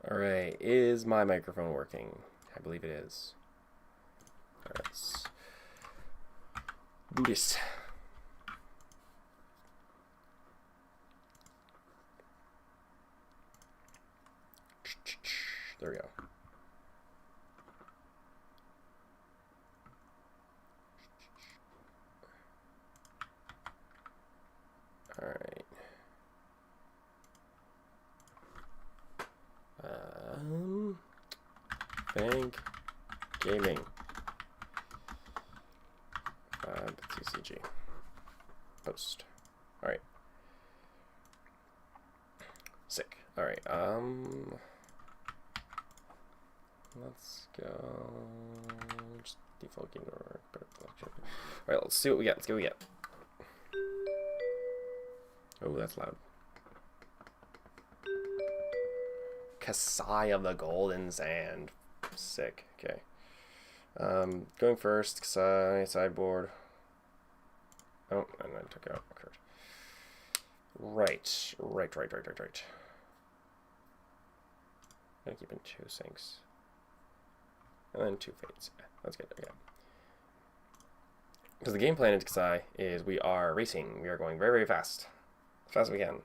Alright, is my microphone working? I believe it is. Alright, let's do this. There we go. Alright. Fang Gaming. TCG. Post. Alright. Sick. Alright, let's go. Just default game order. Alright, let's see what we get. Let's see what we get. Oh, that's loud. Kasai of the Golden Sand. Sick. Okay. Going first, Kasai, sideboard. Oh, and I took out a card. Right. Gonna keep in 2 sinks. And then 2 fades. That's good. Okay. Because the game plan in Kasai is we are racing. We are going very, very fast. As fast as we can.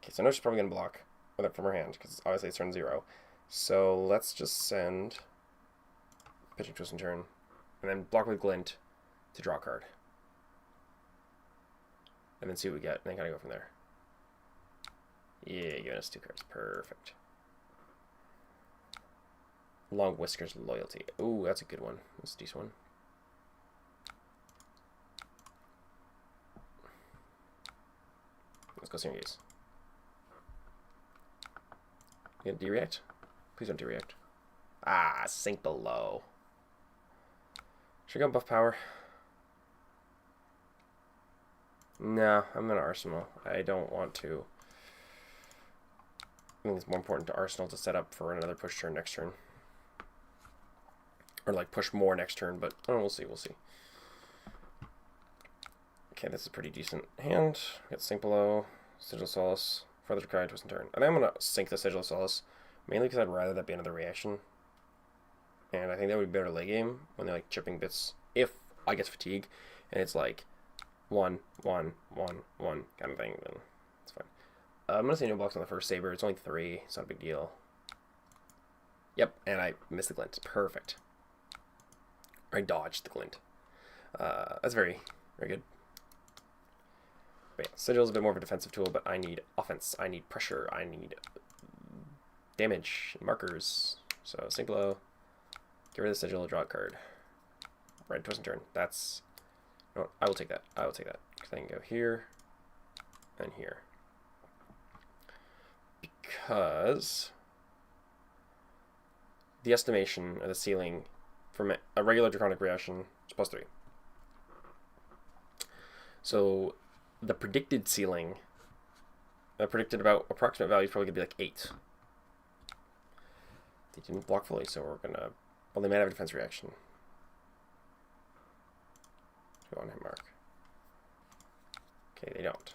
Okay, so I know she's probably going to block with it from her hand, because obviously it's turn 0. So let's just send pitching twist and turn, and then block with glint to draw a card. And then see what we get, and then kind of go from there. Yeah, giving us 2 cards. Perfect. Long Whiskers Loyalty. Ooh, that's a good one. That's a decent one. Let's go Searing Gaze. You gonna dereact? Please don't dereact. Ah, sink below. Should I go buff power? No, I'm gonna Arsenal. I don't want to. I think it's more important to Arsenal to set up for another push turn next turn. Or like push more next turn, but oh, we'll see, we'll see. Okay, this is a pretty decent hand. Got Sink Below, Sigil of Solace, Further Dracai, Twist and Turn. I think I'm gonna sink the Sigil of Solace, mainly because I'd rather that be another reaction. And I think that would be better late game when they're like chipping bits. If I get fatigue and it's like 1, 1, 1, 1 kind of thing, then it's fine. I'm gonna say no blocks on the first Saber. It's only 3. It's not a big deal. Yep, and I missed the glint. Perfect. I dodged the glint. That's very, very good. But yeah, Sigil is a bit more of a defensive tool, but I need offense. I need pressure. I need damage, markers. So Sink Low. Get rid of the Sigil, draw a card. Right, twist and turn. That's... No, I will take that. I will take that. Because I can go here and here. Because the estimation of the ceiling from a regular Draconic reaction is +3. So the predicted ceiling, predicted about approximate value is probably going to be like 8. They didn't block fully, so we're going to... Well, they might have a defense reaction. Go on hit mark. Okay, they don't.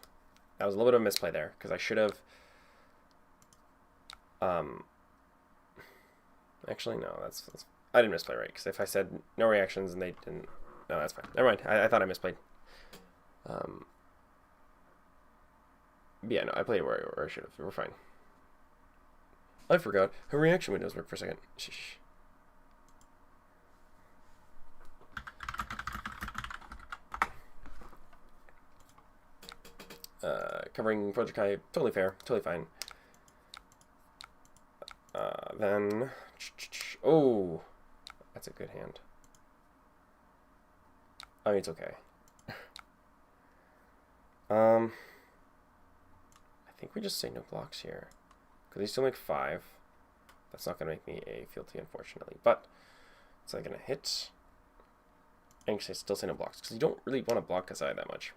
That was a little bit of a misplay there, because I should have... Actually, no, that's I didn't misplay right, because if I said no reactions and they didn't... No, that's fine. Never mind. I thought I misplayed. Yeah, no, I played where I should have. We're fine. I forgot. Her reaction windows work for a second. Shh. Covering Dracai, totally fair, totally fine. Then... Oh! That's a good hand. I mean, it's okay. I think we just say no blocks here. Because they still make 5. That's not going to make me a fealty, unfortunately. But it's not going to hit. And still say no blocks. Because you don't really want to block Kasai that much.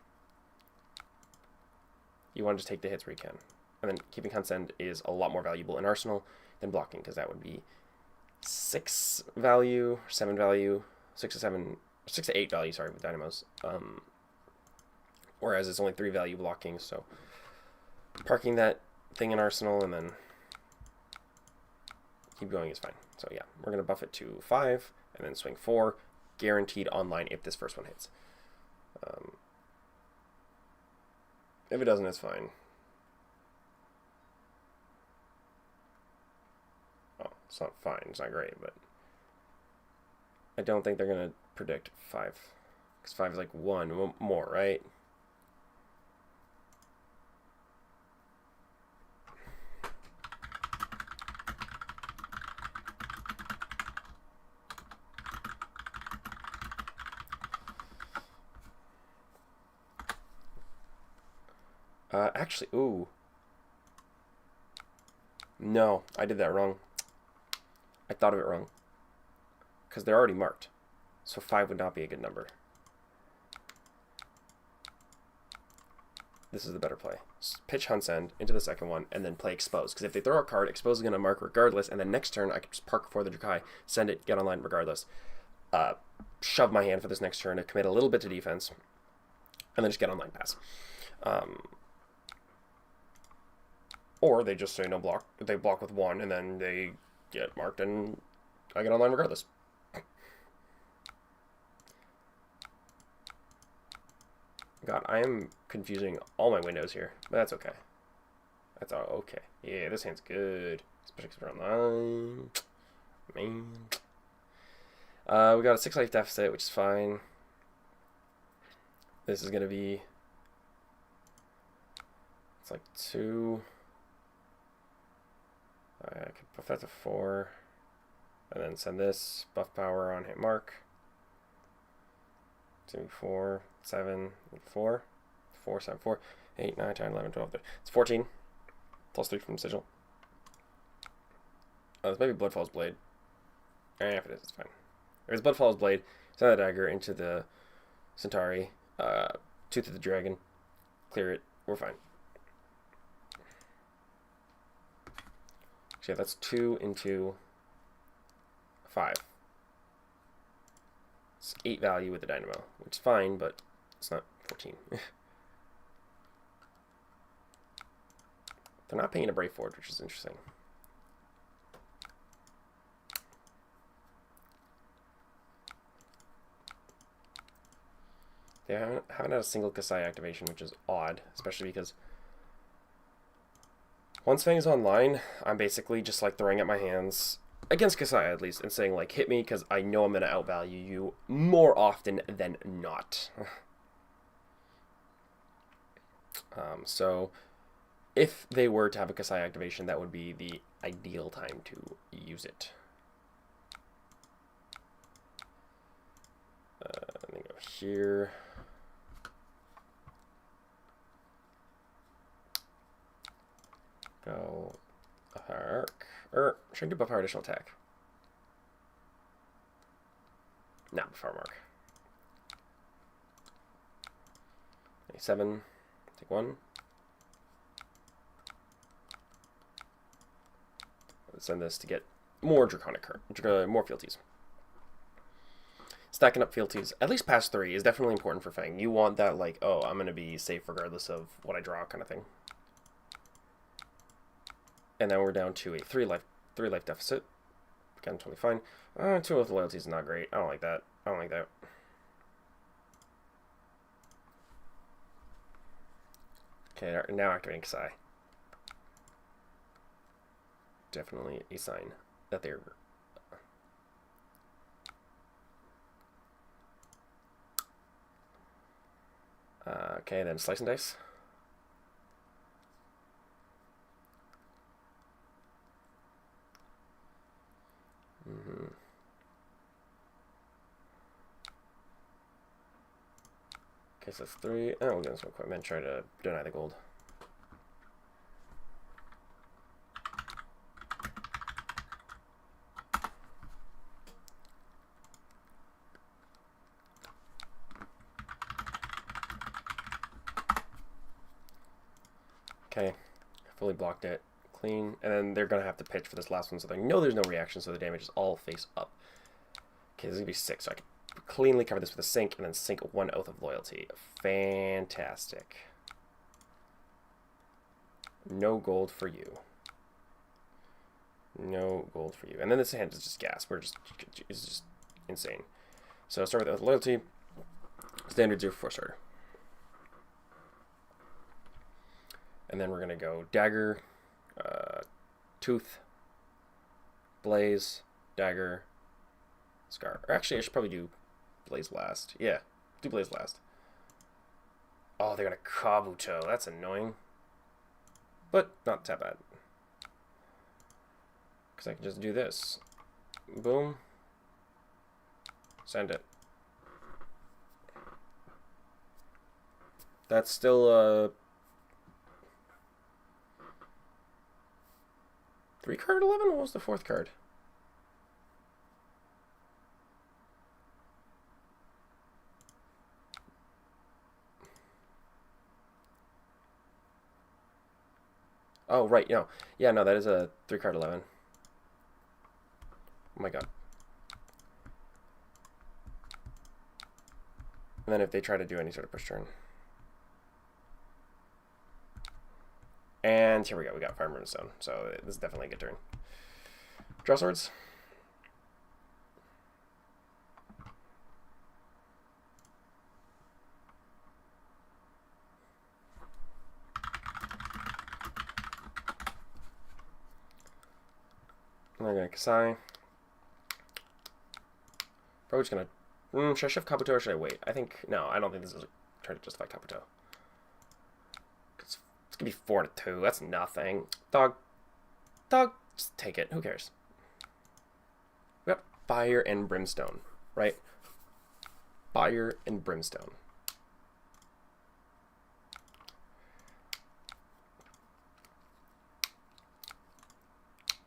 You want to just take the hits where you can. And then keeping Consend is a lot more valuable in Arsenal than blocking. Because that would be 6 value, 7 value, 6 to 7, 6 to 8 value, sorry, with Dynamos. Whereas it's only 3 value blocking, so parking that thing in Arsenal and then keep going is fine. So yeah, we're going to buff it to 5 and then swing 4, guaranteed online if this first one hits. If it doesn't, it's fine. Oh, it's not fine. It's not great, but I don't think they're going to predict 5. Because 5 is like 1 more, right? Actually, ooh. No, I did that wrong. I thought of it wrong. Because they're already marked. So 5 would not be a good number. This is the better play. Pitch Hunt's End into the second one, and then play Expose. Because if they throw a card, Expose is going to mark regardless, and then next turn I can just park for the Dracai, send it, get online regardless. Shove my hand for this next turn to commit a little bit to defense, and then just get online pass. Or they just say no block. They block with 1, and then they get marked, and I get online regardless. God, I am confusing all my windows here, but that's okay. That's all okay. Yeah, this hand's good. Especially because we're online. Man. We got a 6 life deficit, which is fine. This is going to be... It's like 2... I could buff that to 4, and then send this, buff power on hit mark. 2, 4, 7, 4, 4, 7, 4, 8, 9, 10, 11, 12, 13. It's 14, plus 3 from Sigil. Oh, this might be Bloodfall's Blade. If it is, it's fine. If it's Bloodfall's Blade, send that dagger into the Centauri, Tooth of the Dragon, clear it, we're fine. So yeah, that's 2 into 5. It's 8 value with the Dynamo, which is fine, but it's not 14. They're not paying a Brave Forge, which is interesting. They haven't had a single Kasai activation, which is odd, especially because once Fang is online, I'm basically just like throwing at my hands, against Kasai at least, and saying like, hit me because I know I'm going to outvalue you more often than not. So if they were to have a Kasai activation, that would be the ideal time to use it. Let me go here. Go buff arc. Or should I do buff our additional attack? Nah, buff our mark. 7. Take 1. Let's send this to get more draconic more fealties. Stacking up fealties, at least past 3, is definitely important for Fang. You want that, like, oh, I'm going to be safe regardless of what I draw kind of thing. And then we're down to a 3 life deficit. Again, totally fine. 2 with loyalty is not great. I don't like that. I don't like that. Okay, now activating Kasai. Definitely a sign that they're... okay, then slice and dice. Okay, so that's 3. Oh, we'll get some equipment. Try to deny the gold. Okay, fully blocked it. Clean. And then they're going to have to pitch for this last one, so they know there's no reaction, so the damage is all face up. Okay, this is going to be 6, so I can cleanly cover this with a sink, and then sink 1 Oath of Loyalty. Fantastic. No gold for you. No gold for you. And then this hand is just gas. It's just insane. So start with loyalty. Standard 0-4 starter. And then we're going to go dagger, tooth, blaze, dagger, scar. Or actually, I should probably do blaze last. Yeah, do blaze last. Oh, they got a Kabuto. That's annoying. But not that bad. Because I can just do this. Boom. Send it. That's still 3 card 11? What was the 4th card? Oh, right, no. Yeah, no, that is a 3 card 11. Oh my god. And then if they try to do any sort of push turn. And here we go. We got Fire Moonstone. So this is definitely a good turn. Draw swords. And I'm going to Kasai. Probably just going to... should I shift Kabuto or should I wait? I think... No, I don't think this is a turn to justify Kabuto. It's going to be 4-2. That's nothing. Dog, just take it. Who cares? We got Fire and Brimstone, right? Fire and Brimstone.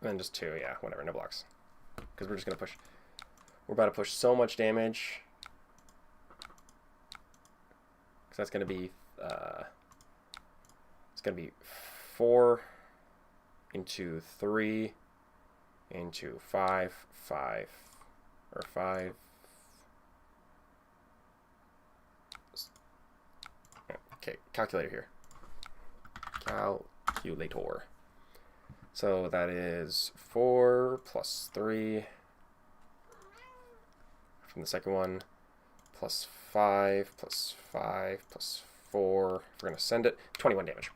And then just 2, yeah, whatever, no blocks. Because we're just going to push. We're about to push so much damage. Because that's going to be, it's going to be 4 into 3 into 5, 5, or 5. Okay, calculator here. Calculator. So that is 4 plus 3 from the second one, plus 5 plus 5 plus 4. If we're going to send it, 21 damage.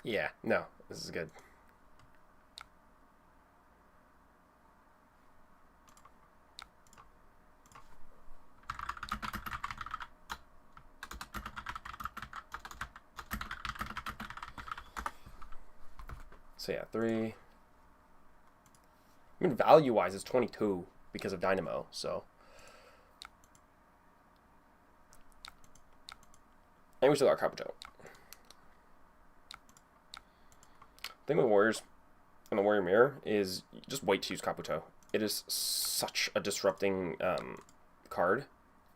Yeah, no, this is good. So yeah, 3. I mean, value-wise, it's 22 because of Dynamo, so. And we still got Kabuto. The thing with Warriors and the Warrior Mirror is just wait to use Kabuto. It is such a disrupting card.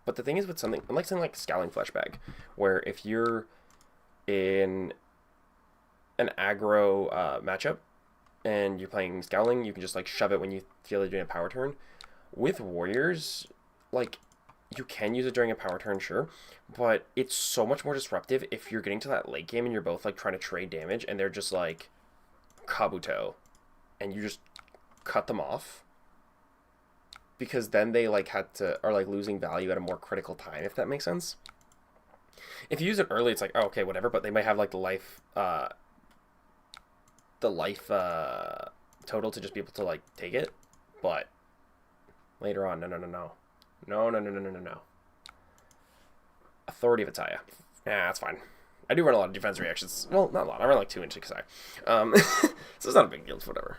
But the thing is with something, unlike something like Scowling Fleshbag, where if you're in an aggro matchup and you're playing Scowling, you can just like shove it when you feel you're doing a power turn. With Warriors, like, you can use it during a power turn, sure, but it's so much more disruptive if you're getting to that late game and you're both like trying to trade damage and they're just like Kabuto and you just cut them off, because then they like are like losing value at a more critical time, if that makes sense. If you use it early, it's like, oh, okay, whatever, but they might have like the life total to just be able to like take it, but later on, no. Authority of Ataya. Yeah, that's fine. I do run a lot of defense reactions. Well, not a lot. I run like 2 into Kasai. So it's not a big deal. It's whatever.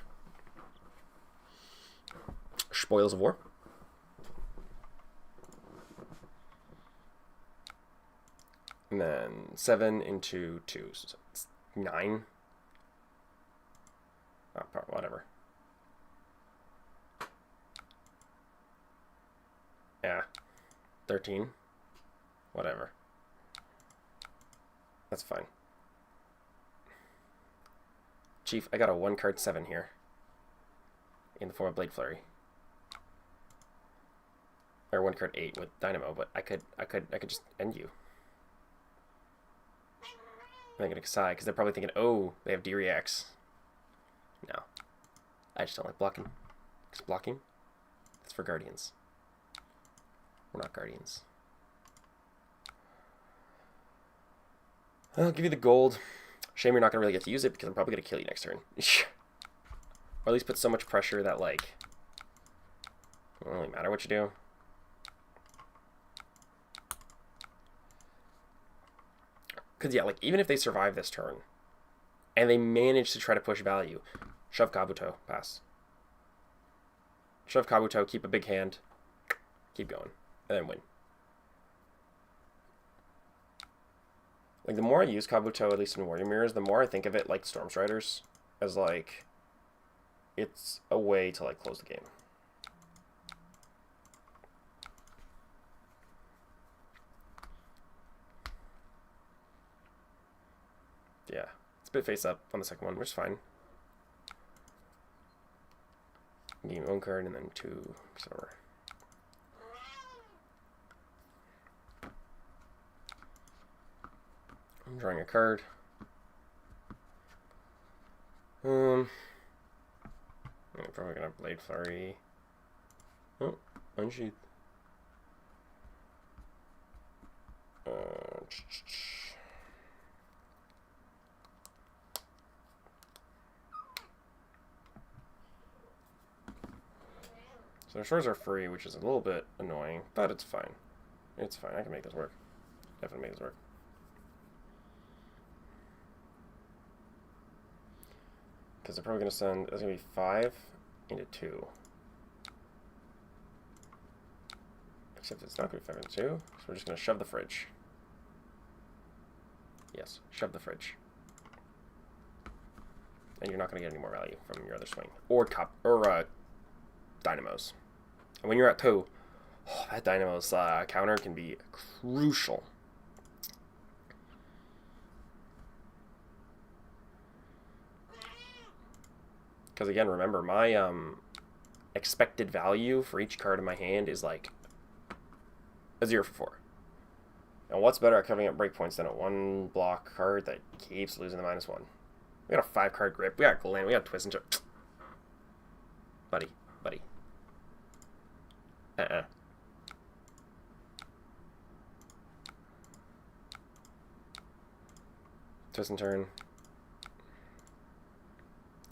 Spoils of War. And then 7 into 2. So it's 9. Oh, whatever. Yeah. 13. Whatever. That's fine. Chief, I got a 1-card 7 here. In the form of Blade Flurry. Or 1 card 8 with Dynamo, but I could just end you. I'm gonna Kasai, because they're probably thinking, oh, they have D-Reacts. No. I just don't like blocking. Because blocking, it's for Guardians. We're not Guardians. I'll give you the gold. Shame you're not going to really get to use it, because I'm probably going to kill you next turn. Or at least put so much pressure that, like, it doesn't really matter what you do. Because, yeah, like, even if they survive this turn, and they manage to try to push value, shove Kabuto, pass. Shove Kabuto, keep a big hand, keep going, and then win. Like, the more I use Kabuto, at least in Warrior Mirrors, the more I think of it like Storm Striders, as, like, it's a way to, like, close the game. Yeah, it's a bit face up on the second one, which is fine. Game 1 card and then 2, etc. I'm drawing a card. I'm probably gonna Blade Flurry. Oh, unsheath. So their shores are free, which is a little bit annoying, but it's fine. It's fine. I can make this work. Definitely make this work. Because they're probably going to send, it's going to be 5 into 2. Except it's not going to be 5 into 2, so we're just going to shove the fridge. Yes, shove the fridge. And you're not going to get any more value from your other swing. Or Dynamos. And when you're at 2, oh, that Dynamo's counter can be crucial. Because again, remember, my expected value for each card in my hand is like a 0 for 4. And what's better at covering up breakpoints than a 1 block card that keeps losing the -1? We got a 5 card grip. We got Glen. We got Twist and Turn. Buddy. Twist and Turn.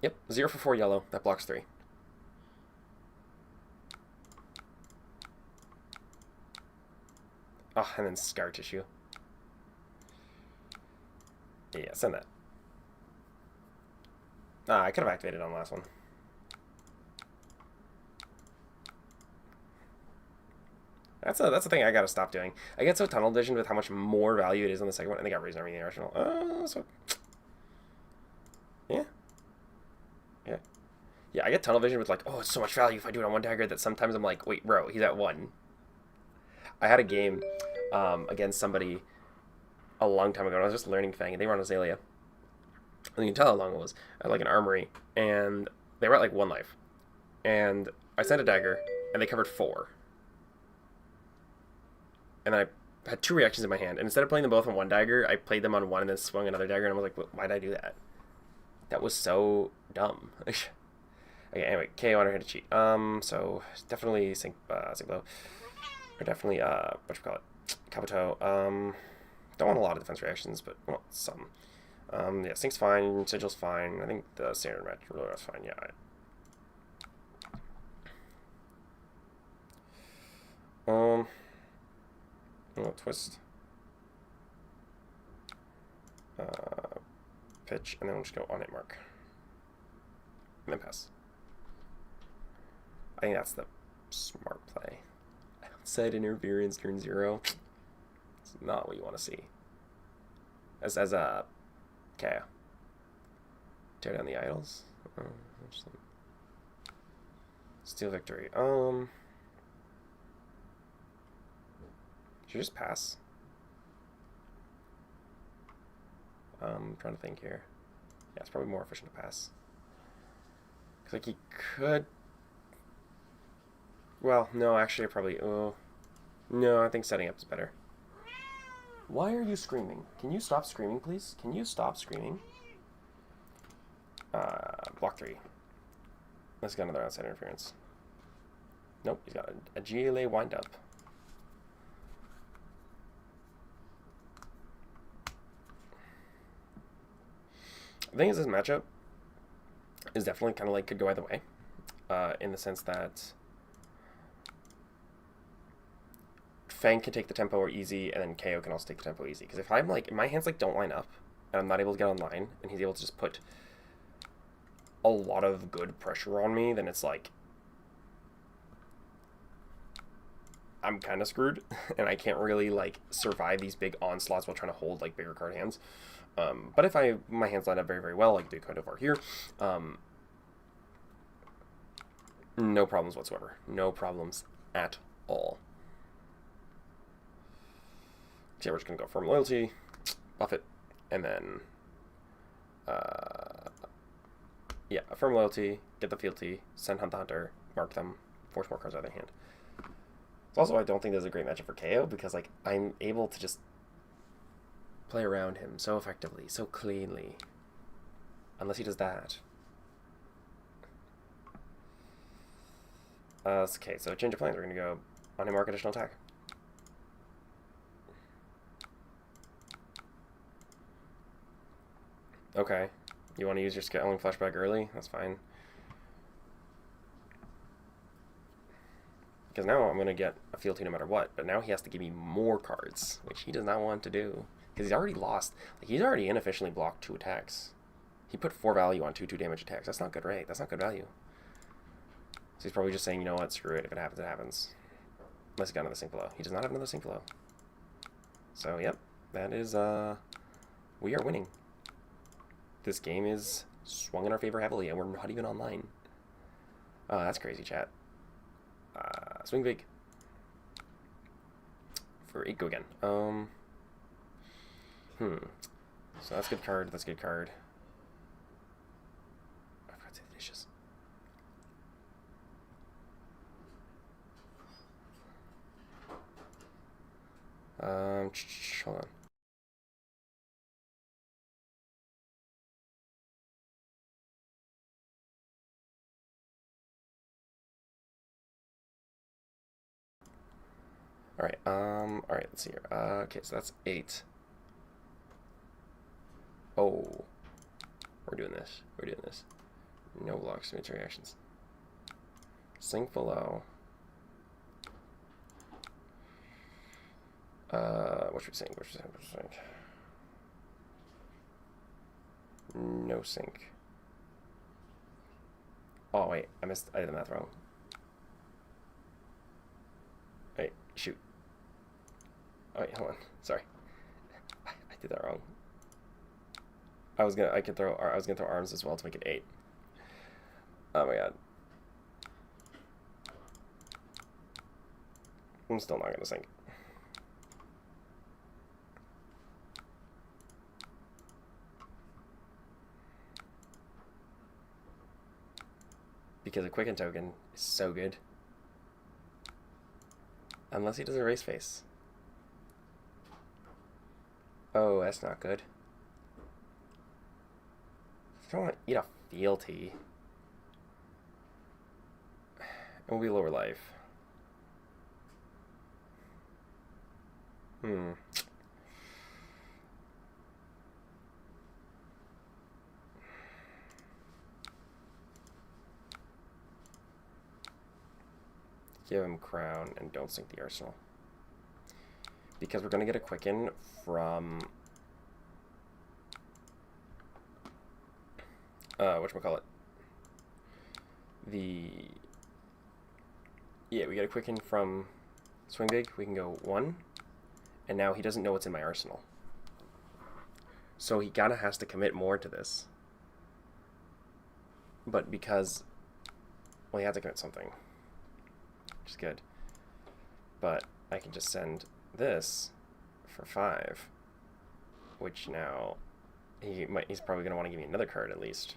Yep, 0 for 4 yellow. That blocks 3. Oh, and then Scar Tissue. Yeah, send that. I could have activated on the last one. That's the thing I gotta stop doing. I get so tunnel visioned with how much more value it is on the second one, and they got Reason Army Arsenal. So yeah. Yeah, I get tunnel vision with like, oh, it's so much value if I do it on 1 dagger that sometimes I'm like, wait, bro, he's at 1. I had a game against somebody a long time ago, and I was just learning Fang, and they were on Azalea. And you can tell how long it was. I had like an armory, and they were at like 1 life. And I sent a dagger, and they covered 4. And I had 2 reactions in my hand, and instead of playing them both on 1 dagger, I played them on 1 and then swung another dagger, and I was like, why did I do that? That was so dumb. Okay, anyway, KO on her hit cheat. So definitely sync blow. Or definitely Kabuto. Don't want a lot of defense reactions, but well, some. Yeah, Sync's fine, Sigil's fine. I think the standard match really is fine, yeah. Twist. Pitch, and then we'll just go on hit mark. And then pass. I think that's the smart play. Outside interference turn 0. It's not what you want to see. As a Kaya. Tear down the idols. Steal victory. Should you just pass? I'm trying to think here. Yeah, it's probably more efficient to pass. Because, like, he could... Well, no, actually, I probably... Oh, No, I think setting up is better. Why are you screaming? Can you stop screaming, please? Can you stop screaming? Block 3. Let's get another outside interference. Nope, he's got a GLA windup. The thing is, this matchup is definitely kind of like could go either way, in the sense that Fang can take the tempo or easy, and then KO can also take the tempo easy. Because if I'm like, if my hands like don't line up, and I'm not able to get online, and he's able to just put a lot of good pressure on me, then it's like I'm kind of screwed, and I can't really like survive these big onslaughts while trying to hold like bigger card hands. But if my hands line up very, very well, like the kind of are here, no problems whatsoever. No problems at all. So yeah, we're just gonna go Firm Loyalty, buff it, and then yeah, Firm Loyalty, get the fealty, send Hunt the Hunter, mark them, force more cards out of their hand. So also, I don't think this is a great matchup for KO because like I'm able to just play around him so effectively, so cleanly. Unless he does that. Okay, so change of plans. We're gonna go on him, mark additional attack. Okay, you want to use your scaling flashback early? That's fine. Because now I'm going to get a fealty no matter what, but now he has to give me more cards, which he does not want to do. Because he's already lost. Like, he's already inefficiently blocked 2 attacks. He put 4 value on 2 damage attacks. That's not good, right? That's not good value. So he's probably just saying, you know what, screw it. If it happens, it happens. Unless he got another sync below. He does not have another sync below. So, yep. That is, we are winning. This game is swung in our favor heavily, and we're not even online. That's crazy, chat. Swing big. For 8, go again. So that's a good card. That's a good card. I forgot to say the dishes. Hold on. Alright, let's see here. Okay, so that's 8. Oh. We're doing this. We're doing this. No blocks, no reactions. Sync below. What should we sync? What should we sync? No sync. Oh, wait. I did the math wrong. Wait, shoot. Oh, wait, hold on. Sorry. I did that wrong. I was gonna throw arms as well to make it 8. Oh my god. I'm still not gonna sync. Because a Quicken token is so good. Unless he does a race face. Oh, that's not good. I don't want to eat a fealty. It will be lower life. Give him Crown and don't sink the Arsenal. Because we're going to get a Quicken from... whatchamacallit? Yeah, we get a Quicken from Swing Big. We can go 1. And now he doesn't know what's in my arsenal. So he kind of has to commit more to this. But because... Well, he had to commit something. Which is good. But I can just send this for 5. Which now... He's probably going to want to give me another card at least.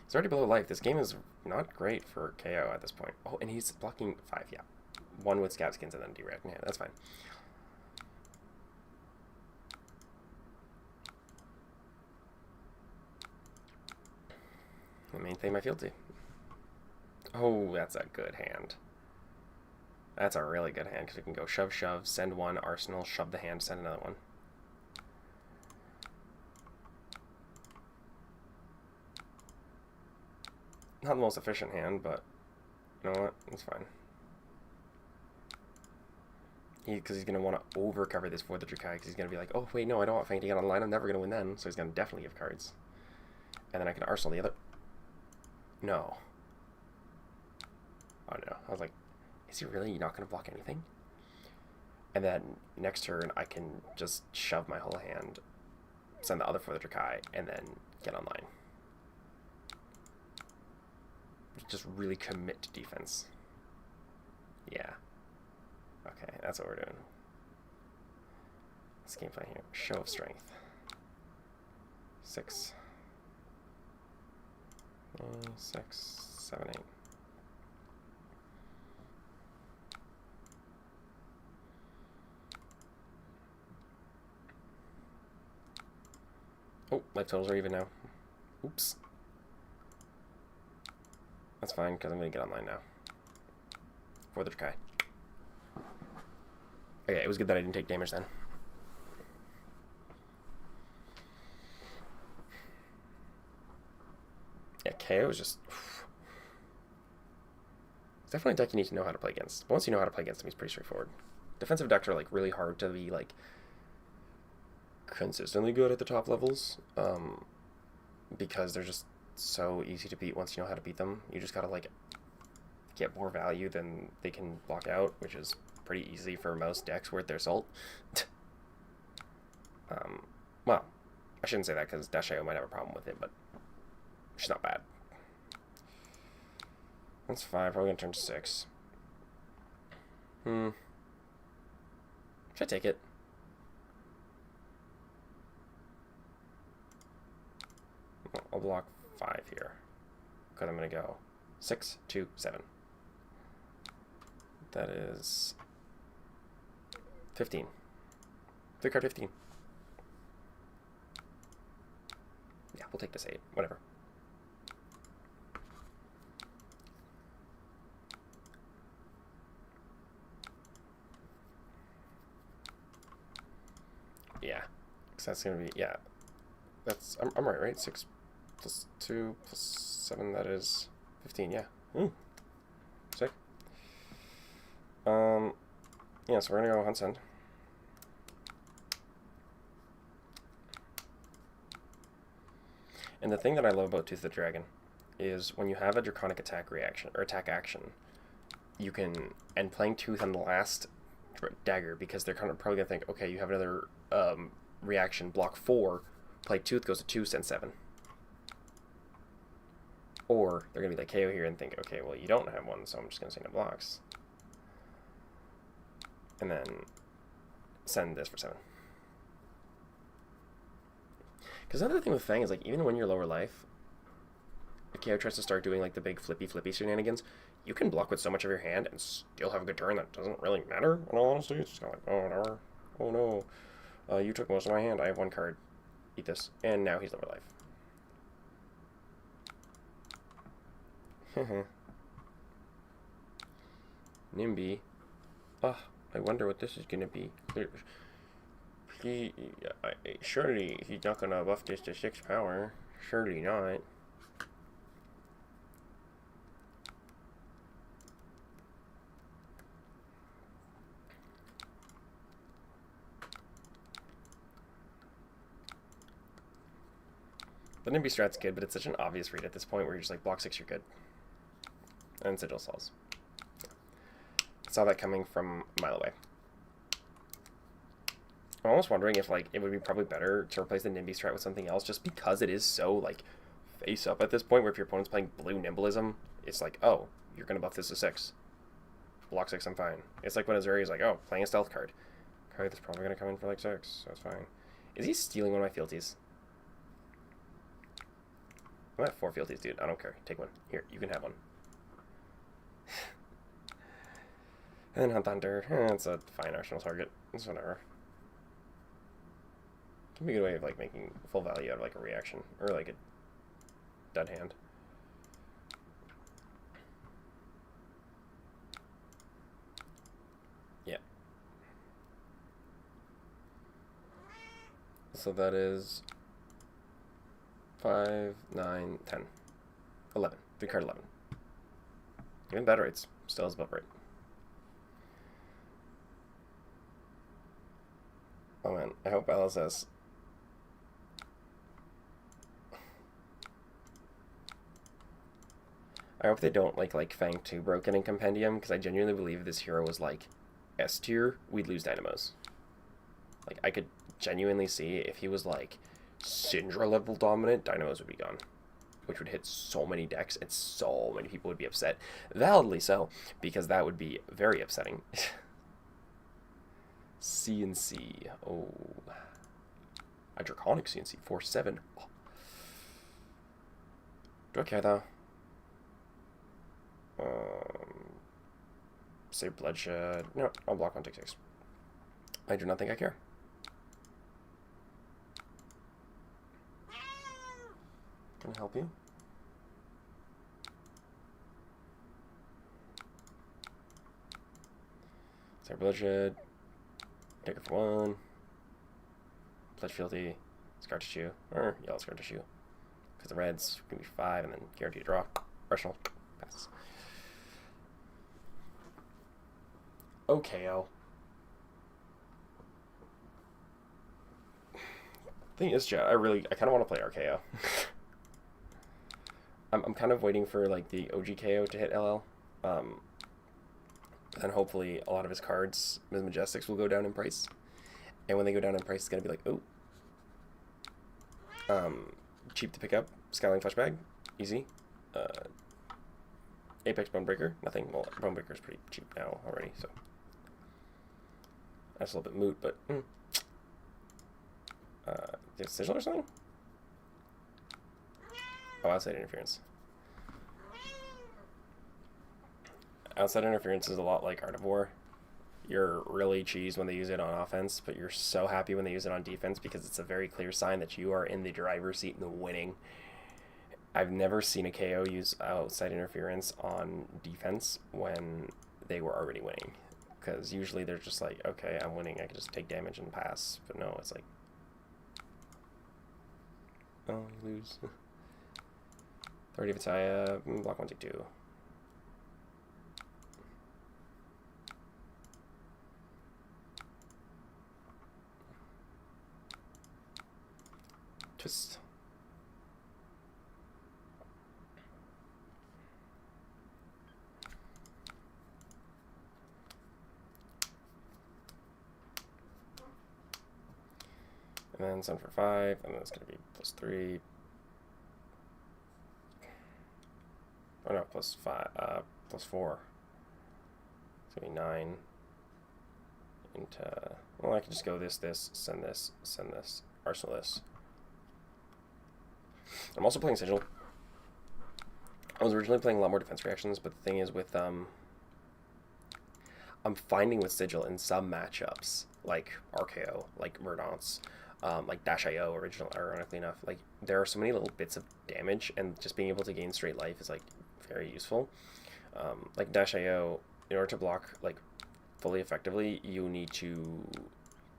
He's already below life. This game is not great for KO at this point. Oh, and he's blocking 5, yeah. one with Scab Skins and then Derect. Yeah, that's fine. The main thing my field to. Oh, that's a good hand. That's a really good hand because we can go shove, shove, send one, arsenal, shove the hand, send another one. Not the most efficient hand, but you know what? It's fine. Because he's going to want to over-cover this for the Dracai, because he's going to be like, oh, wait, no, I don't want Fang to get online. I'm never going to win then. So he's going to definitely give cards. And then I can arsenal the other. No. Oh, no. I was like, is he really not going to block anything? And then next turn, I can just shove my whole hand, send the other for the Dracai, and then get online. Just really commit to defense. Yeah. Okay, that's what we're doing. This game plan here. Show of strength. 6. 6, 7, 8. Oh, life totals are even now. Oops. That's fine, because I'm going to get online now. For the Dracai. Okay, it was good that I didn't take damage then. Yeah, KO is just... It's definitely a deck you need to know how to play against. But once you know how to play against him, he's pretty straightforward. Defensive decks are like really hard to be like consistently good at the top levels, because they're just so easy to beat once you know how to beat them. You just gotta like get more value than they can block out, which is pretty easy for most decks worth their salt. Well, I shouldn't say that because Dracai might have a problem with it, but she's not bad. That's 5. Probably gonna turn to 6. Should I take it? I'll block 5 here. Because I'm gonna go 6, 2, 7. That is 15. 3 card 15. Yeah, we'll take this 8. Whatever. Yeah. Because that's going to be, yeah. That's, I'm right? 6 plus 2 plus 7, that is 15, yeah. Sick. Yeah, so we're going to go Hunt Send. And the thing that I love about Tooth of the Dragon is when you have a Draconic attack reaction, or attack action, you can, and playing Tooth on the last dagger, because they're kind of probably going to think, okay, you have another reaction, block 4, play Tooth, goes to 2, send 7. Or they're going to be like KO here and think, okay, well, you don't have one, so I'm just going to send it blocks. And then send this for 7. Because another thing with Fang is, like, even when you're lower life, if KO tries to start doing, like, the big flippy shenanigans, you can block with so much of your hand and still have a good turn that doesn't really matter, in all honesty. It's just kind of like, oh, whatever. Oh, no. You took most of my hand. I have 1 card. Eat this. And now he's lower life. Nimby. I wonder what this is going to be. Surely he's not going to buff this to 6 power. Surely not. The Nimby strat's good, but it's such an obvious read at this point where you're just like, block 6, you're good. And Sigil Souls. Saw that coming from a mile away. I'm almost wondering if, like, it would be probably better to replace the Nimby strat with something else, just because it is so, like, face up at this point, where if your opponent's playing blue Nimblism, it's like, oh, you're going to buff this to 6. Block 6, I'm fine. It's like when Azuri is like, oh, playing a stealth card. Okay, that's probably going to come in for, like, 6, so it's fine. Is he stealing one of my fealties? I'm at 4 fealties, dude. I don't care. Take one. Here, you can have one. And then Hunt Thunder. It's a fine optional target. It's whatever. Can be a good way of like making full value out of like a reaction or like a dead hand. Yeah. So that is 5, 9, 10, 11. 3 card 11. Even better rates. Still is above rate. Oh man, I hope LSS. I hope they don't like Fang 2 broken in Compendium, because I genuinely believe if this hero was like S tier, we'd lose Dynamos. Like, I could genuinely see if he was like Syndra level dominant, Dynamos would be gone. Which would hit so many decks, and so many people would be upset. Validly so, because that would be very upsetting. CNC. Oh. A Draconic CNC. 4/7. Oh. Do I care, though? Say Bloodshed. No, I'll block 1, take 6. I do not think I care. Can I help you? Say Bloodshed. Take it for 1. Pledge Fealty. Scar Tissue. Or Yellow Scar Tissue. Because the reds can be 5 and then guarantee to draw. Arsenal. Passes. OKO. Thing is, chat, I kind of want to play RKO. I'm kind of waiting for like the OG KO to hit LL. And hopefully a lot of his cards, his Majestics, will go down in price. And when they go down in price, it's going to be like, oh. Cheap to pick up. Scaling Fleshbag. Easy. Apex Bonebreaker. Nothing. Well, Bonebreaker is pretty cheap now already, so. That's a little bit moot, but... Sigil or something? Oh, outside interference. Outside interference is a lot like Art of War. You're really cheese when they use it on offense, but you're so happy when they use it on defense because it's a very clear sign that you are in the driver's seat and winning. I've never seen a KO use outside interference on defense when they were already winning. Because usually they're just like, okay, I'm winning, I can just take damage and pass. But no, it's like, oh, you lose. 30 Vitaya, block 1, take 2. Twist. And then sun for 5, and then it's going to be +3. Oh no, +5, +4. It's going to be 9. Into, well, I can just go this, send this, arsenal this. I'm also playing Sigil. I was originally playing a lot more defense reactions, but the thing is with, I'm finding with Sigil in some matchups, like RKO, like Verdance, like Dash.io, ironically enough, like, there are so many little bits of damage, and just being able to gain straight life is, like, very useful. Like Dash.io, in order to block, like, fully effectively, you need to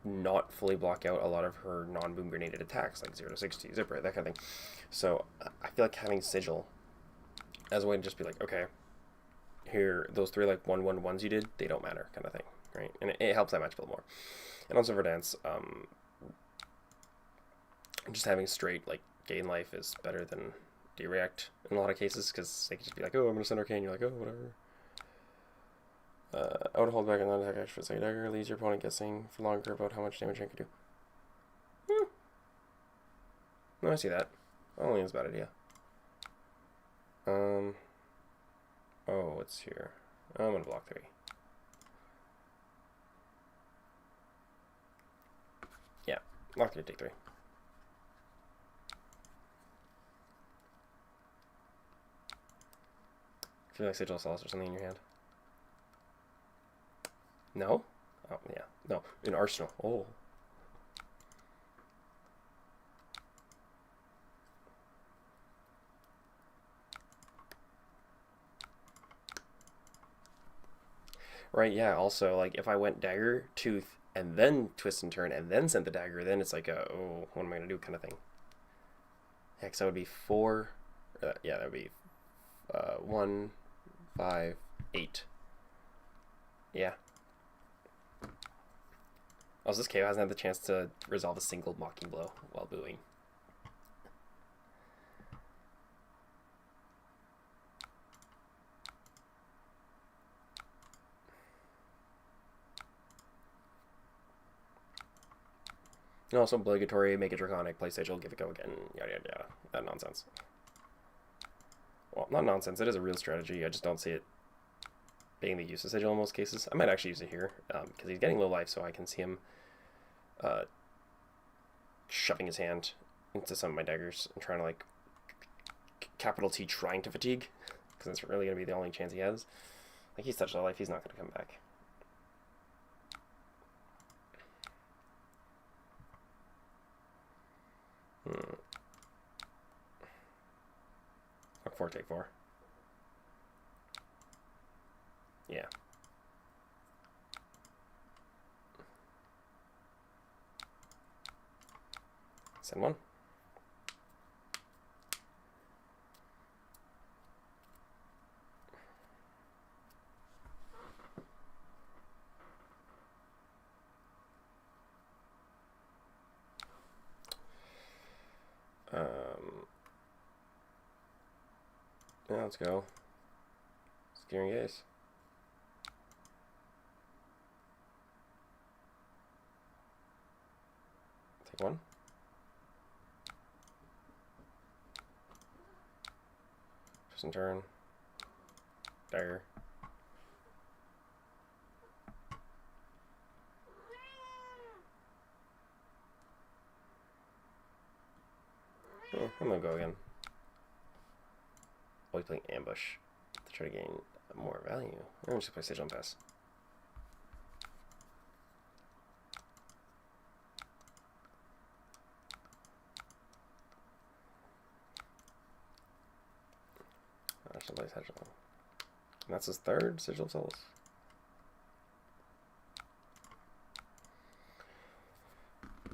not fully block out a lot of her non-boom grenaded attacks, like 0 to 60, Zipper, that kind of thing. So, I feel like having Sigil as a way to just be like, okay, here, those 3, like, 1/1/1s you did, they don't matter, kind of thing, right? And it helps that match build more. And also Verdance, just having straight, like, gain life is better than dereact in a lot of cases, because they can just be like, oh, I'm going to send Arcane, you're like, oh, whatever. I would hold back on non-attack action for second dagger, leaves your opponent guessing for longer about how much damage I can do. No, I see that. I don't think it's a bad idea. Oh, what's here? I'm going to block 3. Yeah, block 3, take 3. I feel like Sigil Solace or something in your hand. No? Oh, yeah. No, in Arsenal. Oh. Right, yeah. Also, like, if I went dagger, tooth, and then twist and turn, and then sent the dagger, then it's like a, oh, what am I going to do kind of thing. Yeah, because that would be 4. Yeah, that would be 1, 5, 8. Yeah. Also, this KO hasn't had the chance to resolve a single mocking blow while booing. And also obligatory, make it draconic, play sigil, give it go again, yada yada yada. That nonsense. Well, not nonsense, it is a real strategy, I just don't see it being the use of sigil in most cases. I might actually use it here, because he's getting low life, so I can see him shoving his hand into some of my daggers and trying to, like, capital T trying to fatigue, because it's really going to be the only chance he has. Like, he's touched low life, he's not going to come back. Fuck 4, take 4. Yeah. Send 1. Yeah, let's go. Steering gaze. Take 1. Twist and turn. Dagger. Oh, I'm gonna go again. Always playing ambush to try to gain more value. I'm just play Sigil and pass. I should play Sigil. And that's his 3rd Sigil of Solace.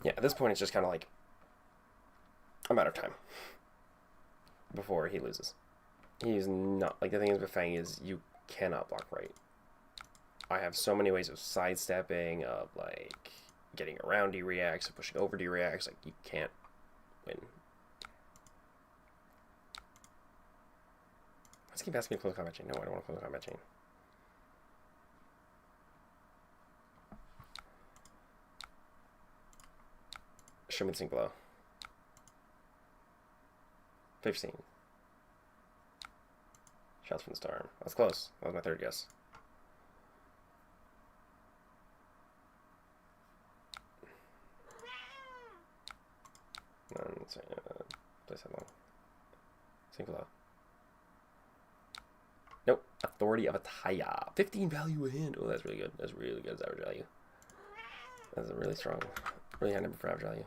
Yeah, at this point it's just kind of like a matter of time before he loses. He's not, like, the thing is with Fang is you cannot block right. I have so many ways of sidestepping, of, like, getting around D-reacts, of pushing over D-reacts, like, you can't win. Let's keep asking me to close the combat chain. No, I don't want to close the combat chain. Show me the sync below. 15. Shots from the Storm. That's close. That was my 3rd guess. Place that long. Sync below. Nope. Authority of Ataya. 15 value a hand. Oh, that's really good. That's really good as average value. That's a really strong, really high number for average value.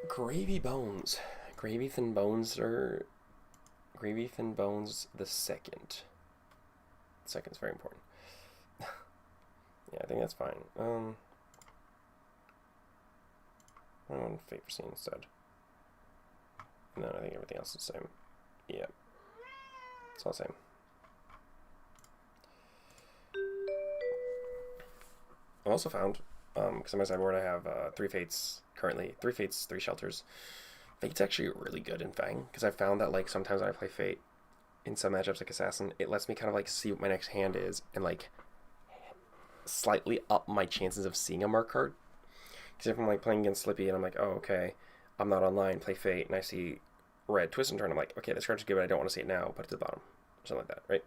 Gravy Bones. Gravy Thin Bones are Gravy Thin Bones the 2nd. The 2nd's very important. Yeah, I think that's fine. I want Fate Foreseen instead. And then I think everything else is the same. Yeah. It's all the same. I also found, because on my sideboard I have 3 Fates currently. 3 Fates, 3 Shelters. Fate's actually really good in Fang, because I found that, like, sometimes when I play Fate in some matchups like Assassin, it lets me kind of, like, see what my next hand is and, like, slightly up my chances of seeing a mark card. Because if I'm, like, playing against Slippy and I'm like, oh, okay, I'm not online, play Fate, and I see red twist and turn, I'm like, okay, this card's good, but I don't want to see it now, put it to the bottom. Something like that, right?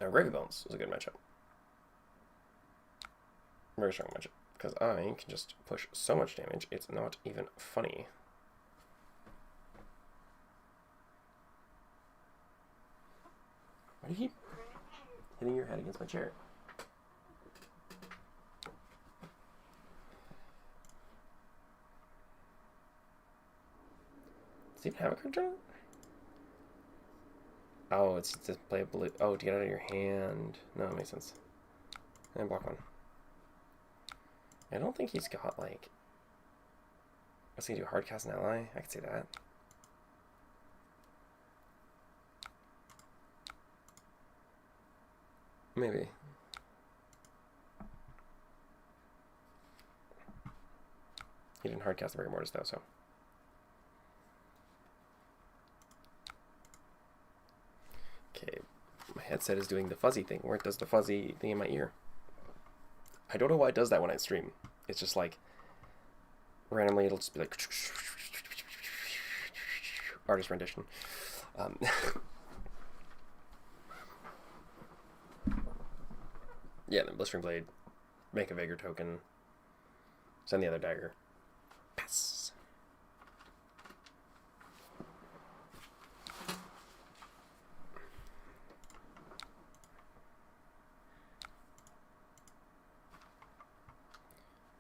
Now, Gravy Bones was a good matchup. Very strong matchup. Because I can just push so much damage, it's not even funny. Why do you keep hitting your head against my chair? Does he even have a card draw? Oh, it's to play a blue. Oh, to get it out of your hand. No, it makes sense. And block one. I don't think he's got, like... What's he do? Hard cast an ally? I could see that. Maybe. He didn't hard cast the Rigor Mortis though, so. Okay, my headset is doing the fuzzy thing where it does the fuzzy thing in my ear. I don't know why it does that when I stream. It's just like randomly it'll just be like artist rendition. Yeah, then Blistering Blade, make a Vigor token, send the other dagger. Pass.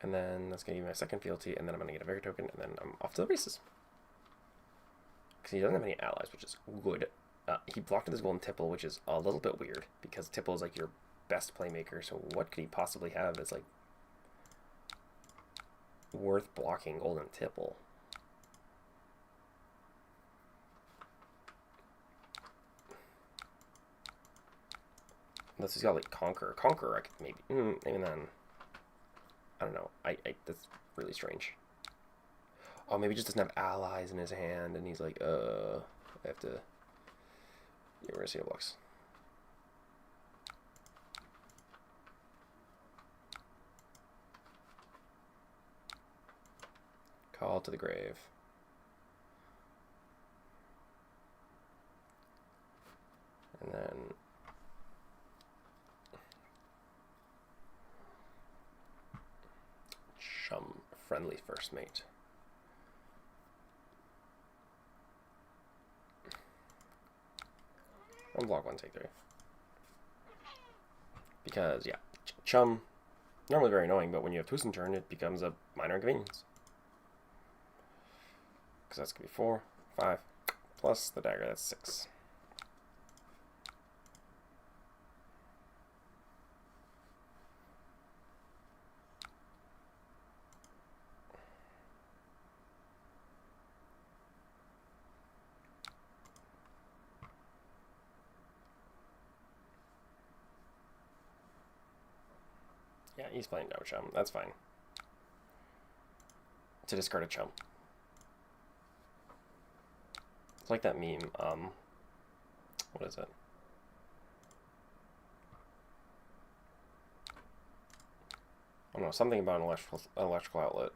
And then that's going to give me my second fealty, and then I'm going to get a Vigor token, and then I'm off to the races. Because he doesn't have any allies, which is good. He blocked with his Golden Tipple, which is a little bit weird, because Tipple is like your best playmaker, so what could he possibly have that's like worth blocking Golden Tipple? Unless he's got like Conquer. Conquer, I could maybe, even then. I don't know. That's really strange. Oh, maybe he just doesn't have allies in his hand, and he's like, I have to. Yeah, we're gonna see how it looks. Call to the grave. And then Chum, friendly first mate. Unblock one, take three. Because, yeah, Chum, normally very annoying, but when you have Twist and Turn, it becomes a minor inconvenience. Because that's going to be 4, 5, plus the dagger, that's 6. Yeah, he's playing no Chum. That's fine. To discard a Chum. It's like that meme. What is it? I don't know, something about an electrical outlet.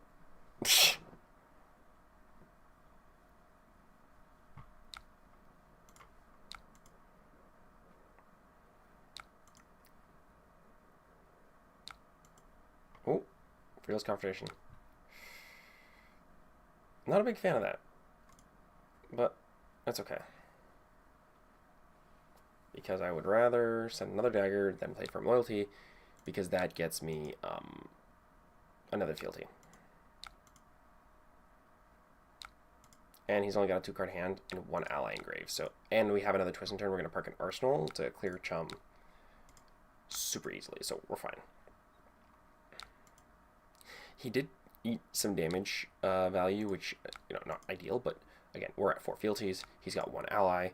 Oh, Fearless Confrontation. Not a big fan of that, but that's okay. Because I would rather send another dagger than play Firm Loyalty, because that gets me another fealty. And he's only got a 2-card hand and 1 ally engraved. So, and we have another Twist and Turn. We're going to park an Arsenal to clear Chum super easily, so we're fine. He did eat some damage value, which, you know, not ideal, but again, we're at 4 fealties. He's got 1 ally.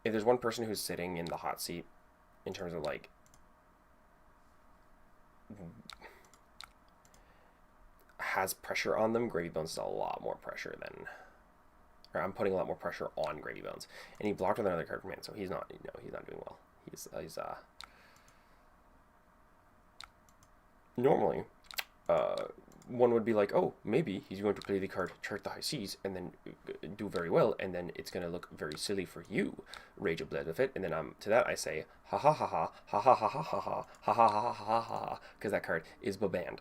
If there's one person who's sitting in the hot seat in terms of, like, has pressure on them, Gravy Bones is a lot more pressure than, or I'm putting a lot more pressure on Gravy Bones. And he blocked with another card from hand, so he's not, you know, he's not doing well. He's normally, one would be like, oh, maybe he's going to play the card Chart the High Seas and then do very well, and then it's going to look very silly for you, Rage of Blood with it, and then to that I say, ha ha ha ha, ha ha ha ha ha ha, ha ha ha ha ha ha, because that card is banned.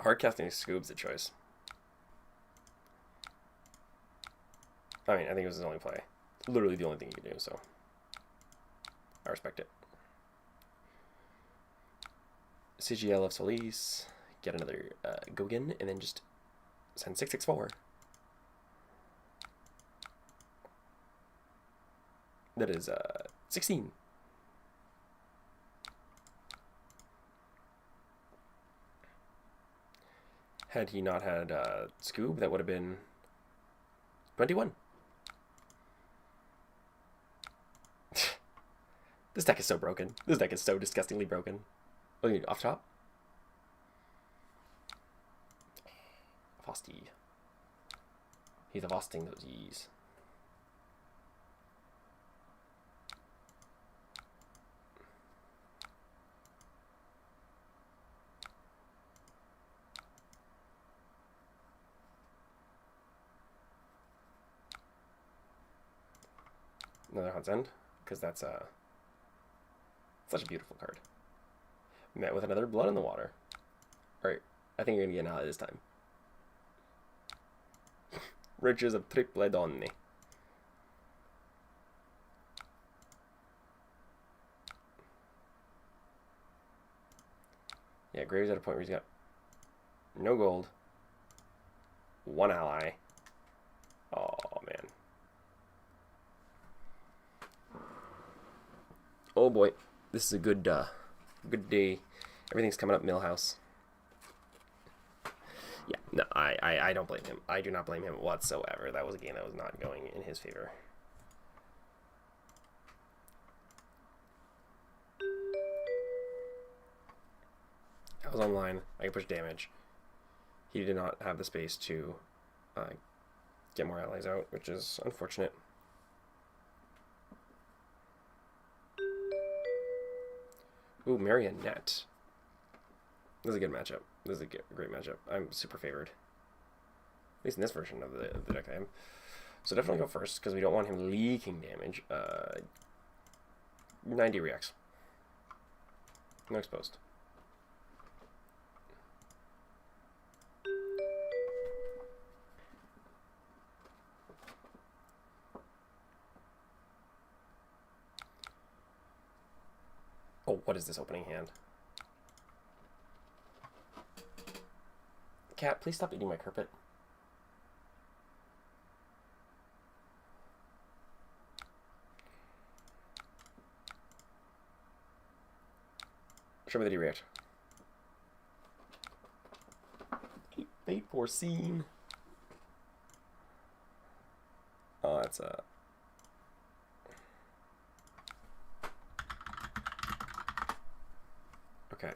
Hardcasting Scoob's a choice. I mean, I think it was his only play. Literally the only thing he could do, so I respect it. CGL of Solis. Get another Gogin, and then just send 664. That is 16. Had he not had Scoob, that would have been 21. This deck is so broken. This deck is so disgustingly broken. Oh, you off top? Vosty. He's avosting those E's. Another Hunt's End, because that's such a beautiful card. Met with another Blood in the Water. Alright, I think you're going to get an ally this time. Riches of Triple Donne. Yeah, Graves at a point where he's got no gold, one ally. Oh, man. Oh, boy. This is a good day. Everything's coming up Millhouse. Yeah, no, I don't blame him. I do not blame him whatsoever. That was a game that was not going in his favor. I was online. I could push damage. He did not have the space to get more allies out, which is unfortunate. Ooh, Marionette. This is a good matchup. This is a great matchup. I'm super favored. At least in this version of the deck I am. So definitely go first, because we don't want him leaking damage. 90 reacts. No exposed. Oh, what is this opening hand? Cat, please stop eating my carpet. Show me the D-react. Fate foreseen. Oh, that's a... Okay.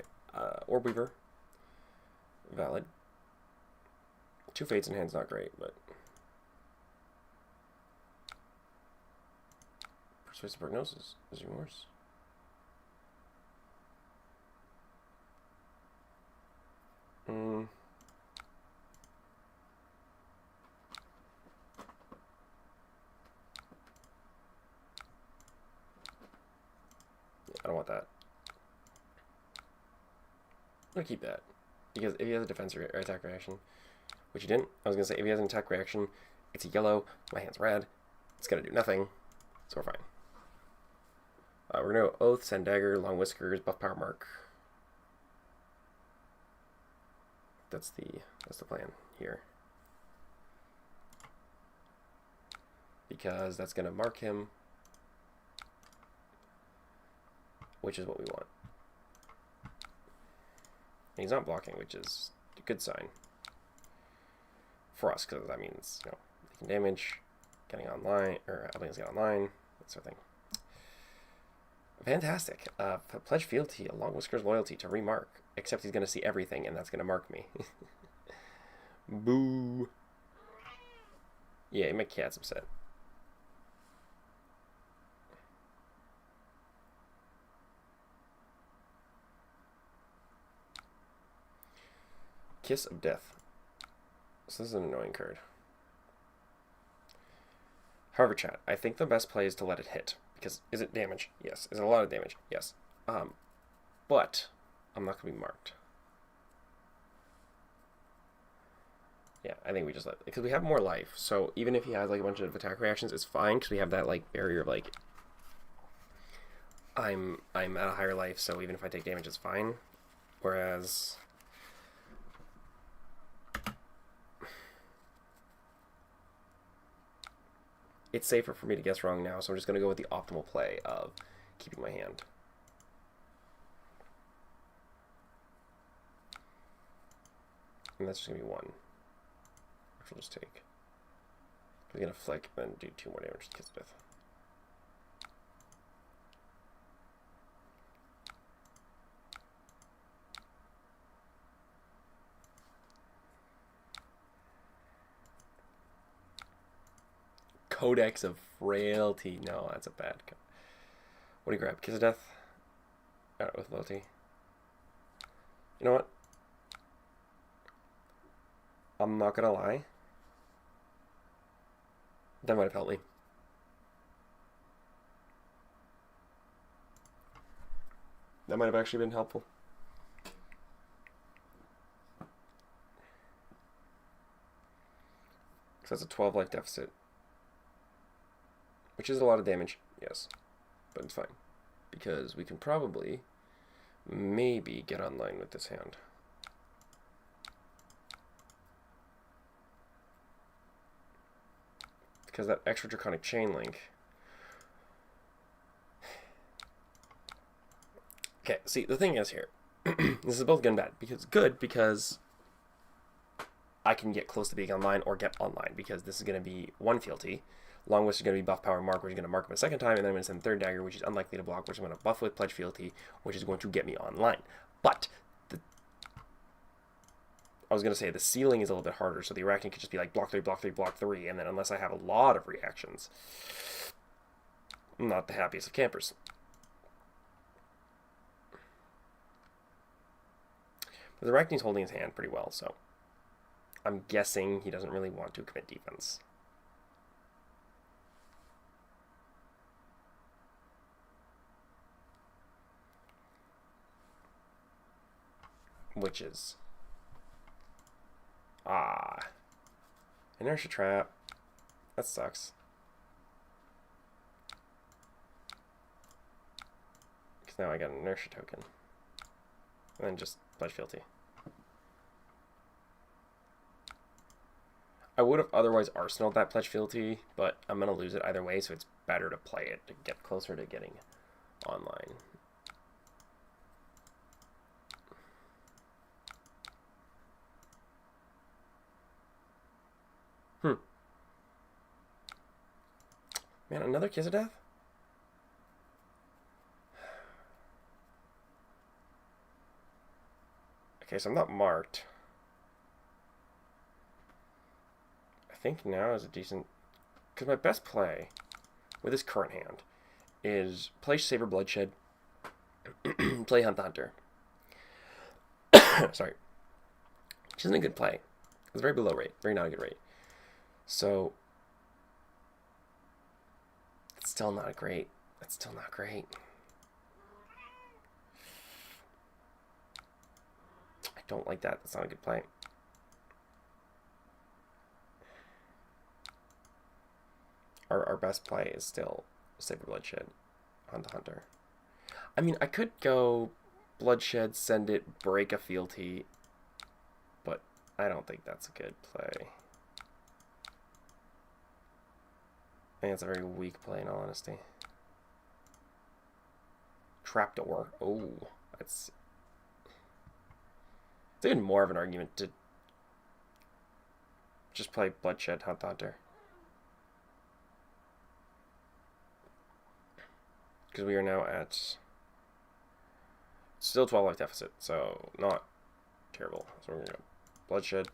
Orb Weaver. Valid. 2 Fates in hand's not great, but... Persuasive Prognosis is yours. Yeah, I don't want that. I'm gonna keep that. Because if he has a defense or attack reaction, which he didn't, I was gonna say if he has an attack reaction, it's a yellow, my hand's red, it's gonna do nothing, so we're fine. We're gonna go Oath, Send Dagger, Long Whiskers, Buff Power Mark. That's the plan here. Because that's gonna mark him, which is what we want. And he's not blocking, which is a good sign for us, because that means, you know, taking damage, getting online, or helping us get online, that sort of thing. Fantastic. Pledge fealty, Long Whiskers loyalty to remark. Except he's going to see everything, and that's going to mark me. Boo. Yeah, my cat's upset. Kiss of Death. So this is an annoying card. However, chat, I think the best play is to let it hit. Because, is it damage? Yes. Is it a lot of damage? Yes. But I'm not going to be marked. Yeah, I think we just let, because we have more life. So even if he has like a bunch of attack reactions, it's fine because we have that like barrier of like I'm at a higher life, so even if I take damage, it's fine. Whereas it's safer for me to guess wrong now, so I'm just gonna go with the optimal play of keeping my hand. And that's just gonna be 1. Which we'll just take. We're gonna flick and then do 2 more damage to Kiss of Death. Codex of Frailty. No, that's a bad. What do you grab? Kiss of Death? With Loyalty. You know what? I'm not gonna lie. That might have helped me. That might have actually been helpful. Because that's a 12 life deficit. Which is a lot of damage, yes. But it's fine. Because we can probably, maybe get online with this hand. Because that extra Draconic Chain Link. Okay, see, the thing is here. This is both good and bad. Because I can get close to being online or get online. Because this is going to be 1 fealty. Long Wish is going to be buff power mark, which is going to mark him a second time, and then I'm going to send Third Dagger, which is unlikely to block, which I'm going to buff with Pledge Fealty, which is going to get me online. But I was going to say the ceiling is a little bit harder, so the Arachne could just be like block 3, block 3, block 3, and then unless I have a lot of reactions, I'm not the happiest of campers. But the Arachne's holding his hand pretty well, so I'm guessing he doesn't really want to commit defense. Witches. Inertia Trap. That sucks. Because now I got an Inertia token. And then just Pledge Fealty. I would have otherwise arsenaled that Pledge Fealty, but I'm going to lose it either way, so it's better to play it to get closer to getting online. Man, another Kiss of Death? Okay, so I'm not marked. I think now is a decent... Because my best play with this current hand is play Savor Bloodshed, play Hunt the Hunter. Sorry. Which isn't a good play. It's very below rate. Very not a good rate. So... It's still not great. It's still not great. I don't like that. That's not a good play. Our best play is still Savor Bloodshed on the Hunter. I mean, I could go Bloodshed, send it, break a fealty, but I don't think that's a good play. I think it's a very weak play, in all honesty. Trapdoor. Oh, that's... It's even more of an argument to just play Bloodshed, Hunt the Hunter. Because we are now at... Still 12 life deficit, so not terrible. So we're going to go Bloodshed.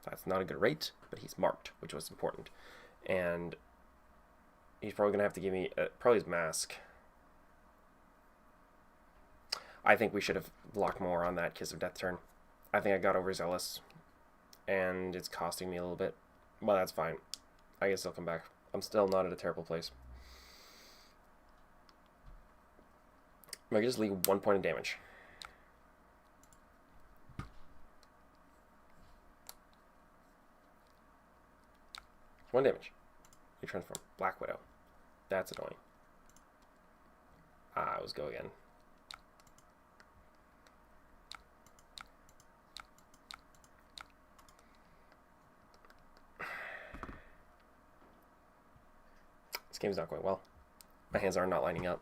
That's not a good rate, but he's marked, which was important. And he's probably going to have to give me probably his mask. I think we should have blocked more on that Kiss of Death turn. I think I got overzealous, and it's costing me a little bit. Well, that's fine. I guess I'll come back. I'm still not at a terrible place. I can just leave 1 point of damage. 1 damage. You transform. Black Widow. That's annoying. Ah, let's go again. This game's not going well. My hands are not lining up.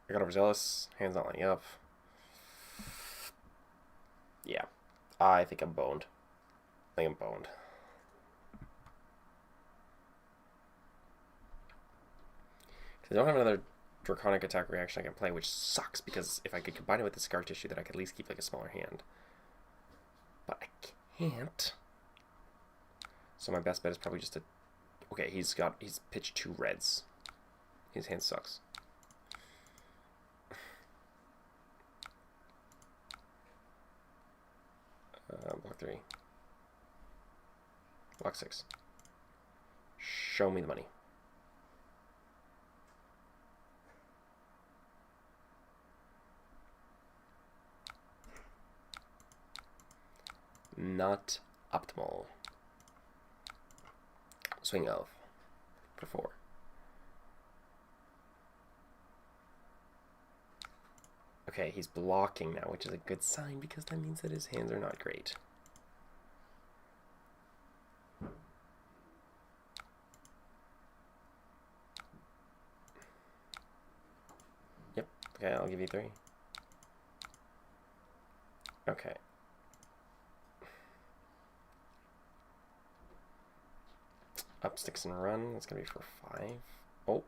I got overzealous. Hands not lining up. Yeah. I think I'm boned. I think I'm boned. I don't have another draconic attack reaction I can play, which sucks, because if I could combine it with the scar tissue, then I could at least keep like a smaller hand. But I can't. So my best bet is probably just to... Okay, he's pitched 2 reds. His hand sucks. Block 3. Block 6. Show me the money. Not optimal. Swing of for 4. Okay, he's blocking now, which is a good sign because that means that his hands are not great. Yep. Okay, I'll give you 3. Okay. Up, sticks, and run. That's going to be for 5. Oh.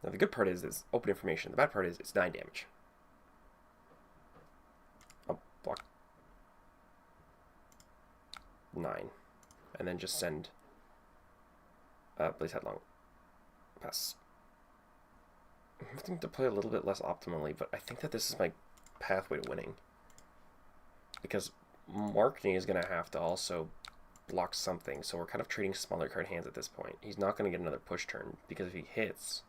Now, the good part is it's open information. The bad part is it's 9 damage. I'll block 9. And then just send... Blaze Headlong. Pass. I'm having to play a little bit less optimally, but I think that this is my pathway to winning. Because... Markney is going to have to also block something, so we're kind of trading smaller card hands at this point. He's not going to get another push turn, because if he hits...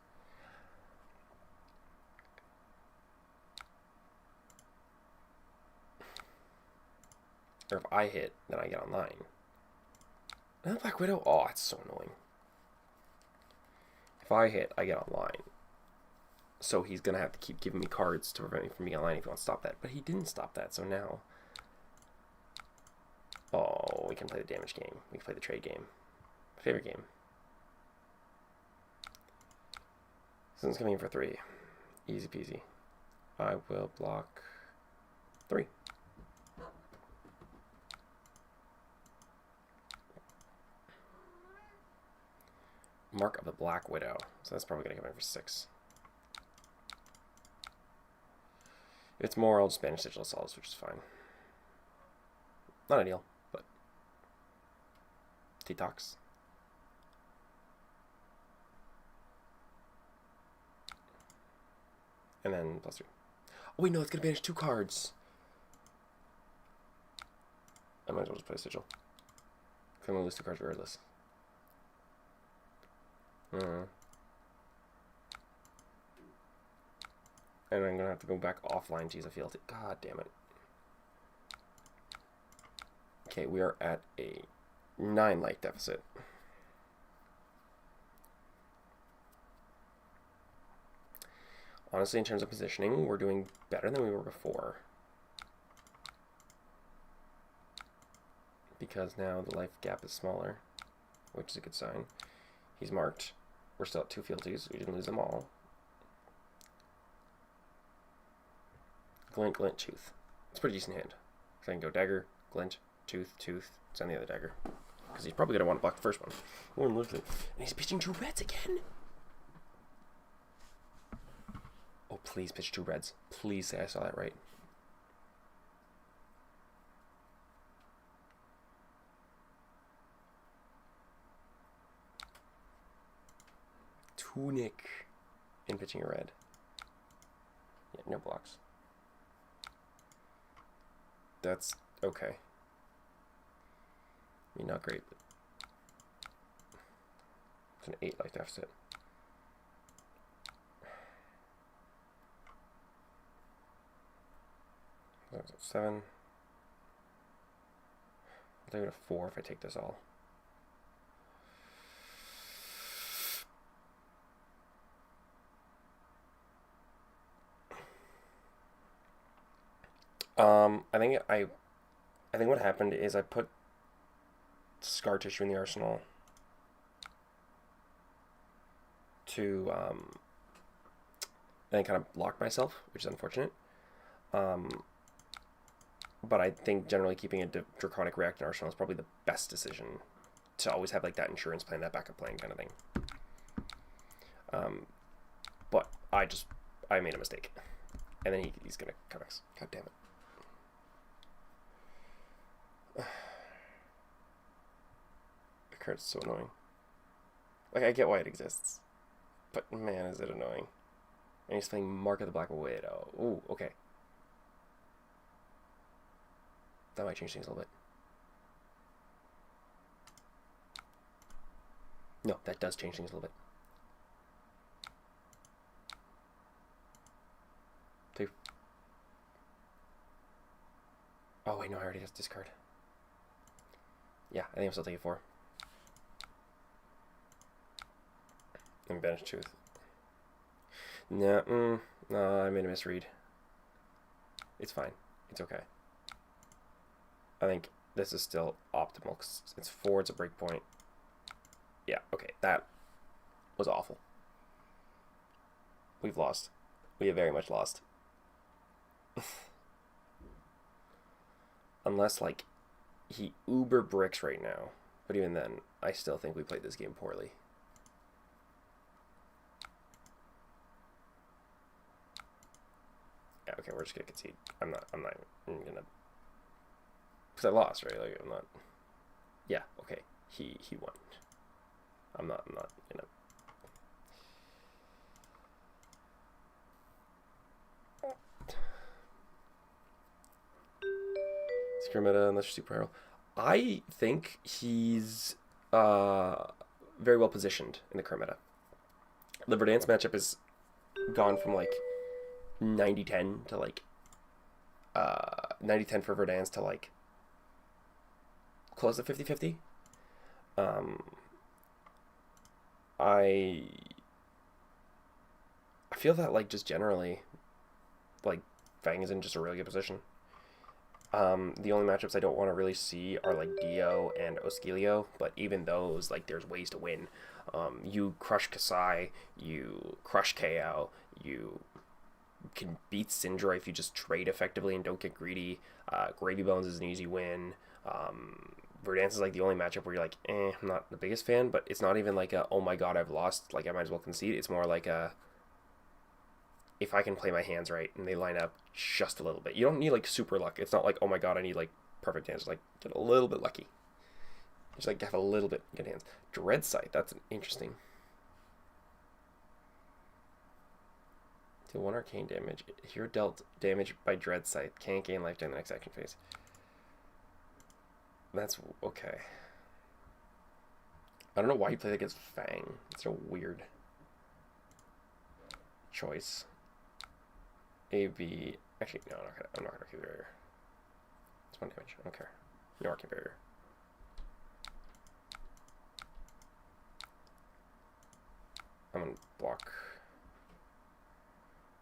Or if I hit, then I get online. Another Black Widow? Oh, it's so annoying. If I hit, I get online. So he's going to have to keep giving me cards to prevent me from being online if he wants to stop that. But he didn't stop that, so now... Oh, we can play the damage game. We can play the trade game. Favorite game. This one's coming in for 3. Easy peasy. I will block 3. Mark of the Black Widow. So that's probably going to come in for 6. If it's more, I'll just banish Sigil of Solace, which is fine. Not ideal, but detox. And then +3. Oh wait, no, it's gonna banish 2 cards. I might as well just play Sigil. Because I'm gonna lose 2 cards regardless. And I'm gonna have to go back offline to use a field. God damn it. Okay, we are at a 9 life deficit. Honestly, in terms of positioning, we're doing better than we were before. Because now the life gap is smaller, which is a good sign. He's marked. We're still at 2 fealties. We didn't lose them all. Glint, glint, tooth. It's a pretty decent hand. So I can go dagger, glint, tooth, tooth, send the other dagger. Because he's probably going to want to block the first one. And he's pitching 2 reds again. Oh, please pitch 2 reds. Please say I saw that right. Tunic in pitching a red. Yeah, no blocks. That's okay. I mean, not great, but it's an 8 life deficit. That's 7. I'll take it a 4 if I take this all. I think what happened is I put scar tissue in the arsenal to then kind of block myself, which is unfortunate. But I think generally keeping a Draconic React in arsenal is probably the best decision, to always have like that insurance plan, that backup plan kind of thing. But I made a mistake, and then he's gonna cut us. God damn it. The card's so annoying. Like, I get why it exists, but man, is it annoying. And he's playing Mark of the Black Widow. Ooh, okay. That might change things a little bit. No, that does change things a little bit. Two. Oh, wait, no, I already have to discard. Yeah, I think I'm still taking 4. And banish Tooth. No, I made a misread. It's fine. It's okay. I think this is still optimal because it's 4, it's a break point. Yeah, okay, that was awful. We've lost. We have very much lost. Unless, like, he uber bricks right now. But even then, I still think we played this game poorly. Yeah, okay, we're just gonna concede. I'm not even gonna, because I lost, right? Like, I'm not. Yeah, okay, he won. I'm not gonna. Secure meta unless you're superhero. I think he's very well positioned in the current meta. The Verdansk matchup is gone from like 90-10 to like 90-10 for Verdansk to like close to 50-50. I feel that like just generally like Fang is in just a really good position. The only matchups I don't want to really see are like Dio and Oscilio, but even those, like, there's ways to win. You crush Kasai, you crush KO, you can beat Syndra if you just trade effectively and don't get greedy. Gravy Bones is an easy win. Verdansk is like the only matchup where you're like, I'm not the biggest fan, but it's not even like a, oh my god, I've lost, like I might as well concede. It's more like a, if I can play my hands right and they line up just a little bit. You don't need like super luck. It's not like, oh my god, I need like perfect hands. Like, get a little bit lucky. Just like have a little bit good hands. Dread Sight, that's interesting. Deal 1 arcane damage. Hero dealt damage by Dread Sight. Can't gain life during the next action phase. That's okay. I don't know why you play against Fang. It's a weird choice. AB. Actually, no, I'm not gonna keep it barrier. It's 1 damage. I don't care. No arcane barrier. I'm gonna block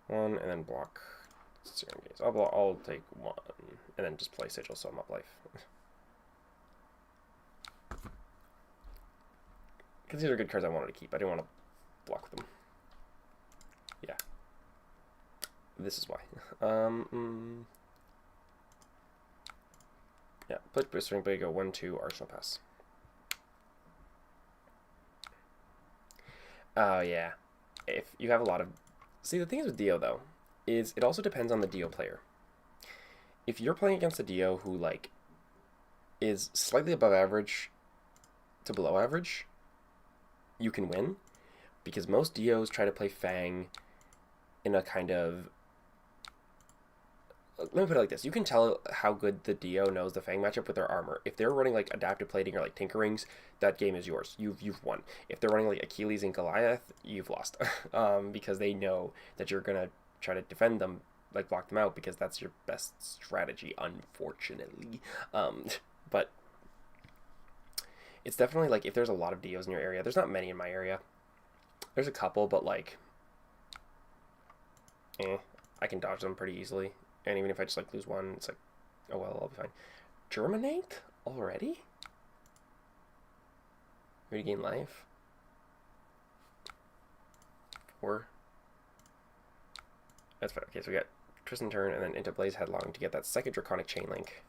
1 and then block Serum Gaze. I'll take 1 and then just play Sigil so I'm up life. Because these are good cards I wanted to keep. I didn't want to block them. Yeah. This is why. Yeah, play Boostering, but you go 1-2 Arsenal Pass. Oh, yeah. If you have a lot of... See, the thing is with Dio, though, is it also depends on the Dio player. If you're playing against a Dio who, like, is slightly above average to below average, you can win. Because most Dios try to play Fang in a kind of... Let me put it like this. You can tell how good the Dio knows the Fang matchup with their armor. If they're running like adaptive plating or like Tinkerings, that game is yours. You've won. If they're running like Achilles and Goliath, you've lost. Because they know that you're going to try to defend them, like block them out, because that's your best strategy, unfortunately. But it's definitely like if there's a lot of Dios in your area. There's not many in my area. There's a couple, but like, I can dodge them pretty easily. And even if I just like lose one, it's like, oh well, I'll be fine. Germinate already? Regain life. 4. That's fine. Okay, so we got Tristan turn and then into Blaze Headlong to get that second Draconic Chain Link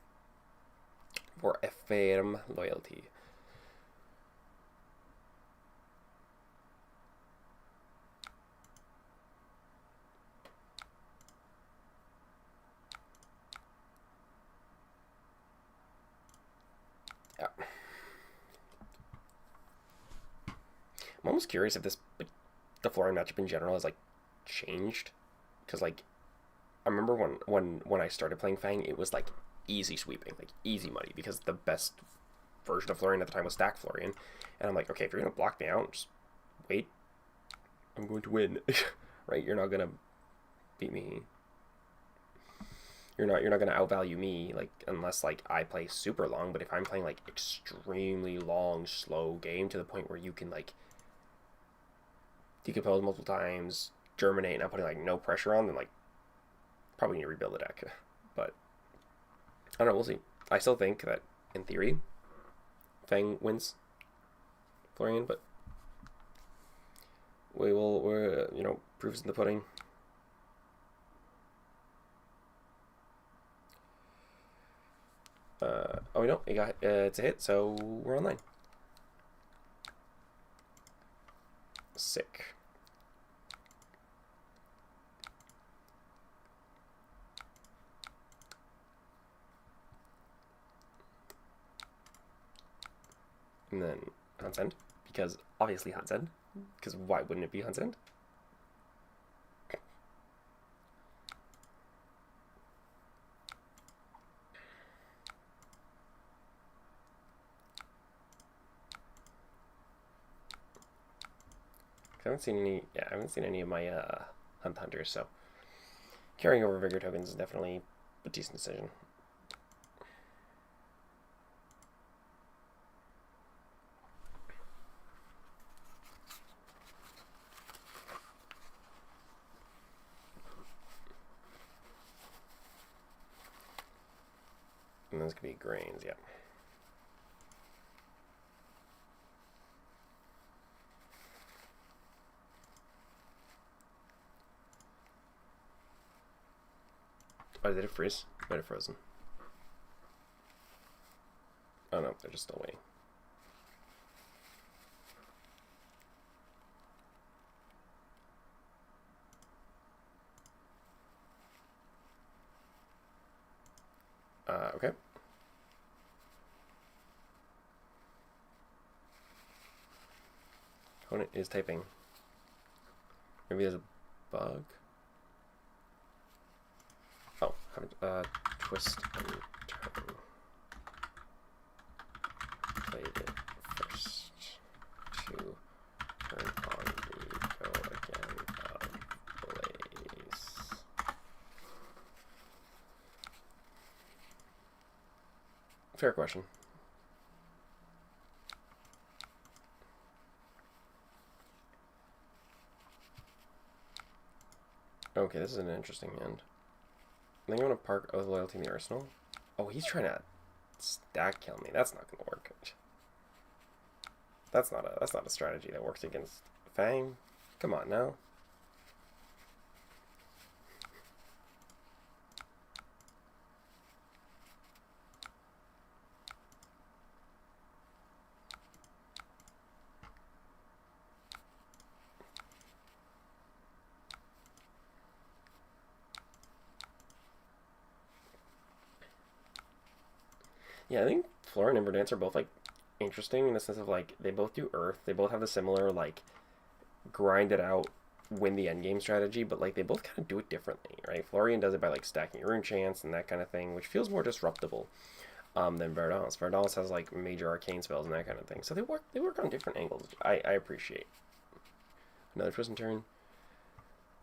for a firm loyalty. Yeah. I'm almost curious if the Florian matchup in general has like changed, because like I remember when I started playing Fang, it was like easy sweeping, like easy money, because the best version of Florian at the time was Stack Florian, and I'm like, okay, if you're gonna block me out, just wait, I'm going to win. Right? You're not gonna beat me. You're not gonna outvalue me, like, unless like I play super long. But if I'm playing like extremely long, slow game to the point where you can like decompose multiple times, germinate, and I'm putting like no pressure on, then like probably need to rebuild the deck. But I don't know, we'll see. I still think that in theory Fang wins Florian, but we're proofs in the pudding. Oh no, it got it's a hit, so we're online. Sick. And then Hunt's End, because obviously Hunt's End, because why wouldn't it be Hunt's End? I haven't seen any. Yeah, I haven't seen any of my hunters. So carrying over vigor tokens is definitely a decent decision. And this could be grains. Yeah. Oh, did it freeze? Might have frozen. Oh no, they're just still waiting. Okay. Opponent is typing. Maybe there's a bug. Oh, haven't twist and turn. Played it first to turn on the go again of Blaze. Fair question. Okay, this is an interesting hand. I think I'm gonna park Oath of Loyalty in the arsenal. Oh, he's trying to stack kill me. That's not gonna work. That's not a strategy that works against Fang. Come on now. Yeah, I think Flora and Inverdance are both like interesting in the sense of like they both do Earth. They both have the similar like grind it out, win the end game strategy, but like they both kind of do it differently, right? Florian does it by like stacking rune chance and that kind of thing, which feels more disruptible than Verdance. Verdance has like major arcane spells and that kind of thing. So they work on different angles. I appreciate. Another twist and turn.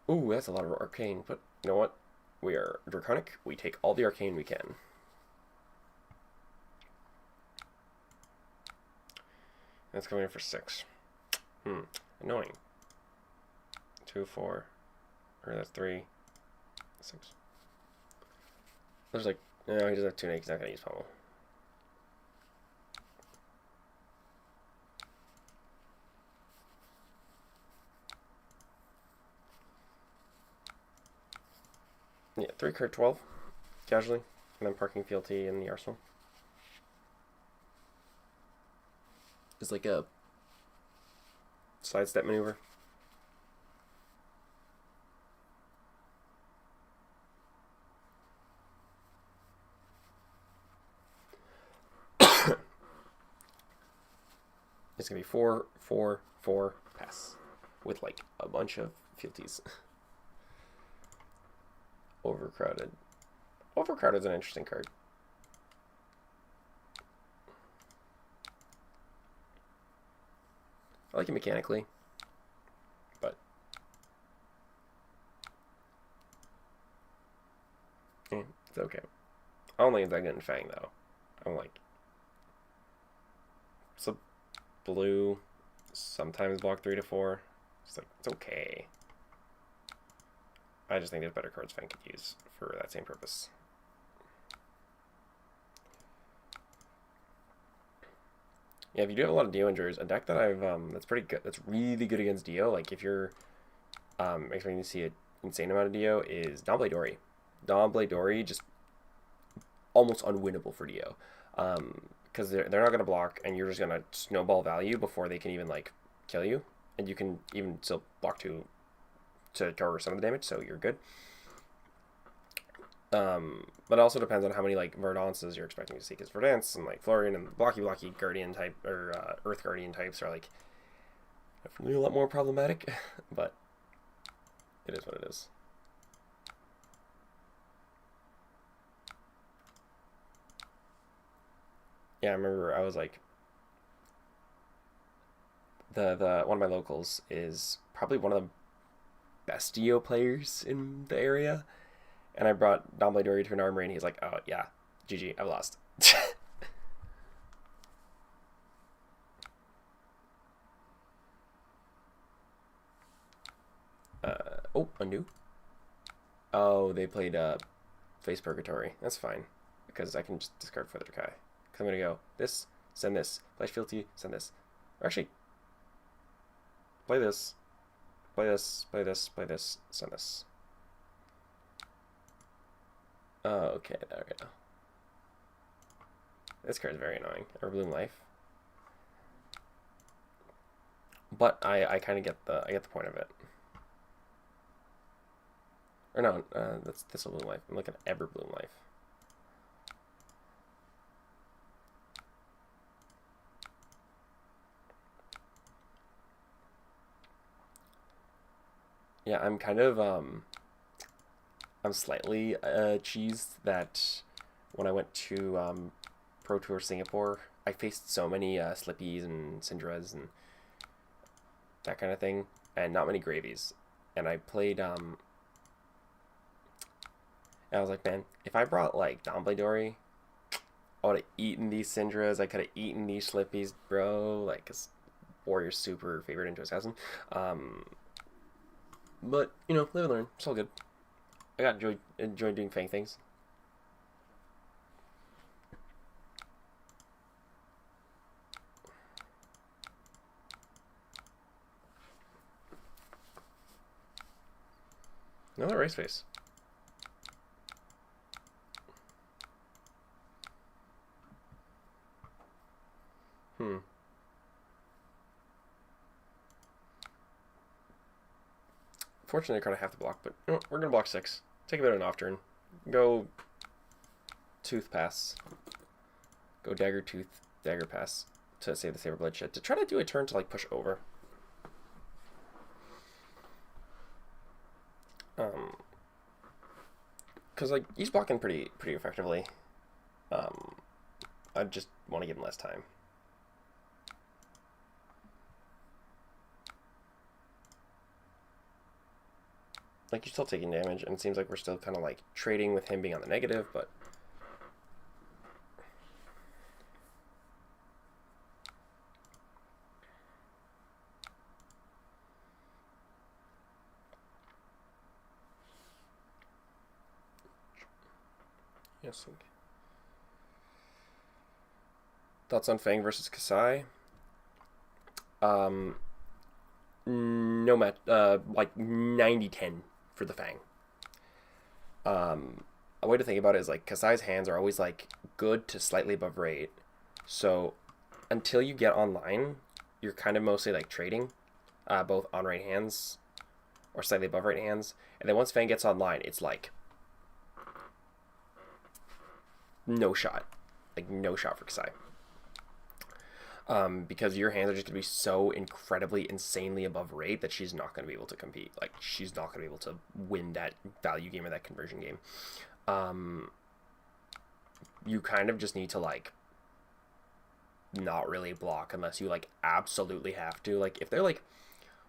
Ooh, that's a lot of arcane, but you know what? We are Draconic. We take all the arcane we can. It's coming in for 6. Annoying. 2, 4. Or that's 3, 6. There's like, no, he doesn't have tunic. He's not gonna use pommel. Yeah, 3 card 12, casually, and then parking fealty in the arsenal. It's like a sidestep maneuver. It's gonna be 4, 4, 4, pass, with like a bunch of fealties. Overcrowded. Overcrowded is an interesting card. I like it mechanically, but it's okay. I don't think it's that good in Fang though. I'm like, it's a blue, sometimes block 3 to 4. It's like, it's okay. I just think there's better cards Fang could use for that same purpose. Yeah, if you do have a lot of Dio injuries, a deck that I've that's pretty good, that's really good against Dio. Like if you're expecting to see an insane amount of Dio, is Domblade Dory. Domblade Dory just almost unwinnable for Dio, because they're not gonna block, and you're just gonna snowball value before they can even like kill you, and you can even still block to cover some of the damage, so you're good. But it also depends on how many like Verdances you're expecting to see, because Verdance and like Florian and blocky Guardian type or Earth Guardian types are like definitely a lot more problematic, but it is what it is. Yeah, I remember I was like, the one of my locals is probably one of the best Dio players in the area. And I brought Domblade Dory to an armory, and he's like, oh, yeah, GG, I've lost. Oh, undo. Oh, they played Face Purgatory. That's fine, because I can just discard for the Dracai. Because I'm going to go this, send this, flash fealty, send this. Or actually, play this, play this, play this, play this, send this. Oh, okay, there we go. This card is very annoying. Everbloom Life. But I kind of get the point of it. Or no, that's Thistlebloom Life. I'm looking at Everbloom Life. Yeah, I'm kind of I'm slightly cheesed that when I went to Pro Tour Singapore, I faced so many Slippies and Syndras and that kind of thing, and not many Gravies. And I played, and I was like, man, if I brought like Domblade Dory, I would have eaten these Syndras, I could have eaten these Slippies, bro, like, cause Warrior's super favorite into Assassin. But, you know, live and learn, it's all good. I got enjoy doing Fang things. Another race face. Fortunately, I kind of have to block, but you know, we're gonna block 6. Take a bit of an off turn. Go Tooth Pass. Go Dagger Tooth, Dagger Pass to save the Saber Blade shit. To try to do a turn to like push over. Cause like he's blocking pretty effectively. I just want to give him less time. Like, you're still taking damage, and it seems like we're still kind of like trading with him being on the negative, but Yes. Thoughts on Fang versus Kasai? No match. Like 90-10 for the Fang. A way to think about it is like Kasai's hands are always like good to slightly above rate. So until you get online, you're kind of mostly like trading, both on rate hands or slightly above rate hands. And then once Fang gets online, it's like no shot. Like no shot for Kasai. Because your hands are just going to be so incredibly, insanely above rate that she's not going to be able to compete. Like, she's not going to be able to win that value game or that conversion game. You kind of just need to, like, not really block unless you, like, absolutely have to. Like, if they're, like,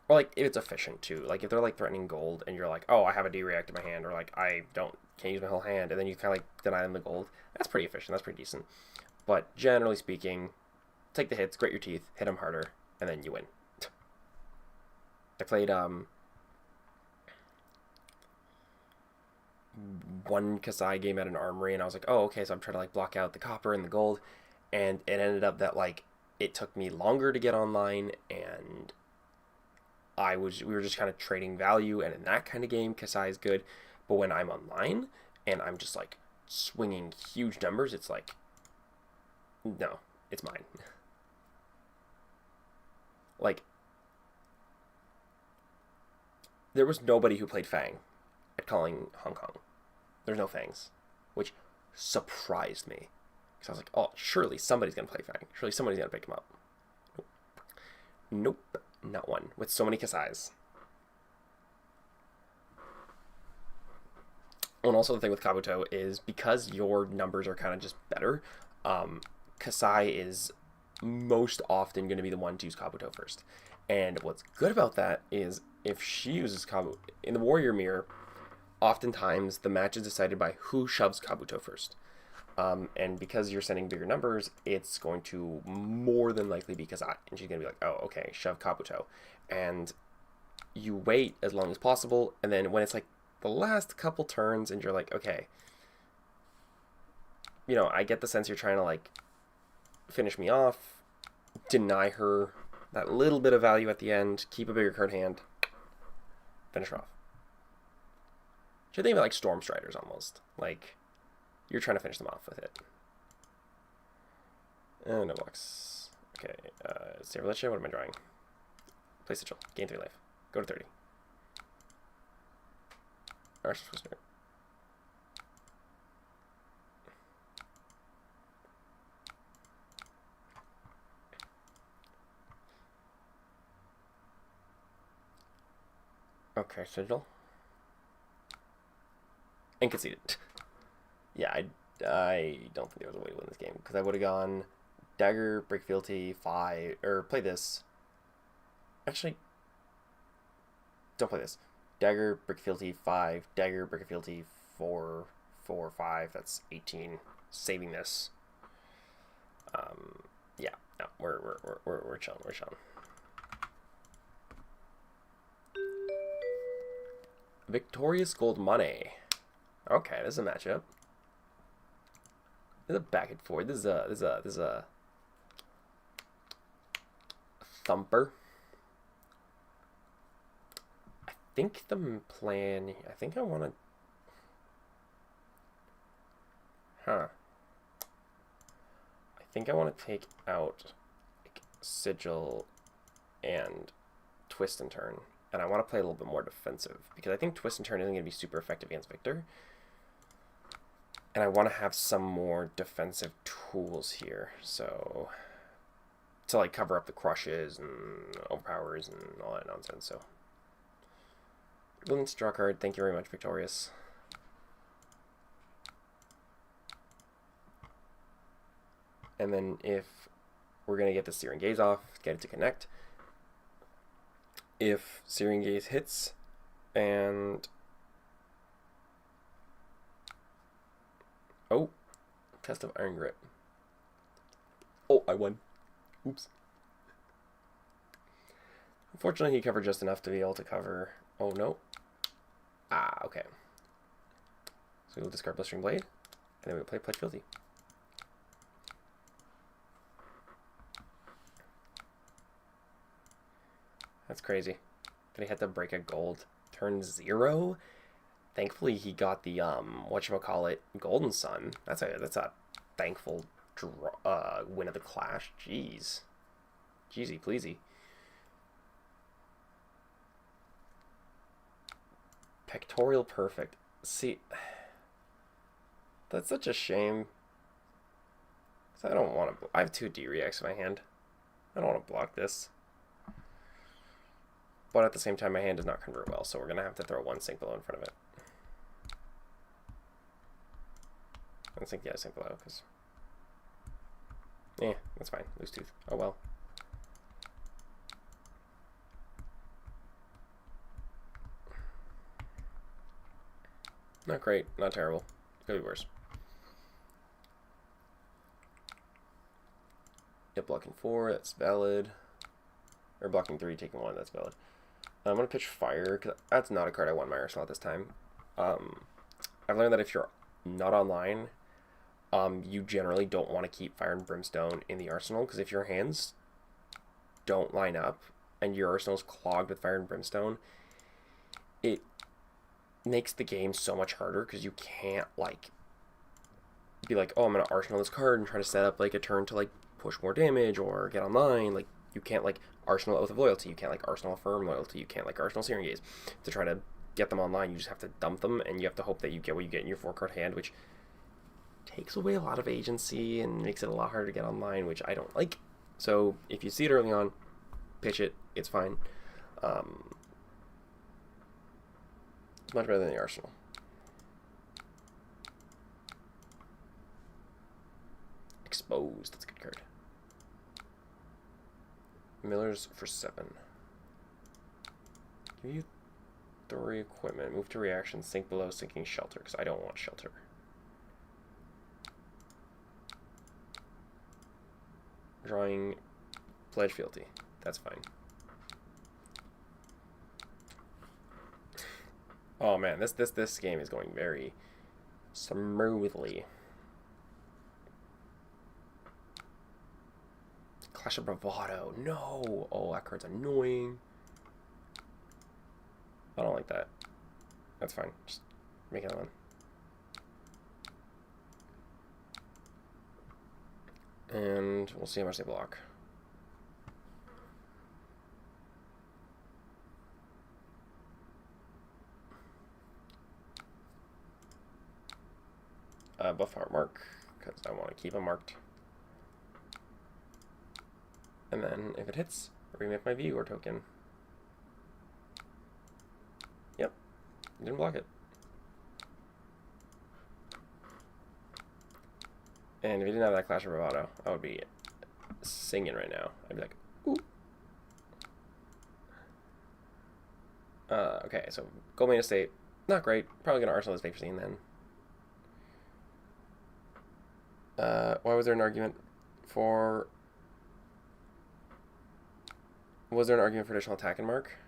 or, like, if it's efficient, too. Like, if they're, like, threatening gold and you're like, oh, I have a D-react in my hand, or, like, can't use my whole hand, and then you kind of, like, deny them the gold. That's pretty efficient. That's pretty decent. But generally speaking, take the hits, grit your teeth, hit them harder, and then you win. I played one Kasai game at an armory, and I was like, oh, okay, so I'm trying to like block out the copper and the gold, and it ended up that like it took me longer to get online, and we were just kind of trading value, and in that kind of game, Kasai is good, but when I'm online and I'm just like swinging huge numbers, it's like, no, it's mine. Like, there was nobody who played Fang at calling Hong Kong. There's no Fangs, which surprised me. Because I was like, oh, surely somebody's going to play Fang. Surely somebody's going to pick him up. Nope, not one. With so many Kasais. And also the thing with Kabuto is because your numbers are kind of just better, Kasai is most often going to be the one to use Kabuto first. And what's good about that is if she uses Kabuto in the Warrior Mirror, oftentimes the match is decided by who shoves Kabuto first. And because you're sending bigger numbers, it's going to more than likely be Kasai. And she's going to be like, oh, okay, shove Kabuto. And you wait as long as possible. And then when it's like the last couple turns and you're like, okay, I get the sense you're trying to like finish me off, deny her that little bit of value at the end, keep a bigger card hand, finish her off. Should think of it like Storm Striders almost. Like, you're trying to finish them off with it. No box. Okay, Saverilia, what am I drawing? Play Sigil, gain 3 life. Go to 30. Arsenal Twister. Okay, Sigil. And conceded. Yeah, I don't think there was a way to win this game, because I would have gone Dagger, Break Fealty, 5, or play this. Actually, don't play this. Dagger, Break Fealty, 5, Dagger, Break Fealty, 4, 4, 5, that's 18. Saving this. Yeah, no, we're chilling, we're chilling. Victorious Gold Money. Okay, this is a matchup. This is a back and forth. This is a thumper. I think the plan. I think I want to. I think I want to take out like, Sigil and Twist and Turn. And I want to play a little bit more defensive, because I think Twist and Turn isn't going to be super effective against Victor. And I want to have some more defensive tools here, so to like cover up the crushes and overpowers and all that nonsense. So, let's draw a card. Thank you very much, Victorious. And then if we're gonna get the Searing Gaze off, get it to connect. If Searing Gaze hits, and oh, Test of Iron Grip. Oh, I won. Oops. Unfortunately, he covered just enough to be able to cover. Oh no. Ah, okay. So we'll discard Blistering Blade And then we play Pledge Fealty. That's crazy. That he had to break a gold. Turn 0? Thankfully he got the whatchamacallit, Golden Sun. That's a thankful win of the Clash. Jeez. Jeezy pleasy. Pectorial Perfect. See, that's such a shame. I don't want to. I have 2 D-Reacts in my hand. I don't want to block this. But at the same time, my hand does not convert well, so we're going to have to throw 1 Sink Below in front of it. I think, yeah, Sink Below, because... yeah, that's fine. Loose Tooth. Oh, well. Not great. Not terrible. Could be worse. Yep, blocking 4. That's valid. Or blocking 3, taking 1. That's valid. I'm going to pitch Fire, because that's not a card I want in my arsenal at this time. I've learned that if you're not online, you generally don't want to keep Fire and Brimstone in the arsenal, because if your hands don't line up, and your arsenal is clogged with Fire and Brimstone, it makes the game so much harder, because you can't, like, be like, oh, I'm going to arsenal this card and try to set up, like, a turn to, like, push more damage or get online. Like, you can't, like, arsenal Oath of Loyalty. You can't, like, arsenal Affirm Loyalty. You can't, like, arsenal Searing Gaze. To try to get them online, you just have to dump them, and you have to hope that you get what you get in your 4-card hand, which takes away a lot of agency and makes it a lot harder to get online, which I don't like. So, if you see it early on, pitch it. It's fine. It's much better than the arsenal. Exposed. That's a good card. Miller's for 7. Give you 3 equipment. Move to reaction. Sink below. Sinking Shelter, because I don't want Shelter. Drawing Pledge Fealty. That's fine. Oh man, this game is going very smoothly. Clash of Bravado. No. Oh, that card's annoying. I don't like that. That's fine. Just make another one. And we'll see how much they block. Buff heart mark, because I want to keep them marked. And then, if it hits, remake my viewer token. Yep, didn't block it. And if you didn't have that Clash of Bravado, I would be singing right now. I'd be like, ooh. Okay, so Gold Main Estate, not great. Probably gonna arsenal this Vapor Scene then. Why was there an argument for... Was there an argument for additional attack and mark?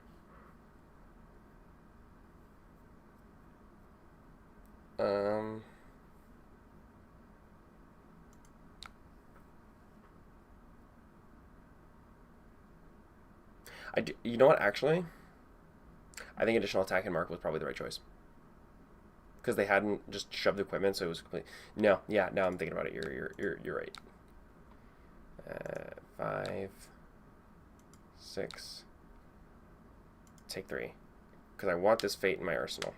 You know what, actually? I think additional attack and mark was probably the right choice. Because they hadn't just shoved equipment, so it was complete. No, yeah, now I'm thinking about it. You're right. 5, 6. Take 3. Because I want this Fate in my arsenal.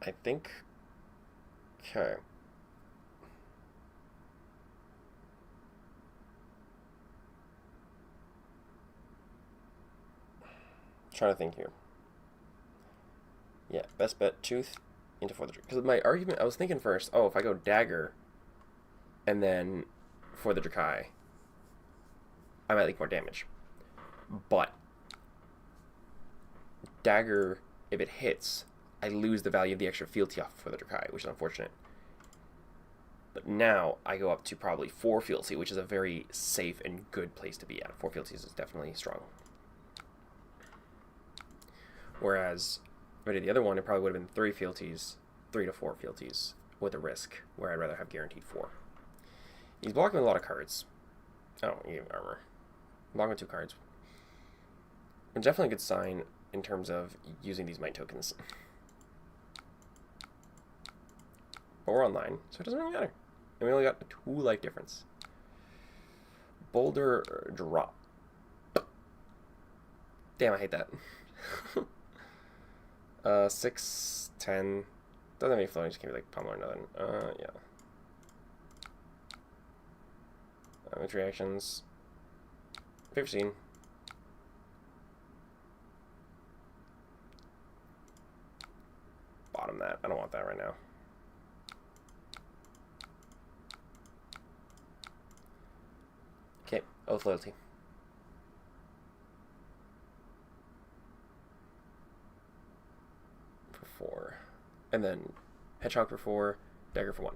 I think... Okay. Trying to think here. Yeah, best bet, Tooth into For the... Because my argument, I was thinking first, oh, if I go Dagger and then For the Dracai, I might leak more damage. But Dagger, if it hits, I lose the value of the extra fealty off For the Dracai, which is unfortunate. But now I go up to probably 4 fealty, which is a very safe and good place to be at. 4 fealties is definitely strong. Whereas If I did the other one, it probably would have been 3 fealties, 3 to 4 fealties with a risk, where I'd rather have guaranteed 4. He's blocking a lot of cards. Oh, he gave armor. Blocking 2 cards. It's definitely a good sign in terms of using these might tokens. But we're online, so it doesn't really matter. And we only got a 2 life difference. Boulder drop. Damn, I hate that. 6, 10. Doesn't have any floating, just give me like pummel or nothing. Yeah. Which reactions? 15. Bottom that. I don't want that right now. Okay, Oath Loyalty. For 4. And then Hedgehog for 4, Dagger for 1.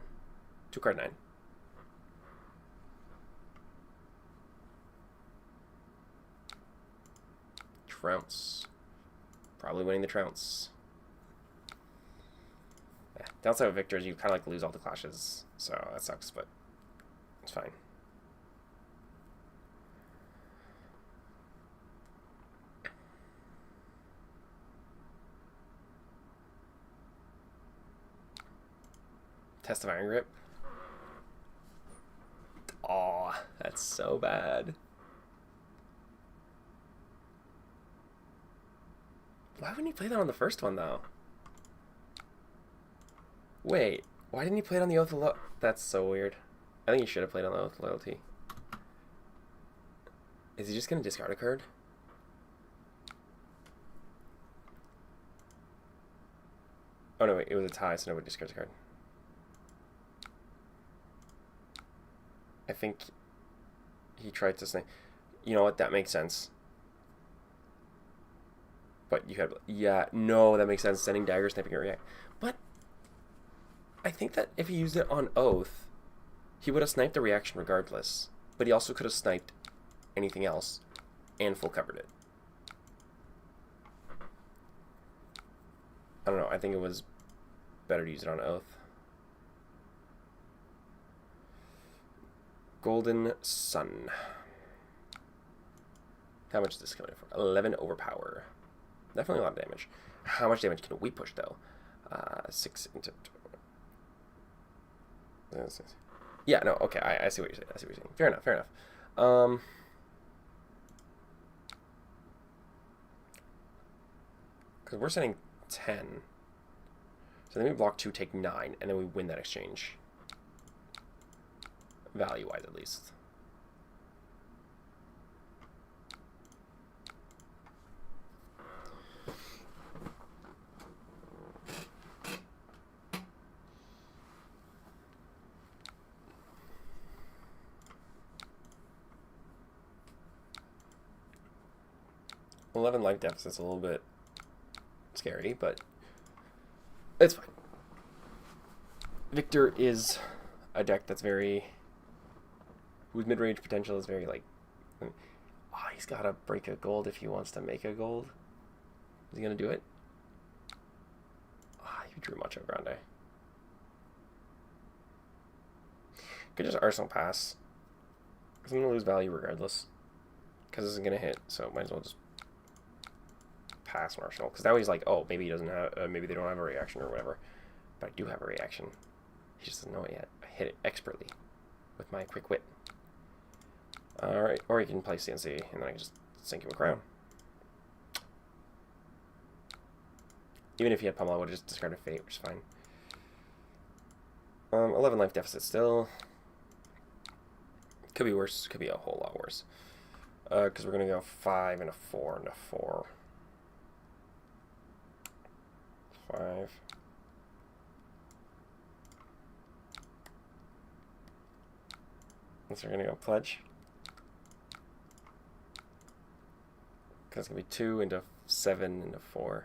2 card 9. Trounce. Probably winning the Trounce. Yeah. Downside with Victor is you kind of like lose all the clashes, so that sucks, but it's fine. Test of Iron Grip. Aw, that's so bad. Why wouldn't he play that on the first one, though? Wait, why didn't he play it on the Oath of Loyalty? That's so weird. I think he should have played on the Oath of Loyalty. Is he just going to discard a card? Oh, no, wait, it was a tie, so nobody discards a card. I think he tried to snipe. You know what? That makes sense. But you had... Yeah, no, that makes sense. Sending dagger, sniping a react. But I think that if he used it on Oath, he would have sniped the reaction regardless. But he also could have sniped anything else and full covered it. I don't know. I think it was better to use it on Oath. Golden Sun. How much is this coming in for? 11 overpower. Definitely a lot of damage. How much damage can we push, though? 6 into... Yeah, no, okay, I see what you're saying. I see what you're saying. Fair enough, fair enough. Because we're sending 10. So then we block 2, take 9, and then we win that exchange. Value-wise, at least. Well, 11 life deficit's a little bit scary, but it's fine. Victor is a deck that's very... whose mid-range potential is very, like... Oh, he's got to break a gold if he wants to make a gold. Is he going to do it? Ah, you drew Macho Grande. Could just Arsenal pass. Because I'm going to lose value regardless. Because this isn't going to hit, so might as well just pass an Arsenal. Because now he's like, oh, maybe he doesn't have... maybe they don't have a reaction or whatever. But I do have a reaction. He just doesn't know it yet. I hit it expertly with my quick wit. Alright, or you can play CNC, and then I can just sink him a crown. Even if he had pummel, I would have just discarded Fate, which is fine. 11 life deficit still. Could be worse, could be a whole lot worse. Because we're going to go 5 and a 4 and a 4. 5. So we're going to go Pledge. That's going to be 2 into 7 into 4.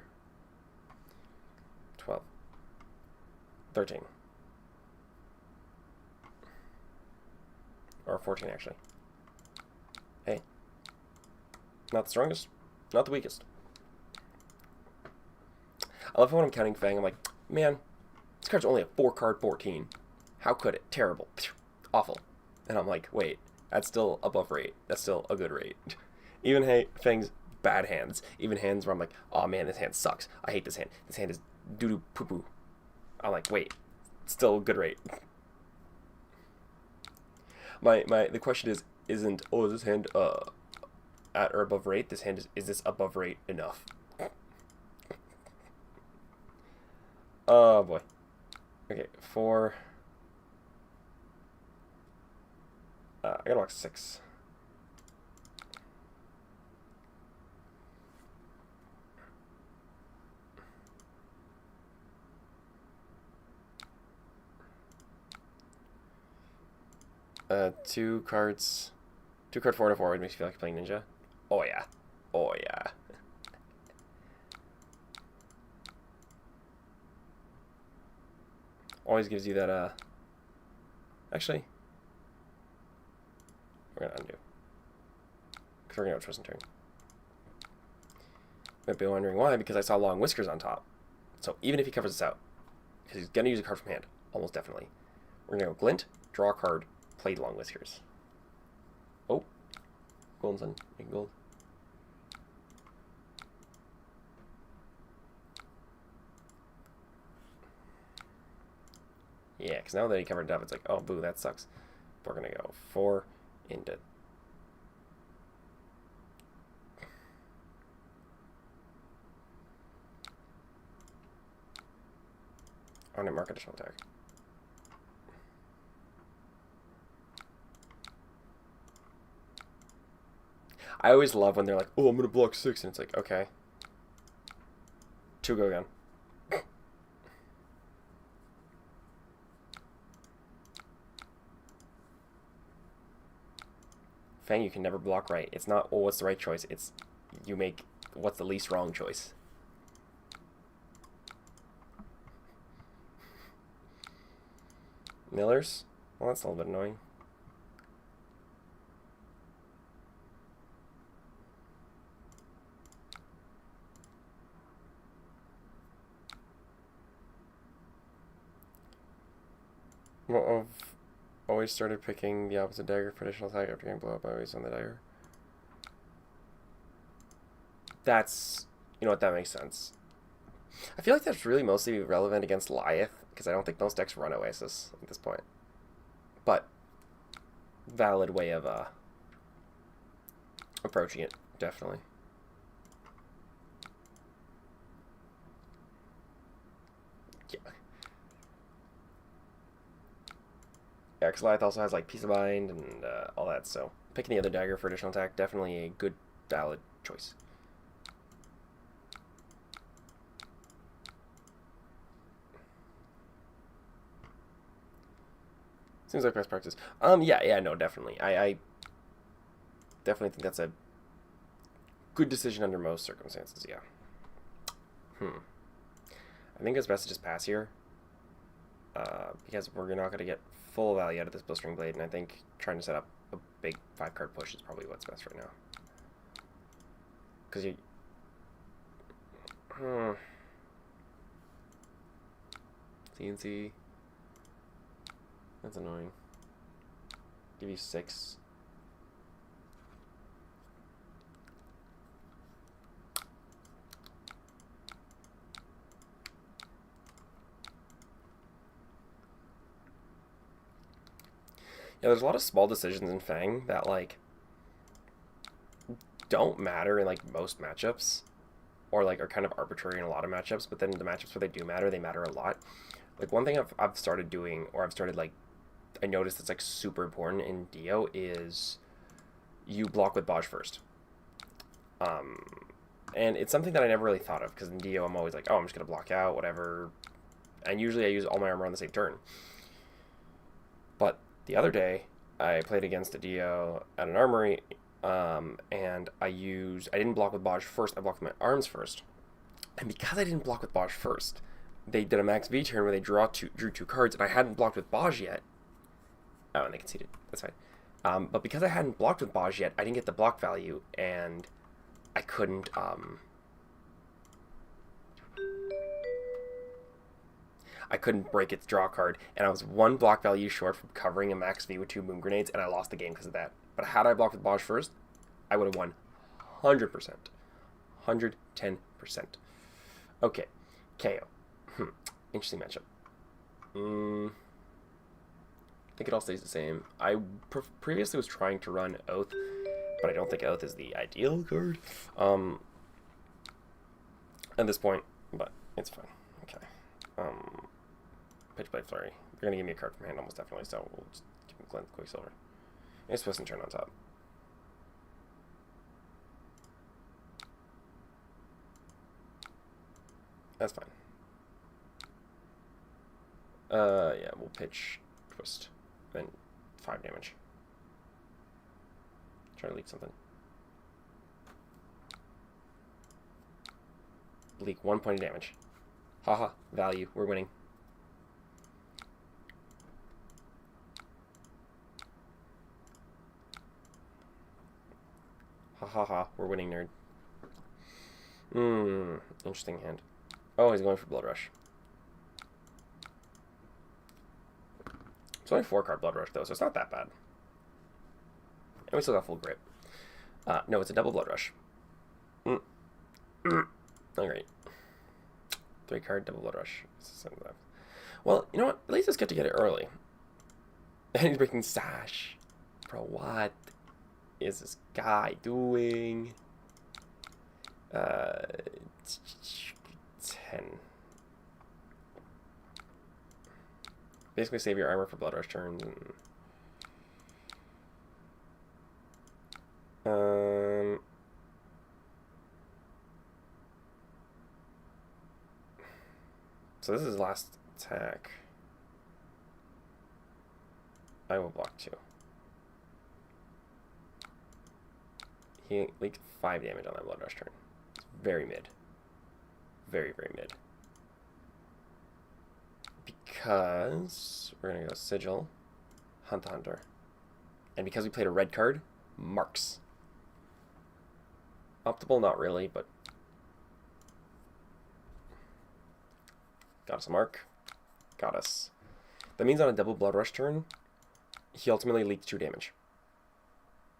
12. 13. Or 14, actually. Hey. Not the strongest. Not the weakest. love how when I'm counting Fang, I'm like, man, this card's only a 4-card 14. How could it? Terrible. Awful. And I'm like, wait, that's still above rate. That's still a good rate. Even Fang's bad hands. Even hands where I'm like, oh man, this hand sucks. I hate this hand. This hand is doo-doo poo-poo. I'm like, wait, still a good rate. The question isn't, oh, is this hand at or above rate? This hand is this above rate enough? Oh boy. Okay, 4. I gotta walk 6. Two cards. 2-card 4 to forward makes you feel like playing Ninja. Oh yeah. Oh yeah. Always gives you that, actually, we're gonna undo. Because we're gonna go twist and turn. Might be wondering why, because I saw Long Whiskers on top. So even if he covers this out, because he's gonna use a card from hand, almost definitely. We're gonna go Glint, draw a card, play Long Whiskers. Oh. Golden Sun, making gold. Yeah, because now that he covered it up, it's like, oh, boo, that sucks. We're going to go 4 into... On it, mark additional attack. I always love when they're like, oh, I'm going to block 6, and it's like, okay. 2 go again. Fang, you can never block right. It's not, oh, what's the right choice? It's, you make, what's the least wrong choice. Millers? Well, that's a little bit annoying. Well, I've always started picking the opposite dagger for additional attack after getting blow up. I always on the dagger. That's, you know what, that makes sense. I feel like that's really mostly relevant against Lyeth, because I don't think most decks run Oasis at this point. But, valid way of approaching it, definitely. Yeah. Yeah, because Lyeth also has like Peace of Mind and all that, so picking the other dagger for additional attack, definitely a good, valid choice. Seems like best practice. Yeah, no, definitely. I definitely think that's a good decision under most circumstances, yeah. I think it's best to just pass here. Because we're not going to get full value out of this Blistering Blade, and I think trying to set up a big 5-card push is probably what's best right now. Because you... CNC... That's annoying. Give you 6. Yeah, there's a lot of small decisions in Fang that, like, don't matter in, like, most matchups. Or, like, are kind of arbitrary in a lot of matchups. But then the matchups where they do matter, they matter a lot. Like, one thing I've started doing, or I've started, like, I noticed that's, like, super important in Dio is you block with Boj first. And it's something that I never really thought of, because in Dio I'm always like, oh, I'm just going to block out, whatever. And usually I use all my armor on the same turn. But the other day, I played against a Dio at an armory, and I didn't block with Boj first, I blocked with my arms first. And because I didn't block with Boj first, they did a max V turn where they drew 2 cards, and I hadn't blocked with Boj yet. Oh, and they conceded. That's fine. But because I hadn't blocked with Boj yet, I didn't get the block value, and I couldn't, I couldn't break its draw card, and I was one block value short from covering a max V with 2 Moon Grenades, and I lost the game because of that. But had I blocked with Bosch first, I would have won 100%. 110%. Okay, KO. Interesting matchup. I think it all stays the same. I previously was trying to run Oath, but I don't think Oath is the ideal card at this point, but it's fine. Okay. Pitch Blade Flurry. They're going to give me a card from hand almost definitely, so we'll just give him Glint Quicksilver. It's supposed to turn on top. That's fine. Yeah, we'll pitch Twist. Then 5 damage. Try to leak something. Leak 1 point of damage. Haha, value. We're winning. Ha ha ha, we're winning, nerd. Interesting hand. Oh, he's going for Blood Rush. It's only 4 card Blood Rush, though, so it's not that bad. And we still got full grip. No, it's a double Blood Rush. Alright. 3 card double Blood Rush. Well, you know what? At least it's good to get it early. And he's breaking Sash. Bro, what is this guy doing? 10. Basically save your armor for Blood Rush turns. And, so this is his last attack. I will block 2. He leaked 5 damage on that Blood Rush turn. It's very mid. Very, very mid. Because we're going to go Sigil, Hunt the Hunter. And because we played a red card, Marks. Optimal, not really, but got us a mark. Got us. That means on a double Blood Rush turn, he ultimately leaked 2 damage.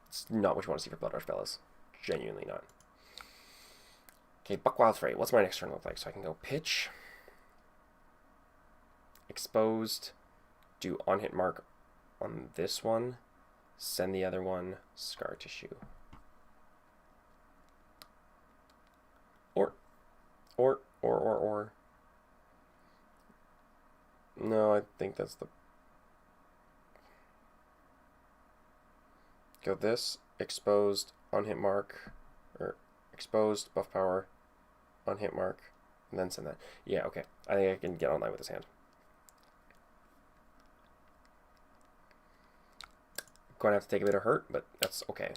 It's not what you want to see for Blood Rush, fellas. Genuinely not. Okay, Buckwild Freight. What's my next turn look like? So I can go pitch, exposed, do on-hit mark on this one, send the other one, Scar Tissue. Or. No, I think that's the... Go this, exposed, on-hit mark, or exposed, buff power, on-hit mark, and then send that. Yeah, okay. I think I can get online with this hand. Going to have to take a bit of hurt, but that's okay.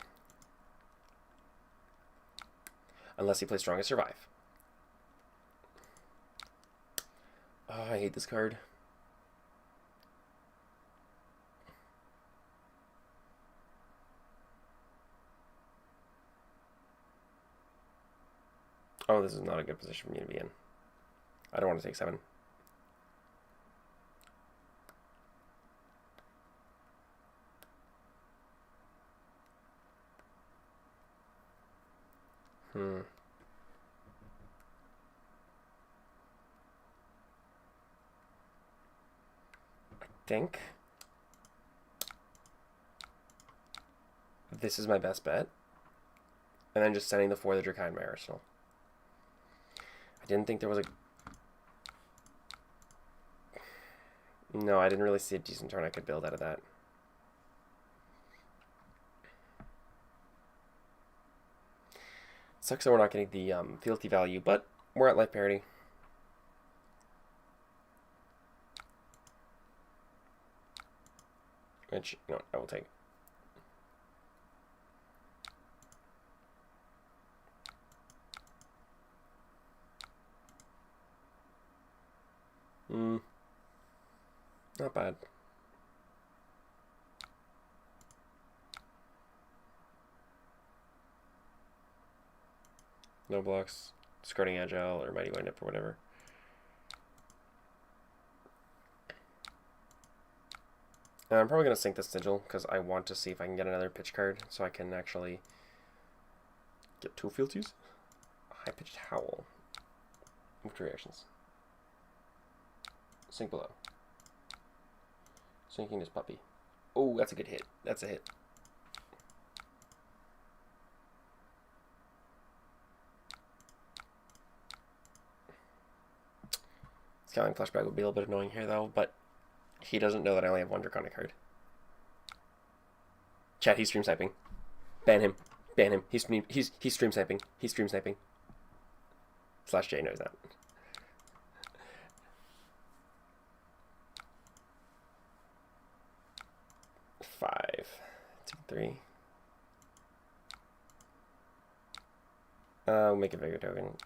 Unless he plays Strongest Survive. Oh, I hate this card. Oh, this is not a good position for me to be in. I don't want to take 7. I think this is my best bet. And then just sending the 4 of the Dracai in my arsenal. I didn't think there was a... No, I didn't really see a decent turn I could build out of that. Sucks that we're not getting the fealty value, but we're at life parity. Which, no, I will take. Not bad. No blocks. Discarding Agile or Mighty Wind Up or whatever. And I'm probably going to sink this Sigil because I want to see if I can get another pitch card so I can actually get 2 fealties. High-pitched Howl. Move to reactions. Sink below. Sinking this puppy. Oh, that's a good hit. That's a hit. Scaling Flashback would be a little bit annoying here, though, but he doesn't know that I only have 1 Draconic card. Chat, he's stream sniping. Ban him. Ban him. He's stream sniping. He's stream sniping. Slash J knows that. Five. 2, 3. We'll make a bigger token.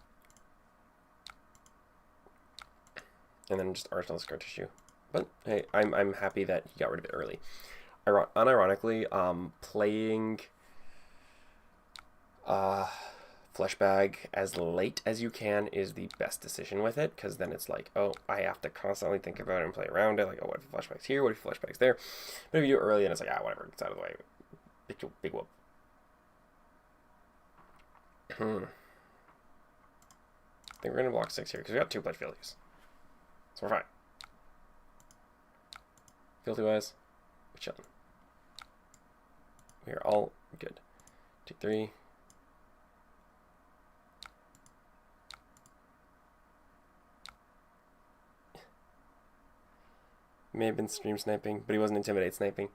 And then just arsenal the scar tissue. But hey, I'm happy that he got rid of it early. Unironically, playing Fleshbag as late as you can is the best decision with it, because then it's like, oh, I have to constantly think about it and play around it. Like, oh, what if Fleshbag's here? What if Fleshbag's there? But if you do it early, then it's like, ah, whatever, it's out of the way. Big whoop. I think we're gonna block 6 here because we got 2 pledge fealties, so we're fine. Fealty wise, we're chilling. We are all good. 2, 3. May have been stream sniping, but he wasn't intimidate sniping.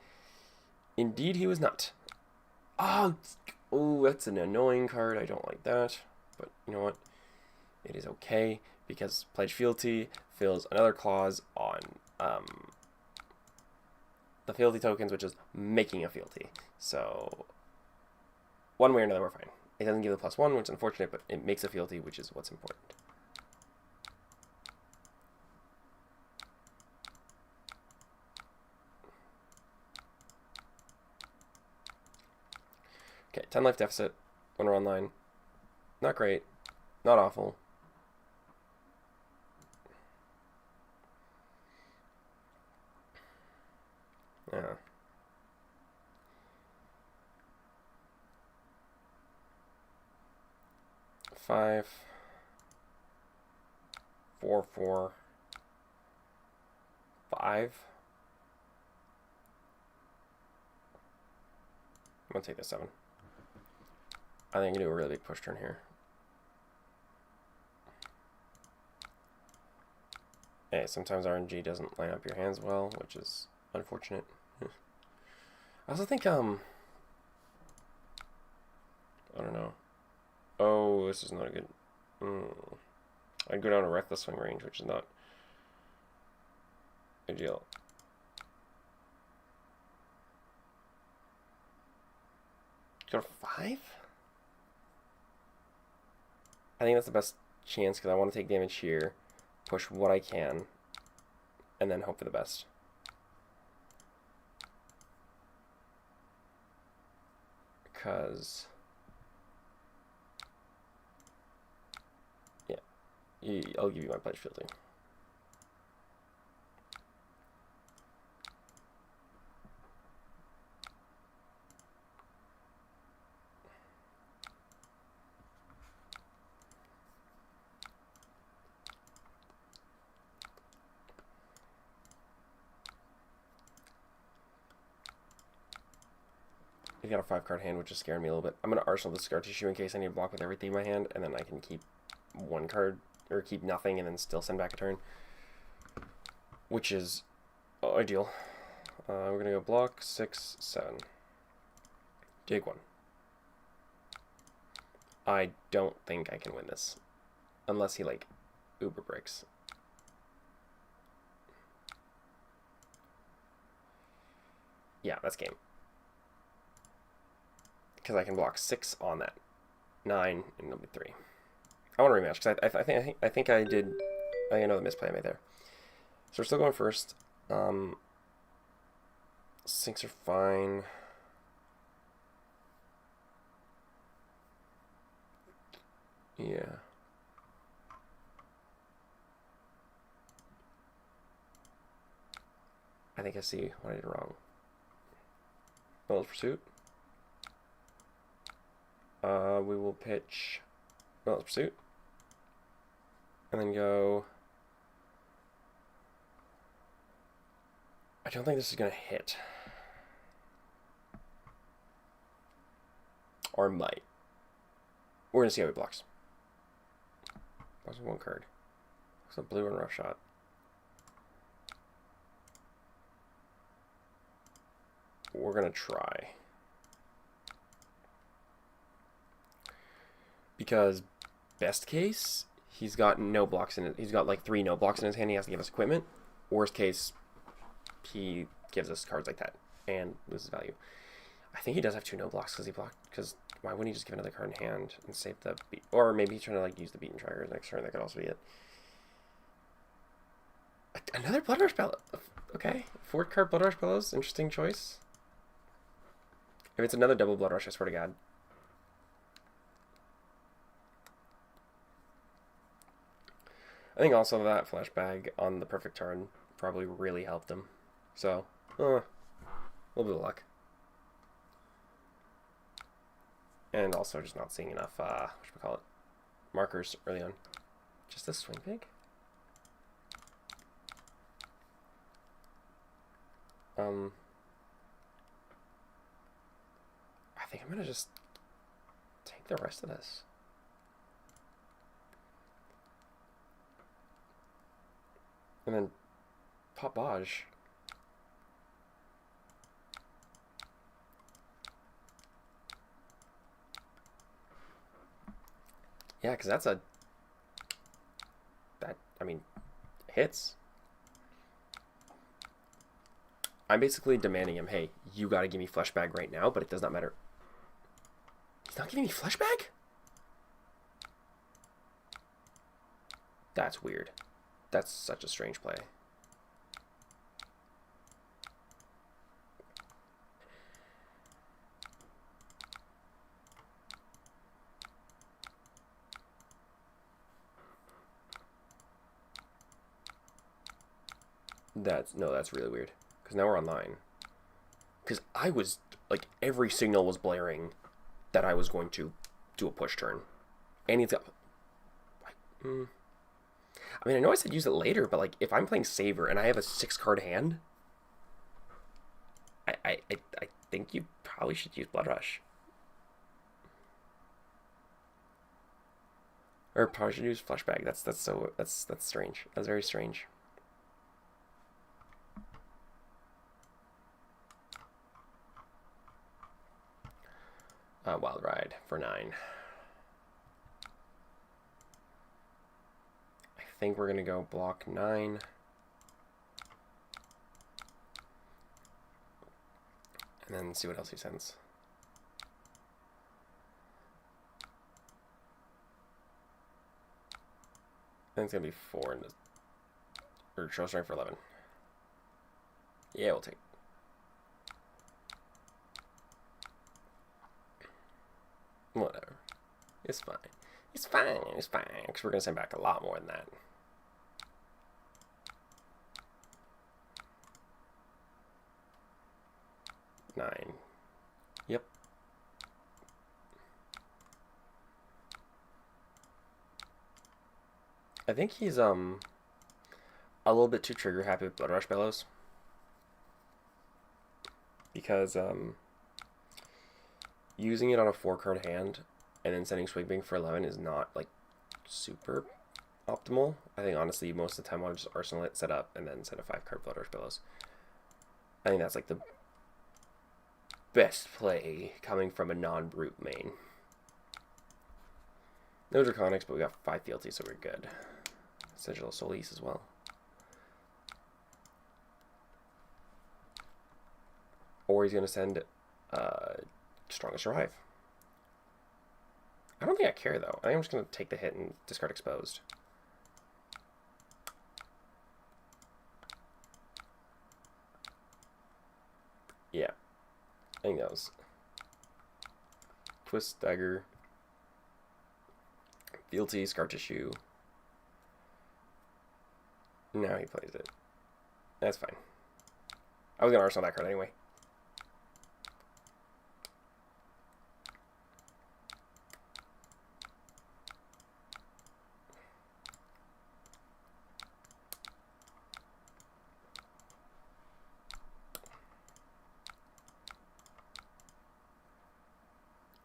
Indeed, he was not. Oh, that's an annoying card. I don't like that. But you know what? It is okay, because Pledge Fealty fills another clause on the fealty tokens, which is making a fealty. So, one way or another, we're fine. It doesn't give the +1, which is unfortunate, but it makes a fealty, which is what's important. Okay, 10 life deficit when we're online. Not great. Not awful. Yeah. Five. 4, 4. 5. I'm gonna take the 7. I think I'm gonna do a really big push turn here. Hey, sometimes RNG doesn't line up your hands well, which is unfortunate. I also think, I don't know. Oh, this is not a good... I'd go down to Reckless Swing range, which is not ideal. Go to 5? I think that's the best chance, because I want to take damage here, push what I can, and then hope for the best. Because... yeah, I'll give you my pledge fielding. He's got a 5-card hand, which is scaring me a little bit. I'm going to arsenal the scar tissue in case I need to block with everything in my hand, and then I can keep 1 card, or keep nothing, and then still send back a turn, which is ideal. We're going to go block 6, 7. Dig 1. I don't think I can win this, unless he, like, uber breaks. Yeah, that's game. Because I can block 6 on that. 9, and it'll be 3. I want to rematch, because I think I did... I know the misplay I made there. So we're still going first. Sinks are fine. Yeah. I think I see what I did wrong. Relentless Pursuit. We will pitch Relentless Pursuit. And then go... I don't think this is going to hit. Or might. We're going to see how he blocks. Blocks with one card. Looks like blue and rough shot. We're going to try. Because best case, he's got no blocks in it. He's got like 3 no blocks in his hand. He has to give us equipment. Worst case, he gives us cards like that and loses value. I think he does have 2 no blocks because he blocked. Because why wouldn't he just give another card in hand and save the beat? Or maybe he's trying to like use the beat and trigger next turn. That could also be it. Another Blood Rush Bellows. Okay, 4-card Blood Rush Bellows. Interesting choice. If it's another double Blood Rush, I swear to God. I think also that flashbag on the perfect turn probably really helped him. So, a little bit of luck. And also just not seeing enough, whatchamacallit, markers early on. Just a swing pig? I think I'm gonna just take the rest of this. And then pop Baj. Yeah, because that's a... I mean, hits. I'm basically demanding him, hey, you gotta give me flashbag right now, but it does not matter. He's not giving me flashbag? That's weird. That's such a strange play. That's really weird. Because now we're online. Because I was, like, every signal was blaring that I was going to do a push turn. And he's got... I mean, I know I said use it later, but, like, if I'm playing Saver and I have a 6-card hand, I think you probably should use Blood Rush. Or probably should use Flashbag. That's strange. That's very strange. Wild Ride for 9. I think we're gonna go block 9. And then see what else he sends. I think it's gonna be 4 into, or show strength for 11. Yeah, we'll take. Whatever. It's fine. It's fine. It's fine. Because we're gonna send back a lot more than that. Nine. Yep. I think he's a little bit too trigger happy with Blood Rush Bellows. Because using it on a 4-card hand and then sending Sweeping for 11 is not like super optimal. I think honestly most of the time I'll just arsenal it, set up, and then send a 5-card Blood Rush Bellows. I think that's like the best play coming from a non-brute main. No Draconics, but we got 5 fealties, so we're good. Sigil of Solis as well. Or he's going to send Strongest Survive. I don't think I care, though. I think I'm just going to take the hit and discard Exposed. Yeah. I think that was... Twist, Dagger... Fealty, Scar Tissue. Now he plays it. That's fine. I was gonna arsenal that card anyway.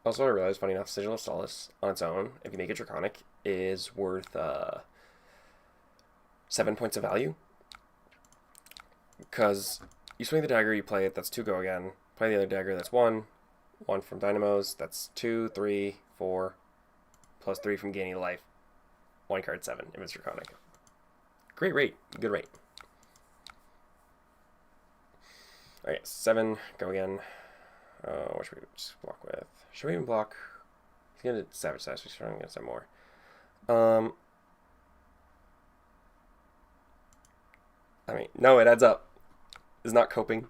Also, I realized, funny enough, Sigil of Solace on its own, if you make it Draconic, is worth 7 points of value. Because you swing the dagger, you play it, that's 2 go again. Play the other dagger, that's 1. 1 from Dynamos, that's 2, 3, 4. Plus 3 from gaining life. 1 card, 7 if it's Draconic. Great rate. Good rate. Alright, 7, go again. What should we just block with? Should we even block? He's gonna Savage Sash, so I'm gonna send more. I mean, no, it adds up. It's not coping.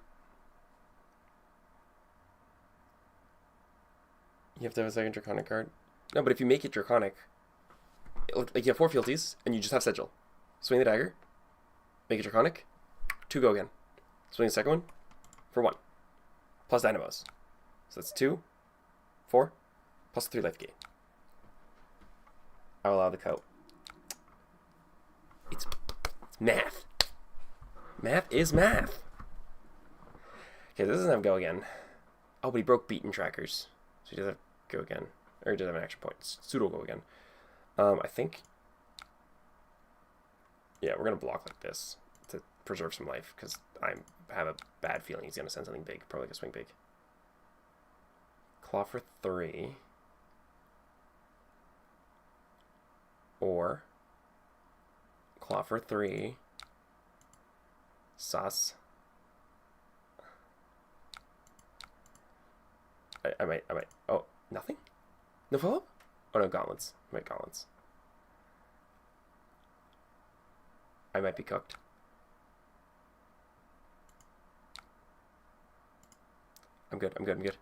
You have to have a second Draconic card. No, but if you make it Draconic, like you have 4 fealties, and you just have Sigil. Swing the dagger, make it Draconic, 2 go again. Swing the second one, for 1. Plus Dynamos. So that's 2, 4, plus 3 life gain. I'll allow the coat. It's math. Math is math. Okay, this doesn't have go again. Oh, but he broke beaten trackers. So he does have go again. Or he does have an action point. Pseudo go again. I think... Yeah, we're going to block like this to preserve some life, because I have a bad feeling he's going to send something big. Probably going to swing big. Claw for 3. Or... Claw for 3. Sus. I might. Oh, nothing? No follow-up? Oh, no, gauntlets. I might gauntlets. I might be cooked. I'm good.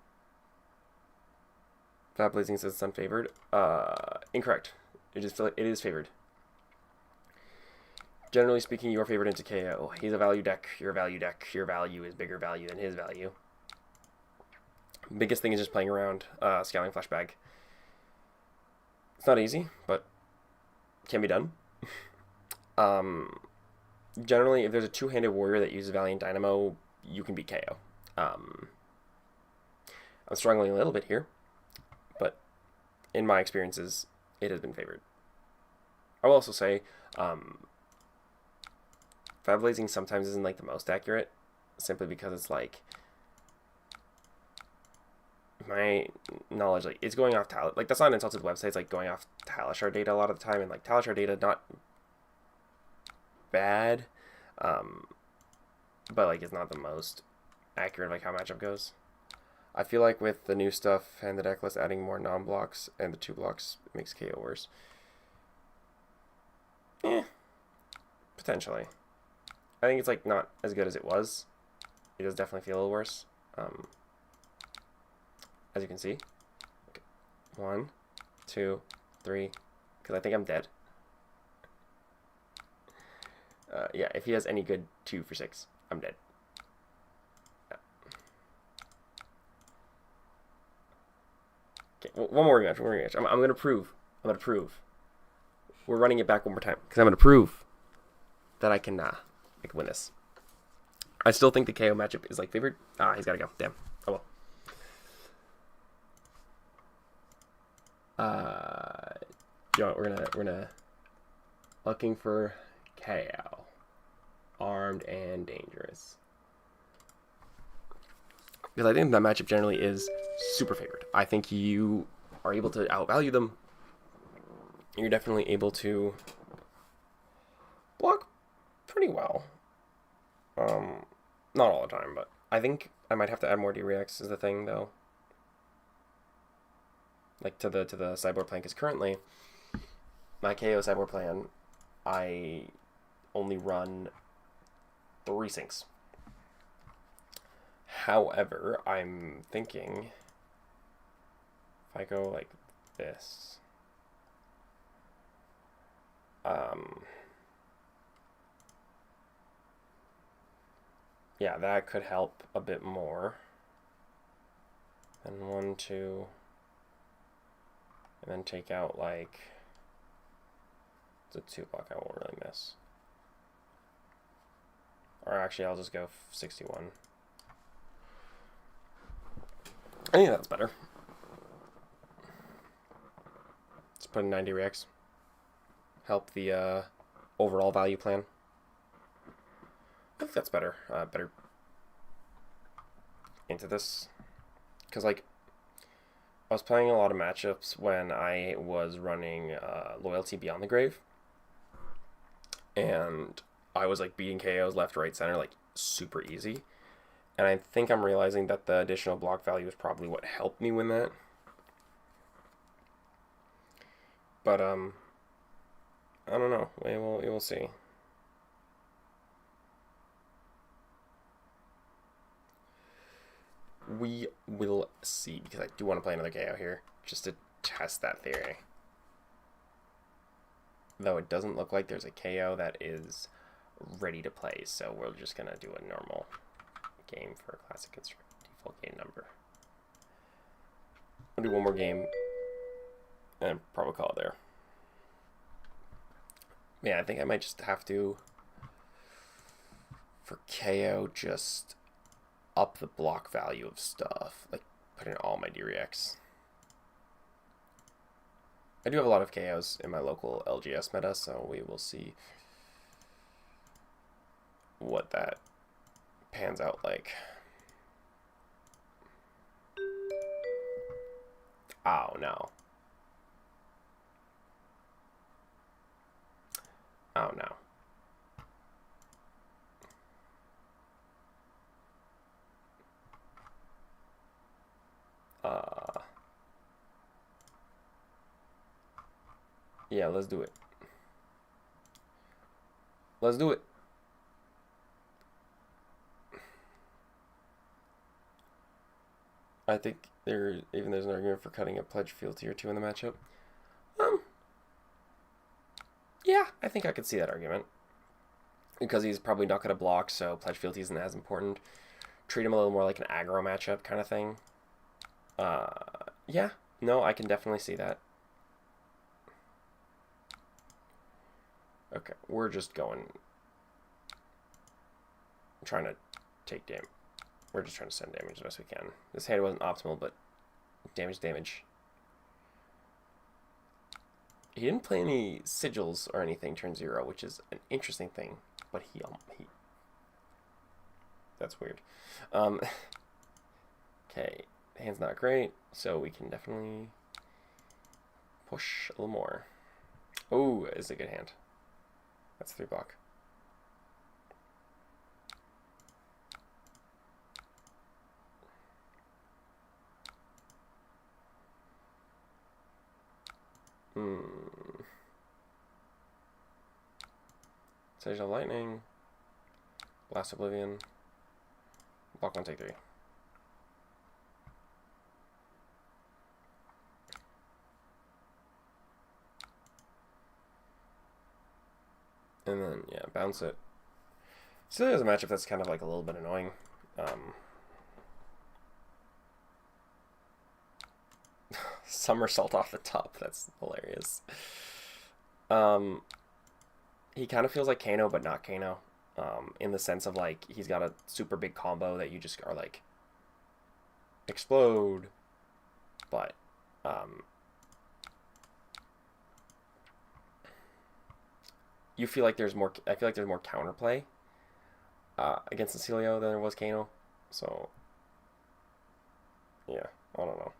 Fab Blazing says it's unfavored. Incorrect. It is favored. Generally speaking, you're favored into KO. He's a value deck. You're a value deck. Your value is bigger value than his value. Biggest thing is just playing around Scaling Flashbag. It's not easy, but can be done. Generally, if there's a two-handed warrior that uses Valiant Dynamo, you can beat KO. I'm struggling a little bit here, but in my experiences, it has been favored. I will also say, Fab Blazing sometimes isn't like the most accurate, simply because it's like my knowledge, like it's going off like that's not an insult to the website. It's like going off Talishar data a lot of the time, and like Talishar data not bad, but like it's not the most accurate of like how matchup goes. I feel like with the new stuff and the deck list adding more non-blocks and the 2 blocks, it makes KO worse. Potentially. I think it's like not as good as it was. It does definitely feel a little worse. As you can see. Okay. 1, 2, 3. Because I think I'm dead. Yeah, if he has any good 2 for 6, I'm dead. Yeah. Okay, one more rematch. I'm gonna prove. We're running it back one more time because I'm gonna prove that I can win this. I still think the KO matchup is like favored. He's gotta go. Damn. Oh well. You know what, we're gonna looking for KO. Armed and dangerous. Because I think that matchup generally is super favored. I think you are able to outvalue them. You're definitely able to block pretty well. Not all the time, but I think I might have to add more D-Reacts is the thing, though. Like, to the sideboard plan, because currently, my KO sideboard plan, I only run 3 sinks. However, I'm thinking, if I go like this, Yeah, that could help a bit more. And 1, 2, and then take out like it's a 2 block I won't really miss. Or actually, I'll just go 61. I think that's better. Let's put in 90 reacts. Help the overall value plan. I think that's better. Better into this. Because, like, I was playing a lot of matchups when I was running Loyalty Beyond the Grave. And I was, like, beating KOs left, right, center, like, super easy. And I think I'm realizing that the additional block value is probably what helped me win that. But, I don't know. We will see. We will see, because I do want to play another KO here, just to test that theory. Though it doesn't look like there's a KO that is ready to play, so we're just going to do a normal game for Classic Construct, default game number. I'll do one more game, and probably call it there. Yeah, I think I might just have to, for KO, just up the block value of stuff, like put in all my DREX. I do have a lot of KOs in my local LGS meta, so we will see what that pans out like. Oh no. Oh no. Yeah, let's do it. Let's do it. I think there's an argument for cutting a Pledge Field tier 2 in the matchup. Yeah, I think I could see that argument. Because he's probably not going to block, so Pledge Field isn't as important. Treat him a little more like an aggro matchup kind of thing. Yeah, no, I can definitely see that. Okay, we're just trying to take damage. We're just trying to send damage as best we can. This hand wasn't optimal, but damage. He didn't play any sigils or anything turn 0, which is an interesting thing. But he that's weird. Okay, hand's not great, so we can definitely push a little more. Oh, it's a good hand. That's 3 block. Sage of Lightning. Blast Oblivion. Block 1, take 3. And then, yeah, bounce it. So there's a matchup that's kind of like a little bit annoying. Somersault off the top. That's hilarious. He kind of feels like Kano, but not Kano. In the sense of, like, he's got a super big combo that you just are like, explode. But, you feel like there's more, I feel like there's more counterplay against Cecilio than there was Kano. So, yeah, I don't know.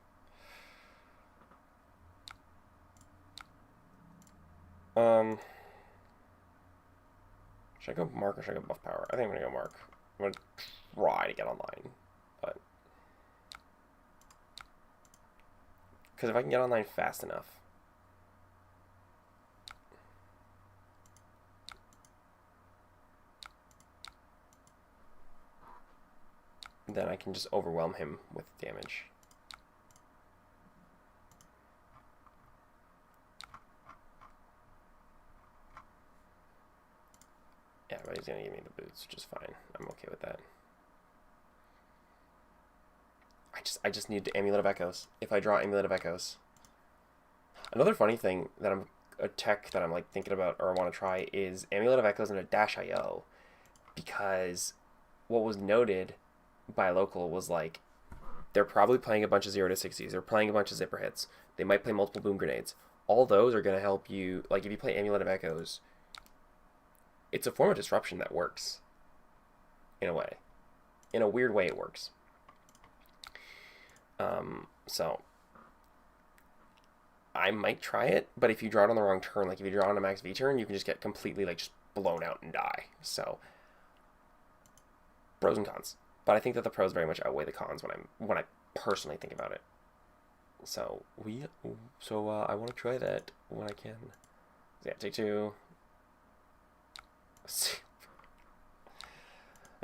Should I go Mark or should I go Buff Power? I think I'm going to go Mark. I'm going to try to get online. But because if I can get online fast enough. Then I can just overwhelm him with damage. Yeah, but he's going to give me the boots, which is fine. I'm okay with that. I just need Amulet of Echoes. If I draw Amulet of Echoes. Another funny thing that a tech that I'm like thinking about or want to try is Amulet of Echoes and a Dash IO, because what was noted by local was like they're probably playing a bunch of 0 to 60s. They're playing a bunch of zipper hits. They might play multiple boom grenades. All those are going to help you. Like if you play Amulet of Echoes, it's a form of disruption that works in a way. In a weird way, it works. So I might try it, but if you draw it on the wrong turn, like if you draw on a max V turn, you can just get completely like just blown out and die. So pros and cons, but I think that the pros very much outweigh the cons when I personally think about it. So I want to try that when I can. So yeah, take 2.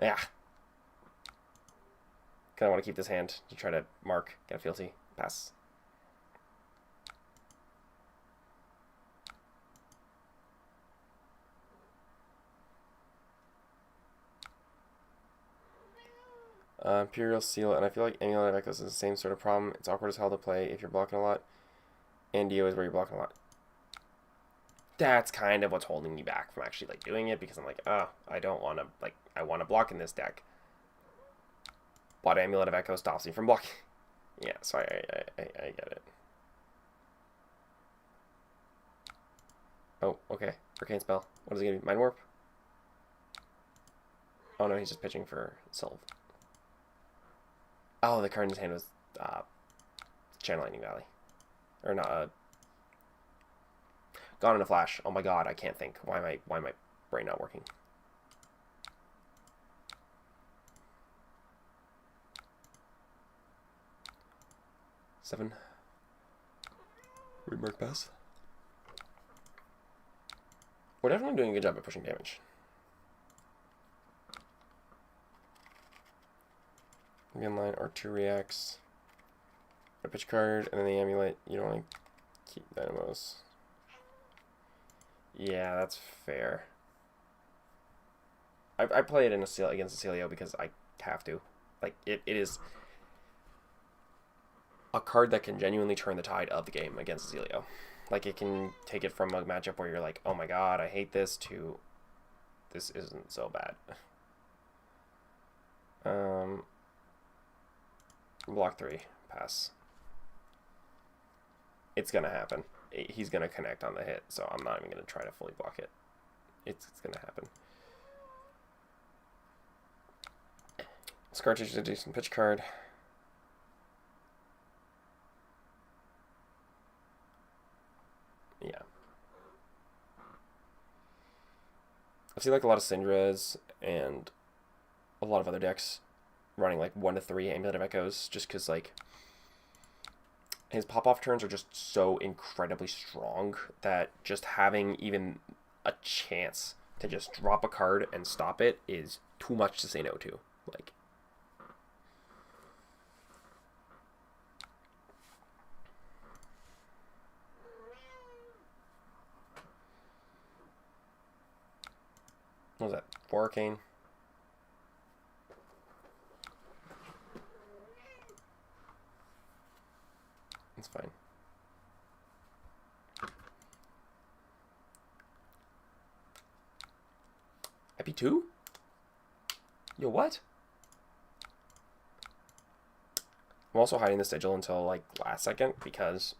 Yeah. Kind of want to keep this hand to try to mark, get a fealty, pass. Imperial Seal, and I feel like Amulet of Echoes is the same sort of problem. It's awkward as hell to play if you're blocking a lot. And Dio is where you're blocking a lot. That's kind of what's holding me back from actually like doing it, because I'm like, oh, I don't want to, like, I want to block in this deck. But Amulet of Echo stops me from blocking. Yeah, so I get it. Oh, okay. Arcane Spell. What is it going to be? Mind Warp? Oh no, he's just pitching for Sylve. Oh, the card in his hand was Channel Lightning Valley. Or not, Gone in a Flash. Oh my god, I can't think. Why am my brain not working? Seven. Remark pass. We're definitely doing a good job at pushing damage. Again, line R2 reacts. A pitch card, and then the amulet. You don't want to keep dynamos. Yeah, that's fair. I play it in against Cecilio because I have to. Like, it is a card that can genuinely turn the tide of the game against Cecilio. Like, it can take it from a matchup where you're like, oh my god, I hate this, to this isn't so bad. Block 3, pass. It's gonna happen. He's gonna connect on the hit, so I'm not even gonna try to fully block it. It's gonna happen. Scar Teacher's a decent pitch card. Yeah. I've seen like a lot of Syndras and a lot of other decks running like 1 to 3 Amulet of Echoes, just because like his pop-off turns are just so incredibly strong that just having even a chance to just drop a card and stop it is too much to say no to. Like, what was that? 4 Arcane? It's fine. Epi 2? Yo, what? I'm also hiding the sigil until like last second because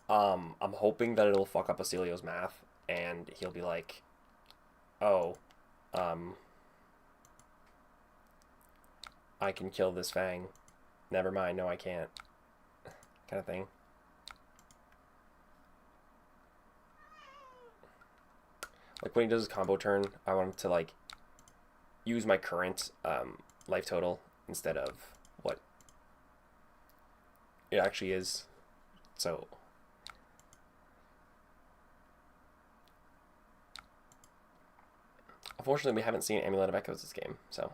I'm hoping that it'll fuck up Acilio's math and he'll be like, oh, I can kill this Fang. Never mind, no I can't. Kind of thing. Like when he does his combo turn, I want him to like use my current life total instead of what it actually is. So unfortunately we haven't seen Amulet of Echoes this game, so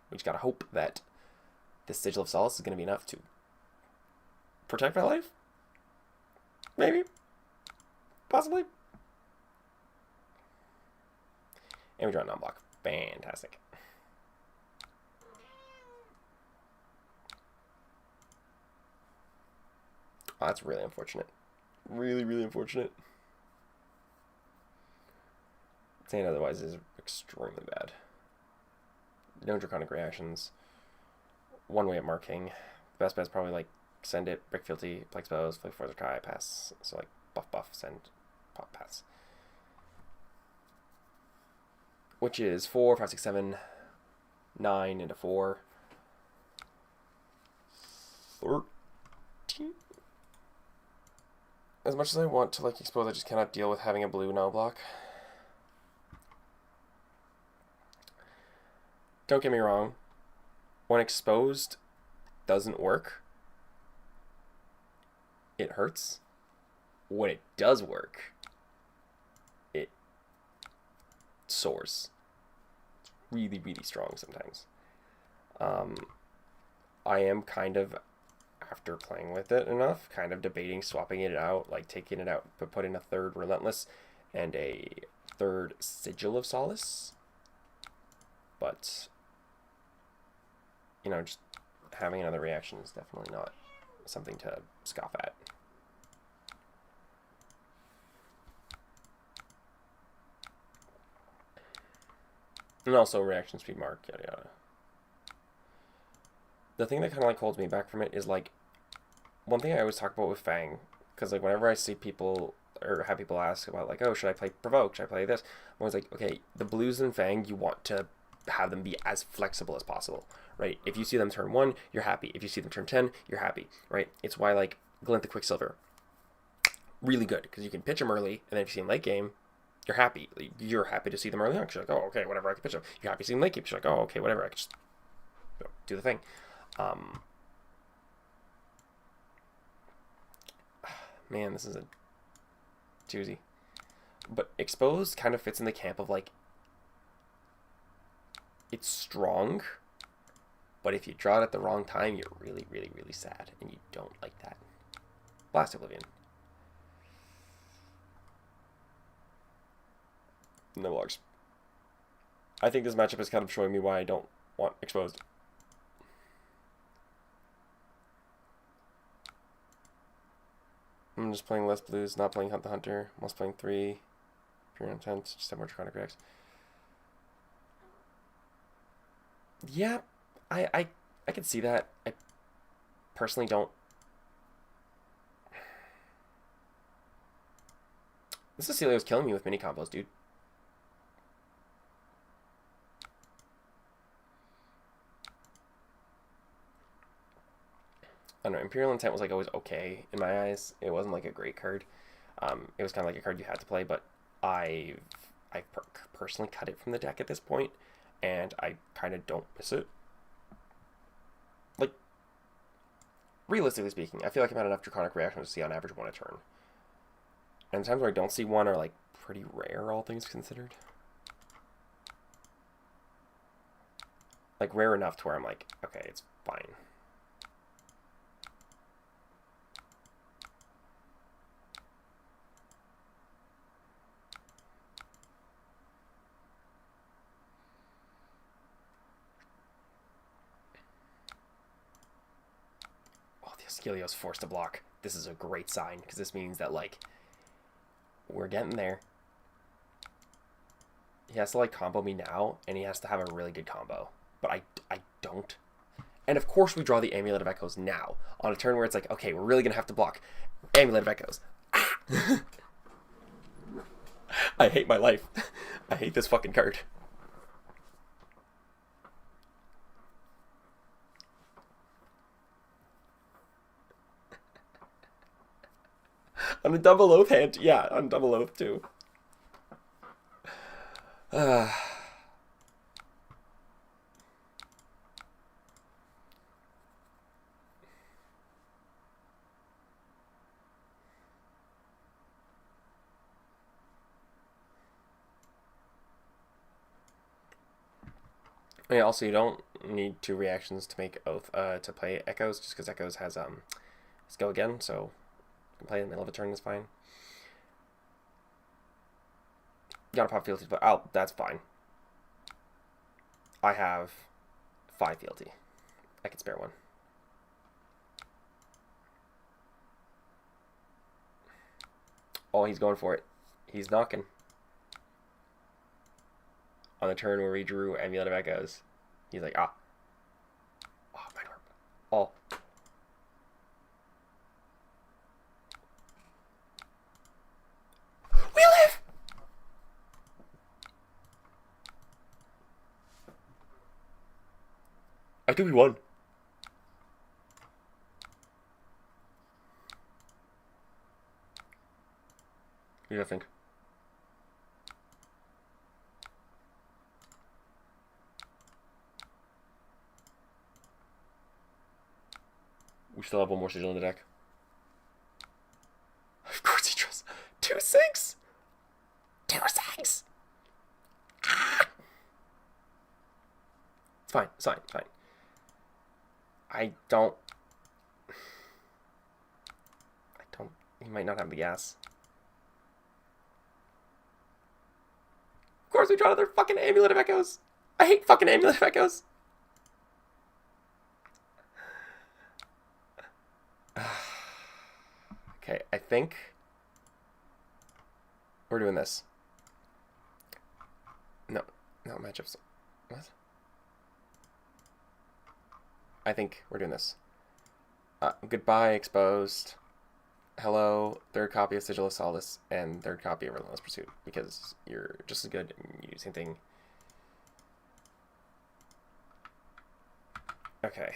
we just gotta hope that this Sigil of Solace is gonna be enough to protect my life. Maybe. Possibly. And we draw a non-block. Fantastic. Oh, that's really unfortunate. Really, really unfortunate. Saying otherwise is extremely bad. No draconic reactions. One way at marking. Best bet is probably like send it, break fealty, play expose, play for Dracai, pass. So like buff, send, pop, pass. Which is 4, 5, 6, 7, 9 into 4. 13. As much as I want to like expose, I just cannot deal with having a blue no block. Don't get me wrong. When exposed doesn't work, it hurts. When it does work, it soars. It's really, really strong sometimes. I am kind of, after playing with it enough, kind of debating swapping it out, like taking it out, but putting a third Relentless and a third Sigil of Solace. But, you know, just having another reaction is definitely not something to scoff at. And also reaction speed mark, yada yada. The thing that kind of like holds me back from it is like, one thing I always talk about with Fang, because like whenever I see people or have people ask about like, oh, should I play Provoke? Should I play this? I'm always like, okay, the blues in Fang, you want to have them be as flexible as possible, right? If you see them turn 1, you're happy. If you see them turn 10, you're happy, right? It's why like Glint the Quicksilver, really good, because you can pitch them early, and then if you see them late game, you're happy. You're happy to see them early on, because you're like, oh, okay, whatever, I can pitch them. You're happy to see them late game, you're like, oh, okay, whatever, I can just do the thing. Man, this is a doozy. But Exposed kind of fits in the camp of like, it's strong, but if you draw it at the wrong time, you're really, really, really sad, and you don't like that. Blast Oblivion. No blocks. I think this matchup is kind of showing me why I don't want Exposed. I'm just playing less blues, not playing Hunt the Hunter. I'm also playing 3 Pure Intent, just have more Draconic Reacts. Yeah, I can see that. I personally don't. This Cecilio's killing me with mini combos, dude. I don't know, Imperial Intent was like always okay in my eyes. It wasn't like a great card. It was kind of like a card you had to play, but I personally cut it from the deck at this point, and I kind of don't miss it. Like, realistically speaking, I feel like I've had enough Draconic Reactions to see on average 1 a turn. And the times where I don't see 1 are like pretty rare, all things considered. Like rare enough to where I'm like, okay, it's fine. Skilio's forced to block. This is a great sign, because this means that, like, we're getting there. He has to, like, combo me now, and he has to have a really good combo. But I don't. And, of course, we draw the Amulet of Echoes now, on a turn where it's like, okay, we're really going to have to block. Amulet of Echoes. Ah! I hate my life. I hate this fucking card. On a double oath hand, yeah, on double oath too. Yeah, also you don't need 2 reactions to make oath to play Echoes, just because Echoes has let's go again, so you can play in the middle of a turn is fine. You gotta pop fealty, but that's fine. I have 5 fealty. I can spare 1. Oh, he's going for it. He's knocking. On the turn where we drew Amulet of Echoes, he's like, ah. Oh, Mind Warp. Oh. We live! I think we won. What do you think? We still have one more sigil in the deck. Of course he draws 2/6. 2/6. Ah! It's fine. It's fine. It's fine. I don't. He might not have the gas. Of course, we draw another fucking Amulet of Echoes. I hate fucking Amulet of Echoes. Okay, I think we're doing this. No matchups. What? I think we're doing this. Goodbye, Exposed. Hello, third copy of Sigil of Solace, and third copy of Relentless Pursuit, because you're just as good and you do the same thing. Okay.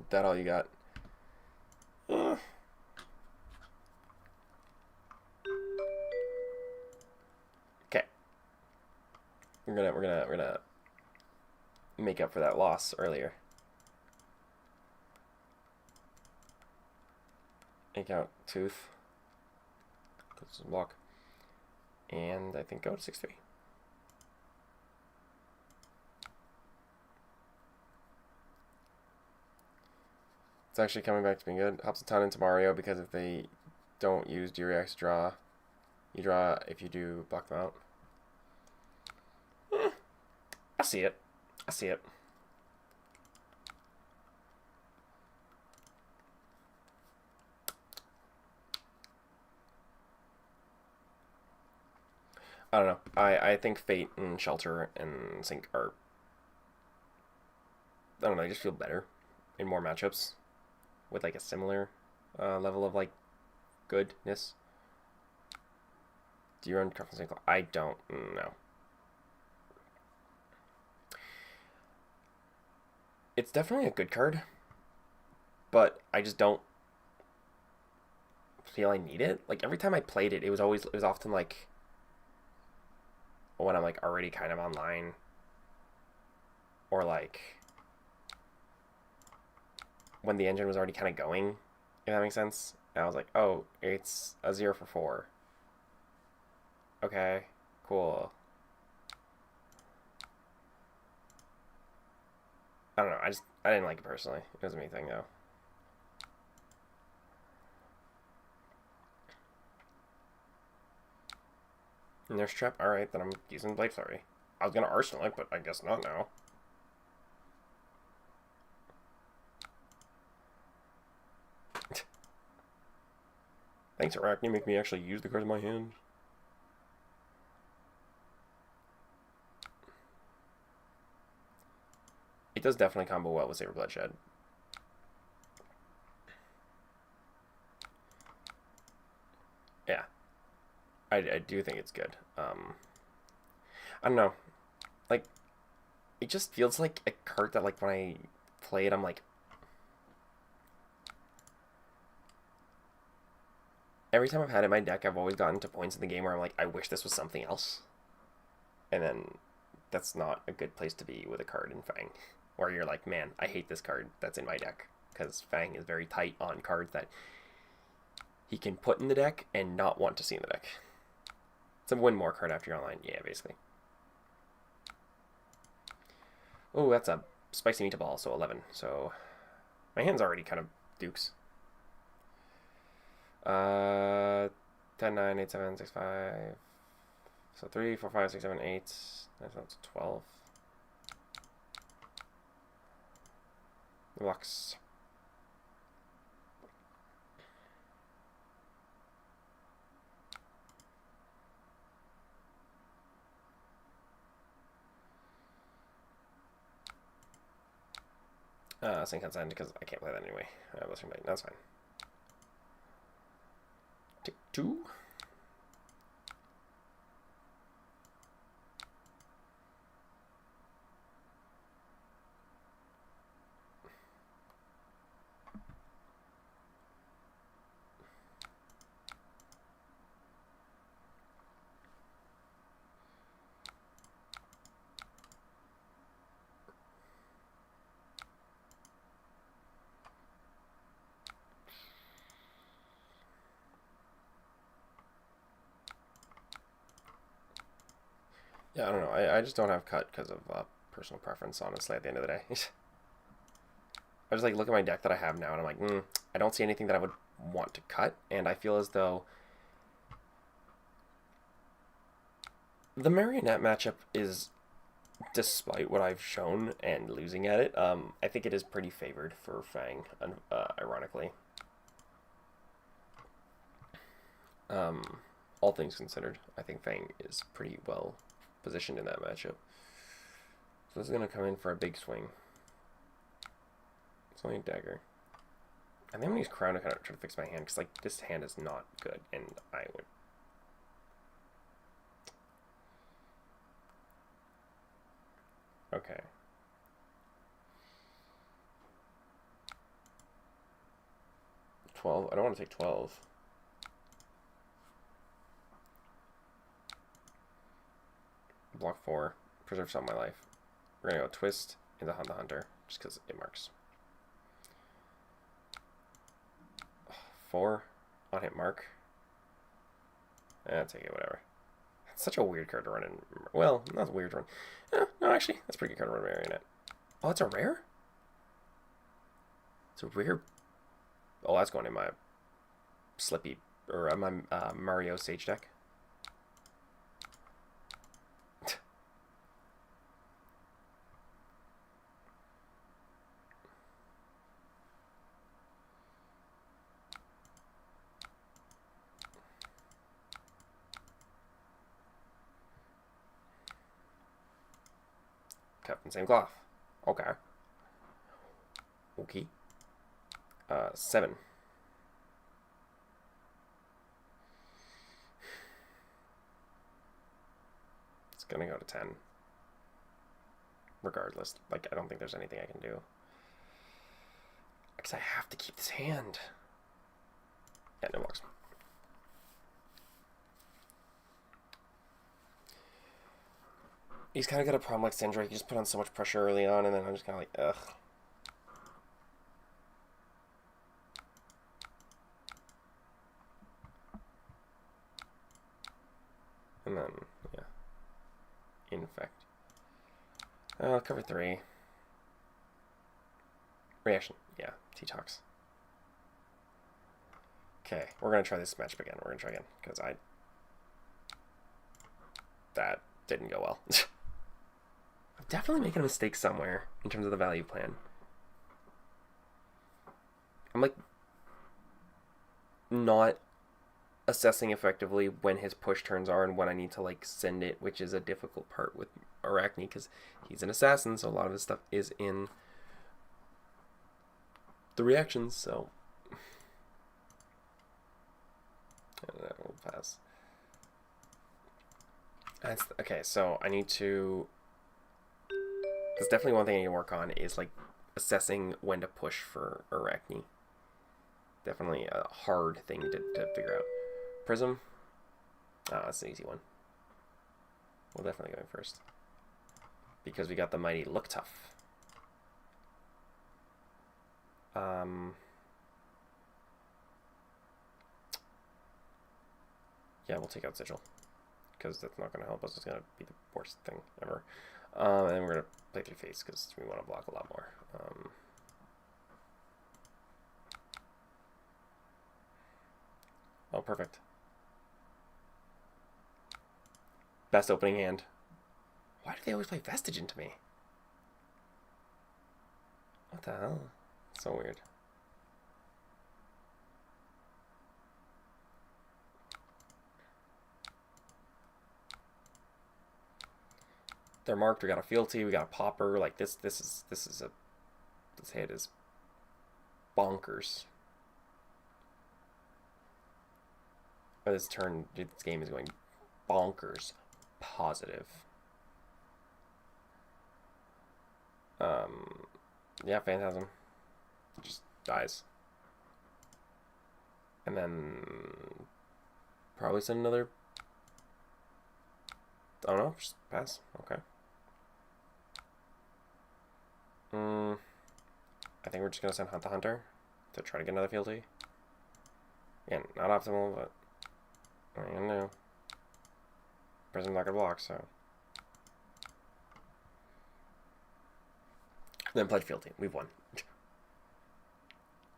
That all you got? Okay. We're gonna make up for that loss earlier. Take out Tooth. Close the block. And I think go to 6/3. It's actually coming back to being good. Helps a ton into Mario because if they don't use do you react to draw, you draw if you do block them out. I see it. I see it. I don't know. I think Fate and Shelter and Sync are, I don't know, they just feel better in more matchups with like a similar level of like goodness. Do you run Cuff and I don't know. It's definitely a good card, but I just don't feel I need it. Like every time I played it, it was often like when I'm like already kind of online, or like when the engine was already kind of going, if that makes sense. And I was like, oh, it's a 0 for 4. Okay, cool. I don't know. I didn't like it personally. It wasn't anything though. Nurse Trap. All right, then I'm using Blade Flurry. I was gonna Arsenal it, but I guess not now. Thanks, Arachne. Make me actually use the cards in my hand. It does definitely combo well with Saber Bloodshed. Yeah. I do think it's good. I don't know. Like, it just feels like a card that, like, when I play it, I'm like... Every time I've had it in my deck, I've always gotten to points in the game where I'm like, I wish this was something else. And then that's not a good place to be with a card in Fang. Where you're like, man, I hate this card that's in my deck. Because Fang is very tight on cards that he can put in the deck and not want to see in the deck. It's a win more card after you're online. Yeah, basically. Oh, that's a spicy meatball, so 11. So my hand's already kind of dukes. 10, 9, 8, 7, 6, 5. So 3, 4, 5, 6, 7, 8. That's 12. Lux. Sync consent because I can't play that anyway. That's fine. Take 2. Yeah, I don't know. I just don't have cut because of personal preference, honestly, at the end of the day. I just like look at my deck that I have now, and I'm like, I don't see anything that I would want to cut, and I feel as though the Marionette matchup is, despite what I've shown and losing at it, I think it is pretty favored for Fang, ironically. All things considered, I think Fang is pretty well positioned in that matchup. So this is going to come in for a big swing. It's only a dagger. I think I'm going to use Crown to kind of try to fix my hand, because like this hand is not good, and I would... Okay. I don't want to take 12. Block 4. Preserve some of my life. We're going to go Twist into Hunt the Hunter, just because it marks. 4 on hit mark. Take it, whatever. It's such a weird card to run in. Well, not a weird run. No, actually, that's a pretty good card to run in Marionette. Oh, it's a rare? It's a rare. Oh, that's going in my Slippy, or my Mario Sage deck. Captain same cloth. Okay. Okay. 7. It's gonna go to 10. Regardless. Like, I don't think there's anything I can do. Because I have to keep this hand. Yeah, no blocks. He's kind of got a problem like Syndra. He just put on so much pressure early on, and then I'm just kind of like, ugh. And then, yeah. Infect. Cover 3. Reaction. Yeah, T-Tox. Okay, we're going to try this matchup again. We're going to try again, because that didn't go well. I'm definitely making a mistake somewhere in terms of the value plan. I'm like not assessing effectively when his push turns are and when I need to like send it, which is a difficult part with Arachne because he's an assassin, so a lot of his stuff is in the reactions, so we'll pass. Okay, so I need to... That's definitely one thing I need to work on is like assessing when to push for Arachne. Definitely a hard thing to figure out. Prism. That's an easy one. We'll definitely go in first. Because we got the mighty Look Tough. Yeah, we'll take out Sigil. Because that's not going to help us. It's going to be the worst thing ever. And we're going to play through face because we want to block a lot more. Oh, perfect. Best opening hand. Why do they always play Vestige into me? What the hell? So weird. They're marked. We got a fealty. We got a popper. Like this hand is bonkers. Or this game is going bonkers. Positive. Yeah, Phantasm just dies, and then probably send another. I don't know. Just pass. Okay. I think we're just gonna send Hunt the Hunter to try to get another fealty. Again, not optimal, but what are you gonna do? Prism's not gonna block, so. Then pledge fealty. We've won.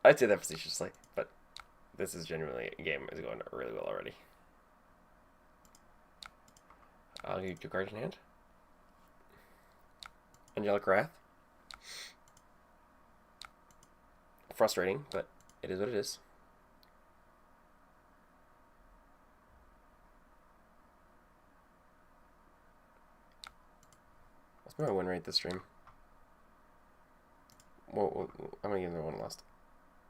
I'd say that facetiously, but this is genuinely a game is going really well already. I'll give you 2 cards in hand. Angelic Wrath. Frustrating, but it is what it is. What's my win rate this stream? Whoa, how many games have I won and lost?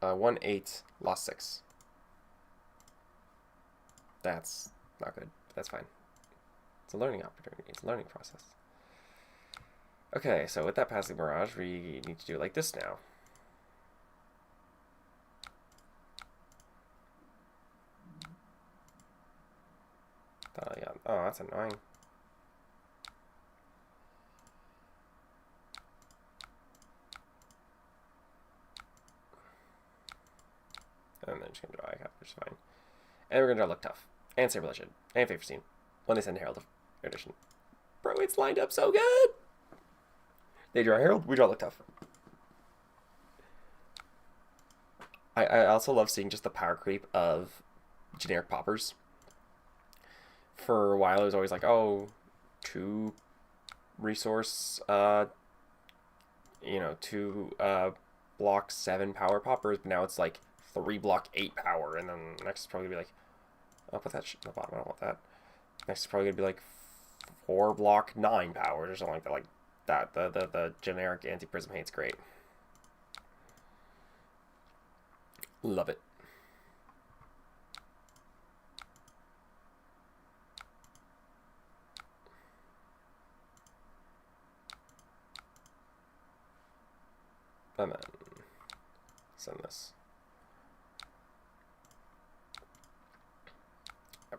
1-8, lost 6. That's not good. That's fine. It's a learning opportunity. It's a learning process. Okay, so with that passing barrage, we need to do it like this now. Yeah. Oh, that's annoying. And then just gonna draw Icap, which is fine. And we're gonna draw Look Tough. And Saber Legend. And Favor Scene. When they send Herald of Erudition. Bro, it's lined up so good! They draw Herald, we draw Look Tough. I also love seeing just the power creep of generic poppers. For a while, it was always like, oh, 2 resource, 2 block 7 power poppers, but now it's like 3 block 8 power, and then next is probably gonna be like, I'll put that shit in the bottom, I don't want that. Next is probably gonna be like 4 block 9 powers or something like that. Like that. The generic anti-prism hate's great. Love it. And then send this.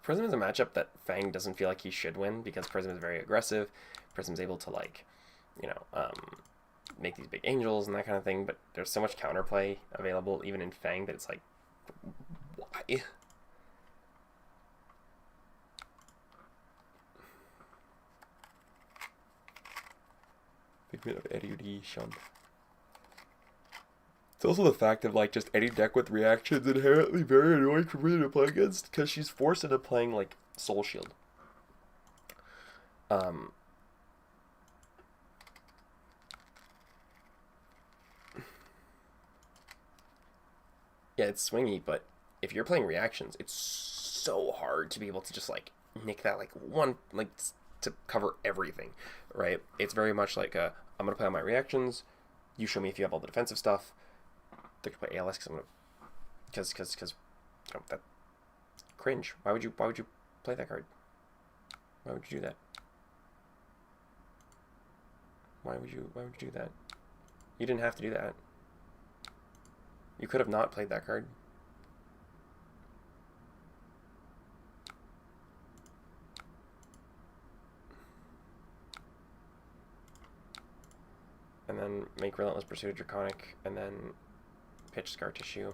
Prism is a matchup that Fang doesn't feel like he should win because Prism is very aggressive. Prism's able to, like, make these big angels and that kind of thing, but there's so much counterplay available even in Fang that it's like, why? Figment of erudition. It's also the fact of, like, just any deck with reactions inherently very annoying for me to play against, because she's forced into playing, like, Soul Shield. Yeah, it's swingy, but if you're playing reactions, it's so hard to be able to just, like, nick that, like, one, like, to cover everything, right? It's very much like, I'm going to play all my reactions, you show me if you have all the defensive stuff. They could play ALS because that cringe. Why would you play that card? Why would you do that? Why would you do that? You didn't have to do that. You could have not played that card. And then make Relentless Pursuit Draconic, and then pitch Scar Tissue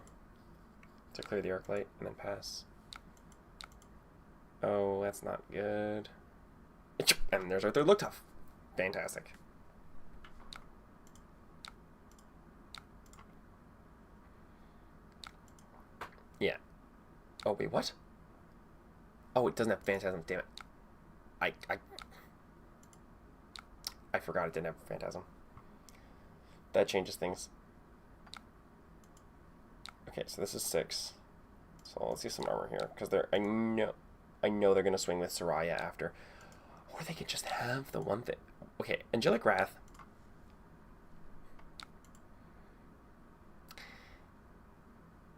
to clear the Arclight, and then pass. Oh, that's not good. And there's our third Look Tough. Fantastic. Yeah. Oh, wait, what? Oh, it doesn't have Phantasm, damn it. I forgot it didn't have Phantasm. That changes things. Okay, so this is 6. So let's see some armor here, because I know they're gonna swing with Soraya after, or they could just have the one thing. Okay, Angelic Wrath.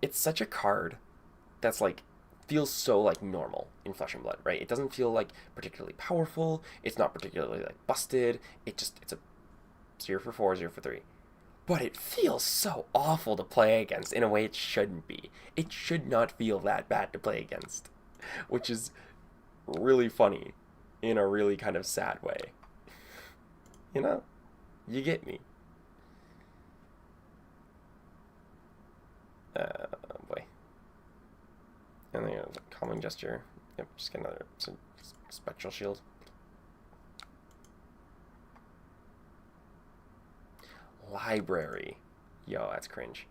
It's such a card that's like feels so like normal in Flesh and Blood, right? It doesn't feel like particularly powerful. It's not particularly like busted. It's a 0 for 4, 0 for 3. But it feels so awful to play against in a way it shouldn't be. It should not feel that bad to play against, which is really funny in a really kind of sad way. You know? You get me. Boy. And then Calming Gesture. Yep, just get another Spectral Shield. Library. Yo, that's cringe.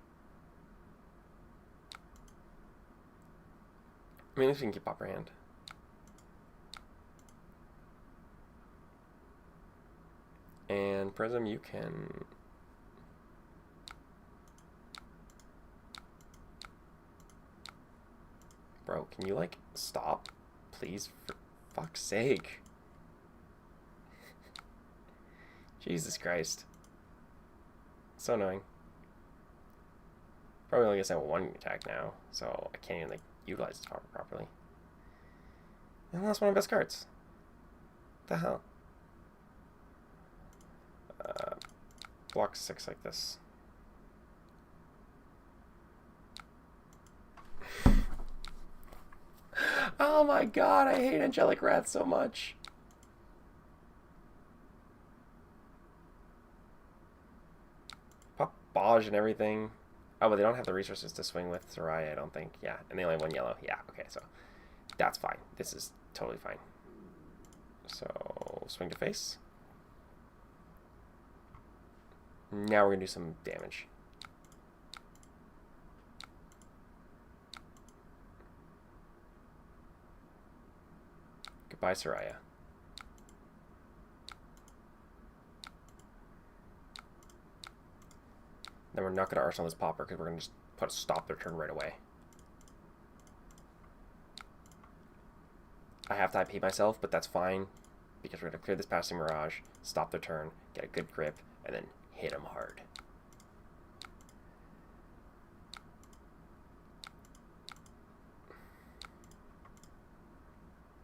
I mean, if you can keep Upper Hand. And Prism, you can... Bro, can you, like, stop? Please, for fuck's sake. Jesus Christ. So annoying. Probably only gonna send one attack now, so I can't even, like, utilize this power properly. And that's one of my best cards. What the hell? Block 6 like this. Oh my god, I hate Angelic Wrath so much. Pop Baj and everything. Oh, but they don't have the resources to swing with Soraya, I don't think. Yeah, and they only have 1 yellow. Yeah, okay, so that's fine. This is totally fine. So, swing to face. Now we're going to do some damage. Goodbye, Soraya. Then we're not going to arsenal this popper because we're going to just stop their turn right away. I have to IP myself, but that's fine because we're going to clear this Passing Mirage, stop their turn, get a good grip, and then hit them hard.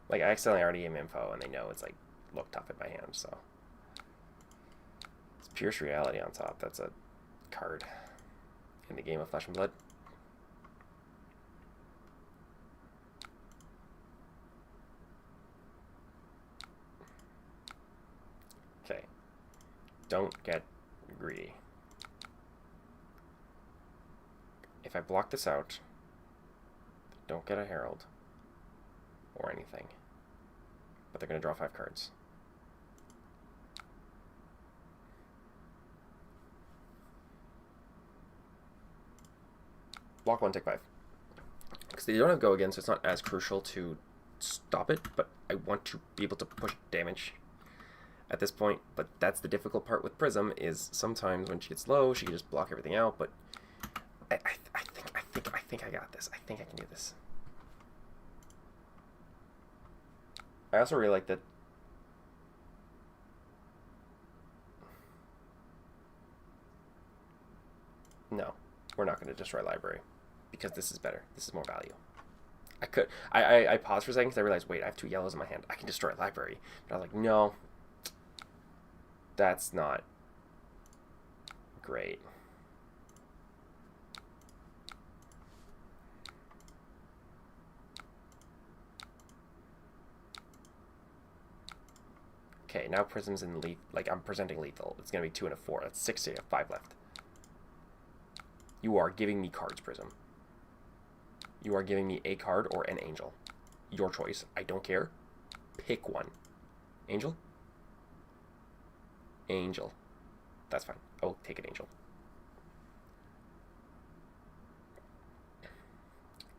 Like, I accidentally already gave info, and they know it's, like, look tough in my hand, so. It's Pierce Reality on top. That's a card in the game of Flesh and Blood. Okay. Don't get greedy. If I block this out, don't get a Herald or anything. But they're going to draw 5 cards. Block 1, take 5. Because they don't have go again, so it's not as crucial to stop it, but I want to be able to push damage at this point. But that's the difficult part with Prism, is sometimes when she gets low, she can just block everything out, but I think I got this. I think I can do this. I also really like that. No, we're not going to destroy library because this is better. This is more value. I paused for a second because I realized, wait, I have 2 yellows in my hand. I can destroy library. But I was like, no, that's not great. Okay, now Prism's in lethal. Like, I'm presenting lethal. It's going to be 2 and a 4. That's 6 to 5 left. You are giving me cards, Prism. You are giving me a card or an angel. Your choice. I don't care. Pick one. Angel? Angel. That's fine. Oh, take an angel.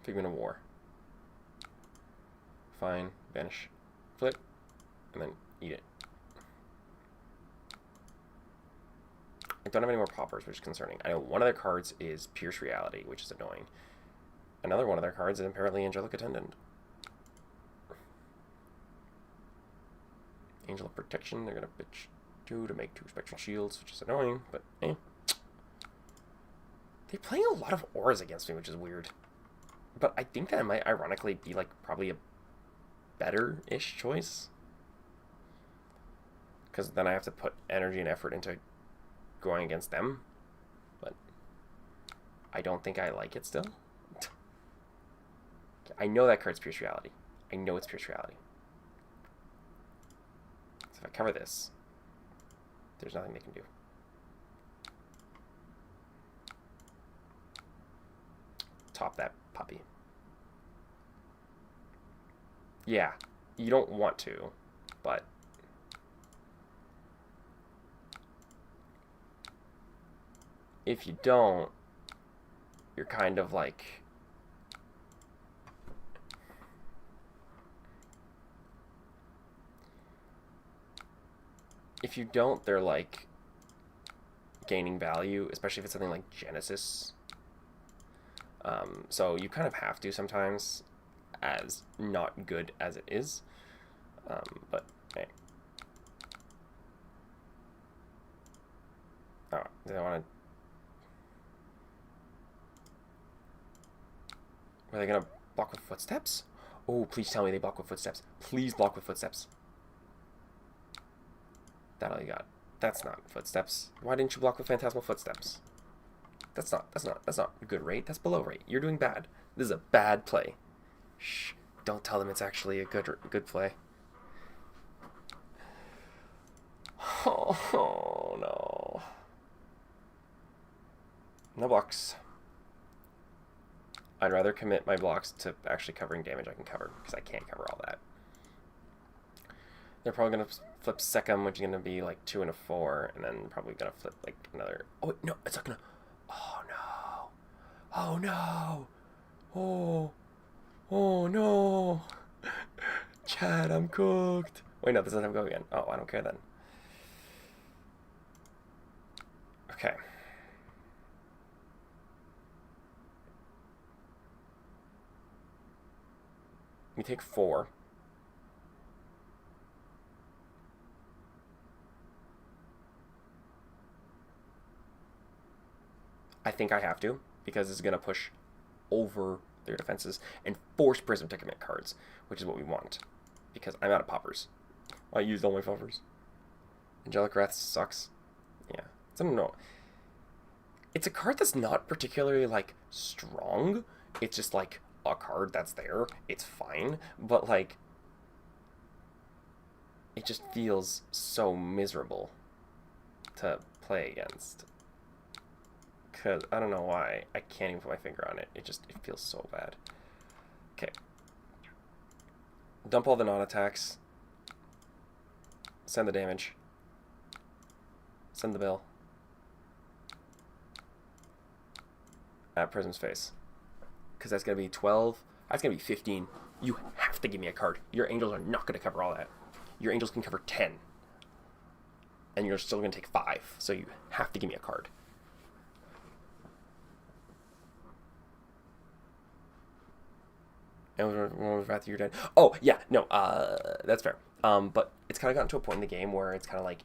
Figment of War. Fine. Vanish. Flip. and then eat it. I don't have any more poppers, which is concerning. I know one of their cards is Pierce Reality, which is annoying. Another one of their cards is apparently Angelic Attendant. Angel of Protection, they're going to pitch 2 to make 2 Spectral Shields, which is annoying, but eh. They're playing a lot of auras against me, which is weird. But I think that might ironically be, like, probably a better-ish choice. Because then I have to put energy and effort into going against them. But I don't think I like it still. I know that card's Pierce Reality. I know it's Pierce Reality. So if I cover this, there's nothing they can do. Top that puppy. Yeah, you don't want to, but if you don't, you're kind of like... If you don't, they're like gaining value, especially if it's something like Genesis. So you kind of have to sometimes, as not good as it is. But hey. Oh, do I want to... Are they going to block with footsteps? Oh, please tell me they block with footsteps. Please block with footsteps. That all you got. That's not footsteps. Why didn't you block with phantasmal footsteps? That's not good rate. That's below rate. You're doing bad. This is a bad play. Shh. Don't tell them it's actually a good play. Oh no. No blocks. I'd rather commit my blocks to actually covering damage I can cover, because I can't cover all that. They're probably going to flip Secum, which is going to be like 2 and a 4, and then probably going to flip like another... Oh, no, it's not going to... Oh, no. Oh, no. Oh. Oh, no. Chad, I'm cooked. Wait, no, this doesn't have to go again. Oh, I don't care then. Okay. We take 4. I think I have to, because it's going to push over their defenses and force Prism to commit cards, which is what we want, because I'm out of poppers. I used all my poppers. Angelic Wrath sucks. Yeah. I don't know. It's a card that's not particularly, like, strong. It's just, like, a card that's there. It's fine. But, like, it just feels so miserable to play against. Because I don't know why. I can't even put my finger on it. It feels so bad. Okay. Dump all the non-attacks. Send the damage. Send the bill. At Prism's face. Because that's going to be 12. That's going to be 15. You have to give me a card. Your angels are not going to cover all that. Your angels can cover 10. And you're still going to take 5. So you have to give me a card. And when was Wrath, you're dead. Oh, yeah, no, that's fair. But it's kind of gotten to a point in the game where it's kind of like,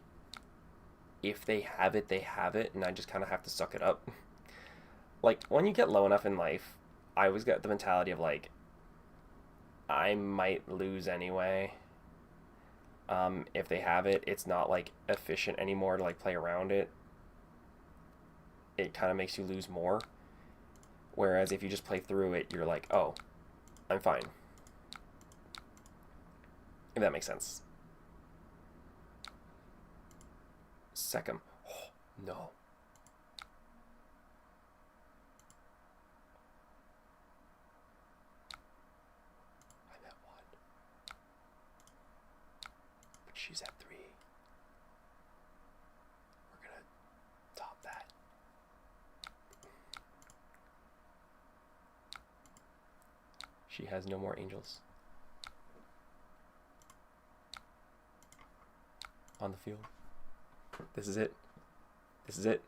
if they have it, they have it, and I just kind of have to suck it up. Like, when you get low enough in life, I always got the mentality of, like, I might lose anyway. If they have it, it's not, like, efficient anymore to, like, play around it. It kind of makes you lose more. Whereas if you just play through it, you're like, oh, I'm fine. If that makes sense. Secum. Oh, no. I'm at 1. But she's at 3. We're gonna top that. She has no more angels. on the field. This is it. This is it.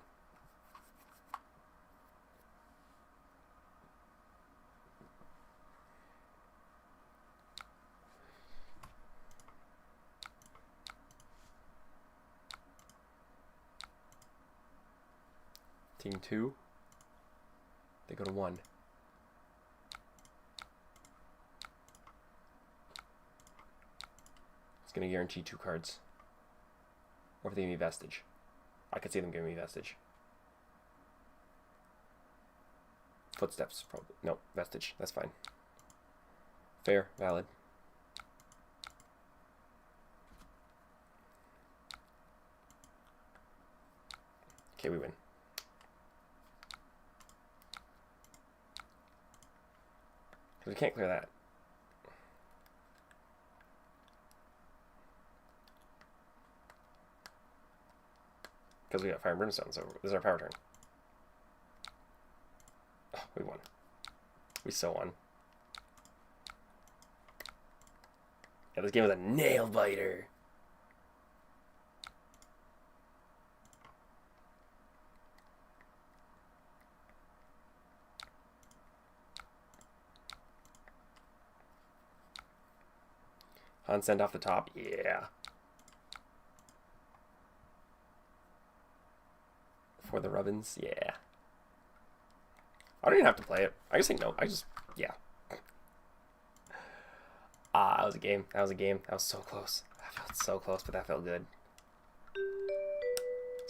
Team 2. They go to 1. It's going to guarantee 2 cards. Or if they give me Vestige. I could see them giving me Vestige. Footsteps, probably. No, Vestige. That's fine. Fair, valid. Okay, we win. Because we can't clear that. Because we got Fire and Brimstone, so this is our power turn. Oh, we won. We so won. Yeah, this game was a nail biter. Han send off the top, yeah. For the Rubbins, yeah. I don't even have to play it. I just think no. I just, yeah. Ah, that was a game. That was a game. That was so close. That felt so close, but that felt good.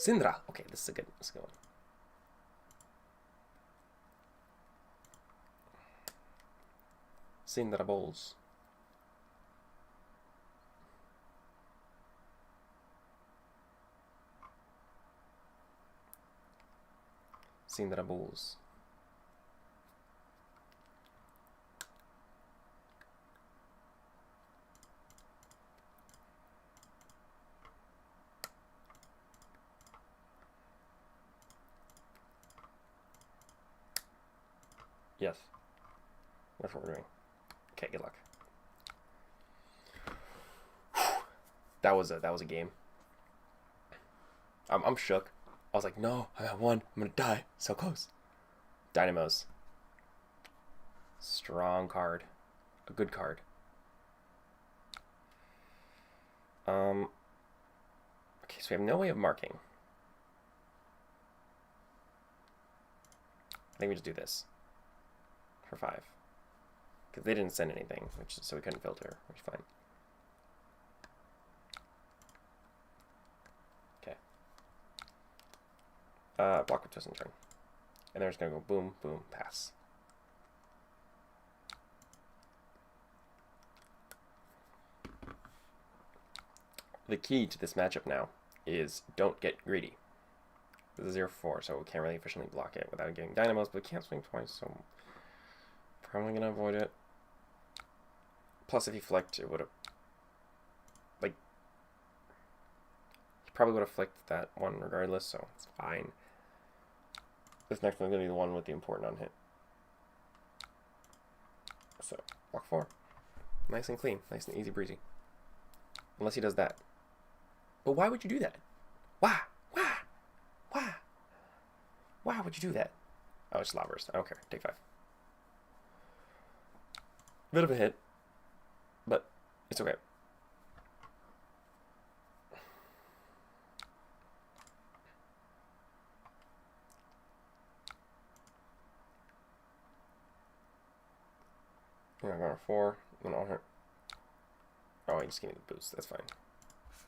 Syndra. Okay, this is a good one. Syndra Bowls. Syndra Bowls. Yes. That's what we're doing. Okay, good luck. That was a game. I'm shook. I was like, no, I'm at 1. I'm gonna die. So close. Dynamos. Strong card. A good card. Okay, so we have no way of marking. I think we just do this. For 5. Because they didn't send anything, so we couldn't filter, which is fine. Okay. Block with twist and turn. And they're just going to go boom, boom, pass. The key to this matchup now is don't get greedy. This is 0-4, so we can't really efficiently block it without getting dynamos, but we can't swing twice, so probably going to avoid it. Plus, if he flicked, it would have, like, he probably would have flicked that one regardless, so it's fine. This next one's going to be the one with the important on hit. So, block 4. Nice and clean. Nice and easy breezy. Unless he does that. But why would you do that? Why? Why? Why? Why would you do that? Oh, it's Law Burst. I don't care. Take 5. Bit of a hit. But it's okay. I'm going to 4. Then I'll hurt. Oh, he just gave me the boost. That's fine.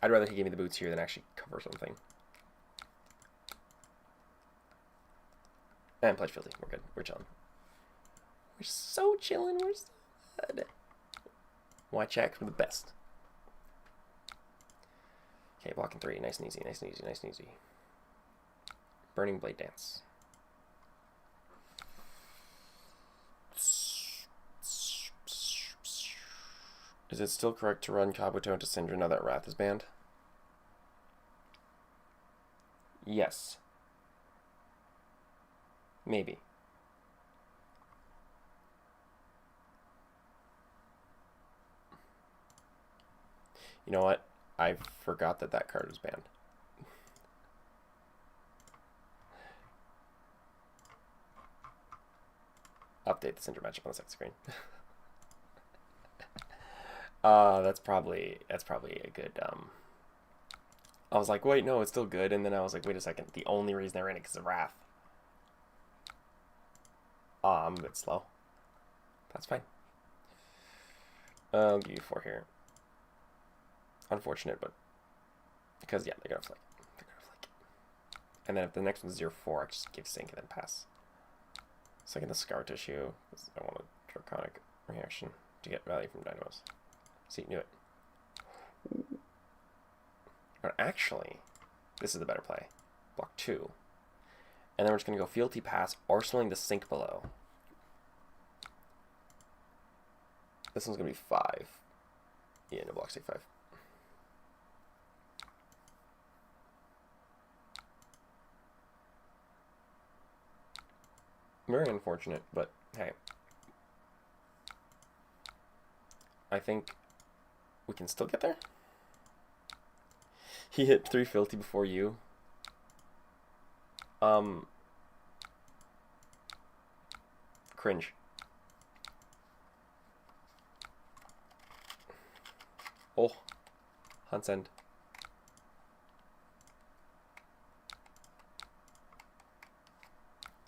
I'd rather he gave me the boots here than actually cover something. And Pledge Fealty. We're good. We're chilling. We're so chilling. We're so good. Why check for the best? Okay, blocking 3. Nice and easy. Nice and easy. Nice and easy. Burning Blade Dance. Is it still correct to run Kabuto into Syndra now that Wrath is banned? Yes. Maybe. You know what? I forgot that that card was banned. Update the Syndra matchup on the second screen. That's probably a good. I was like, wait, no, it's still good, and then I was like, wait a second. The only reason I ran it is of Wrath. I'm a bit slow. That's fine. I'll give you 4 here. Unfortunate, but because yeah, they're gonna flick. And then if the next one's 0-4, I just give sync and then pass. Second, the Scar Tissue. I want a Draconic reaction to get value from Dynamos. See, knew it. But actually, this is the better play. Block 2. And then we're just going to go Fealty Pass, arsenaling the Sink below. This one's going to be 5. Yeah, no blocks take 5. Very unfortunate, but hey. I think we can still get there. He hit 3 Fealty before you. Cringe. Oh, Hunt's End.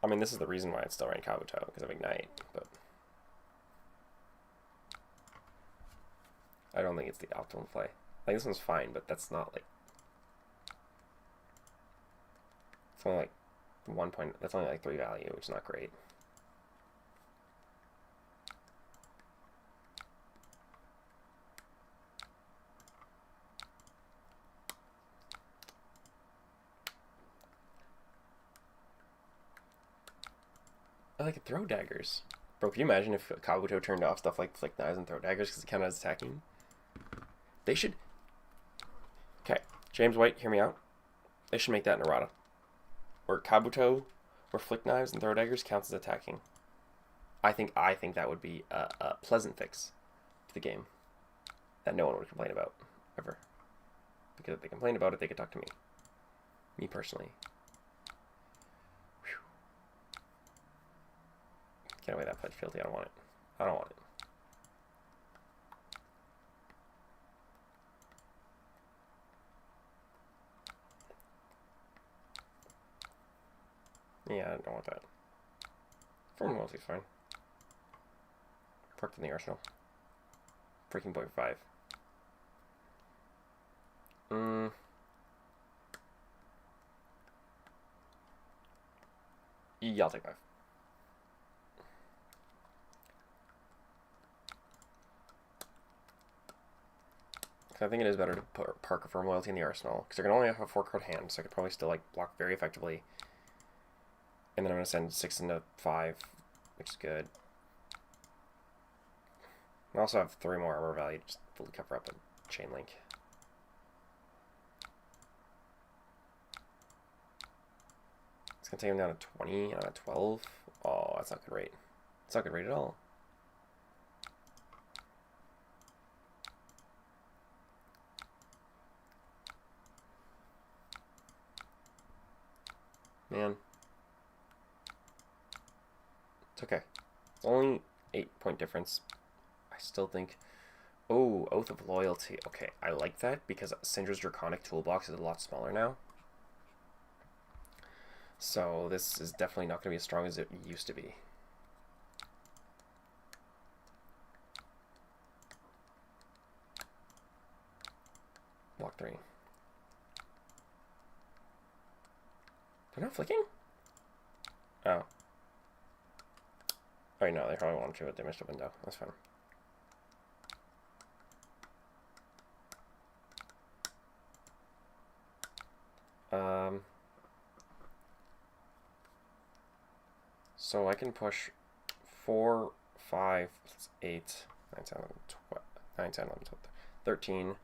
I mean, this is the reason why it's still running Kabuto, because of Ignite, but I don't think it's the optimal play. Like, this one's fine, but that's not, like, it's only, like, 1 point, that's only, like, 3 value, which is not great. I like throw daggers. Bro, can you imagine if Kabuto turned off stuff like Flick Knives and throw daggers because it counted as attacking? They should... Okay, James White, hear me out. They should make that in errata. Where Kabuto, or Flick Knives and throw daggers counts as attacking. I think that would be a pleasant fix to the game that no one would complain about, ever. Because if they complain about it, they could talk to me. Me personally. Get away that Pledge Fealty. I don't want it. I don't want it. Yeah, I don't want that. Form Loyalty's fine. Parked in the Arsenal. Breaking point 5. Yeah, I'll take 5. I think it is better to park a Firm Loyalty in the Arsenal, because they're going to only have a 4-card hand, so I could probably still like block very effectively. And then I'm going to send 6 into 5, which is good. I also have 3 more armor value, just fully cover up a Chain Link. It's going to take him down to 20 and on a 12. Oh, that's not good rate. It's not good rate at all. Man. It's okay. It's only 8-point difference. I still think... Oh, Oath of Loyalty. Okay, I like that because Syndra's Draconic toolbox is a lot smaller now. So this is definitely not going to be as strong as it used to be. Block 3. They're not flicking? Oh. Oh, no, they probably wanted to, but they missed a window. That's fine. So I can push 4, 5, 8, 9, 10, 11, 12, 9, 10, 11, 12, 13.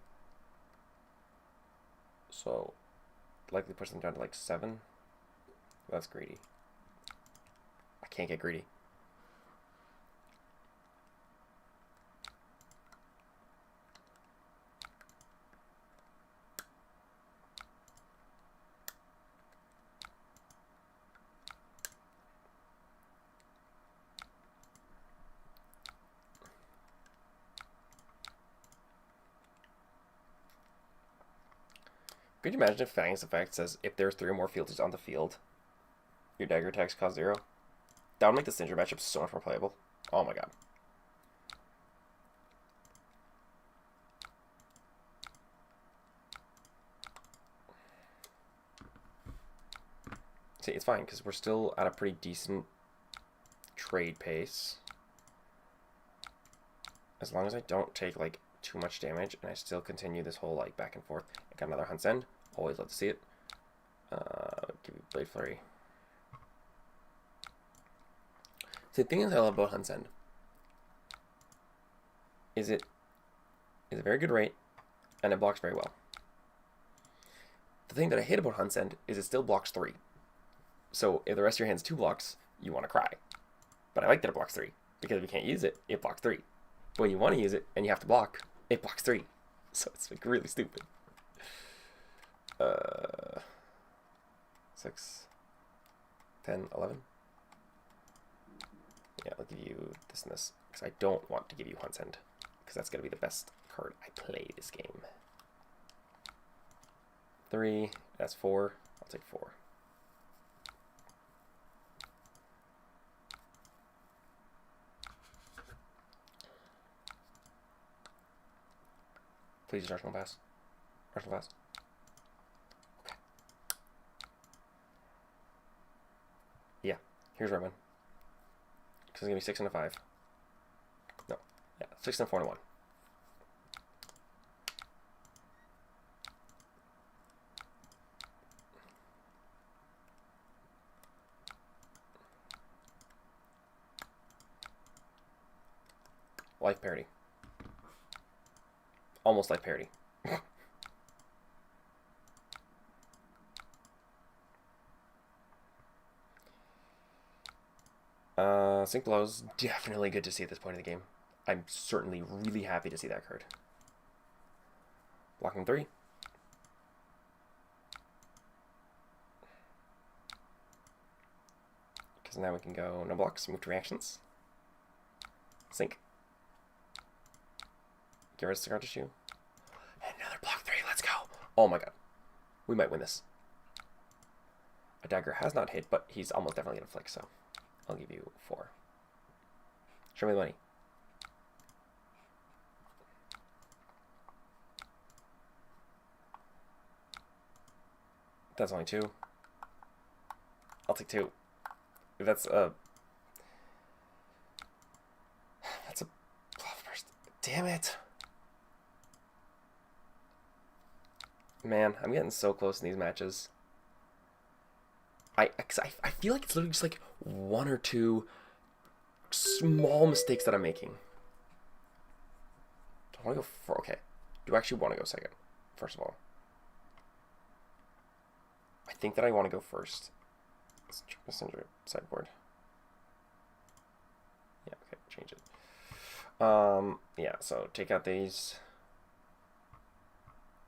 So likely push them down to like 7. That's greedy. I can't get greedy. Could you imagine if Fang's effect says if there's 3 or more fealties on the field, your dagger attacks cost 0? That would make the Cinder matchup so much more playable. Oh my god. See, it's fine, because we're still at a pretty decent trade pace. As long as I don't take, like, too much damage, and I still continue this whole, like, back and forth. I got another Hunt's End. Always love to see it. Give you Blade Flurry. See, the thing that I love about Hunt's End is it is a very good rate, and it blocks very well. The thing that I hate about Hunt's End is it still blocks 3. So if the rest of your hand's 2 blocks, you want to cry. But I like that it blocks 3, because if you can't use it, it blocks 3. But when you want to use it, and you have to block, it blocks 3. So it's like really stupid. 6, 10, 11. Yeah, I'll give you this and this, because I don't want to give you Hunt's End, because that's going to be the best card I play this game. 3, that's 4. I'll take 4. Please use Arsenal Pass. Arsenal Pass. Okay. Yeah, here's where I win. Because it's going to be 6 and a 5. No. Yeah, 6 and a 4 and a 1. Life parity. Almost life parity. Sync Below is definitely good to see at this point in the game. I'm certainly really happy to see that card. Blocking 3. Because now we can go no blocks, move to reactions. Sync. Get rid of Cigar Tissue. And another block 3, let's go! Oh my god. We might win this. A dagger has not hit, but he's almost definitely going to flick, so I'll give you 4. Show me the money. That's only 2. I'll take 2. That's a... That's a... Damn it! Man, I'm getting so close in these matches. I feel like it's literally just like 1 or 2 small mistakes that I'm making. Do I want to go for... Okay. Do I actually want to go second, first of all? I think that I want to go first. Let's check this under sideboard. Yeah, okay, change it. Yeah, so take out these.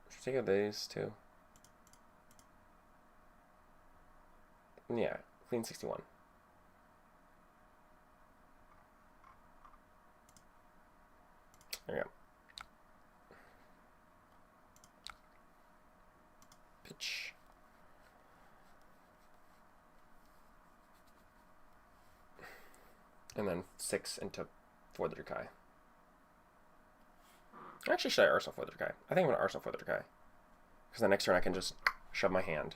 Should take out these too. Yeah, clean 61. There we go. Pitch. And then 6 into for the Dracai. Actually, should I Arsenal for the Dracai? I think I'm going to Arsenal for the Dracai. Because the next turn I can just shove my hand.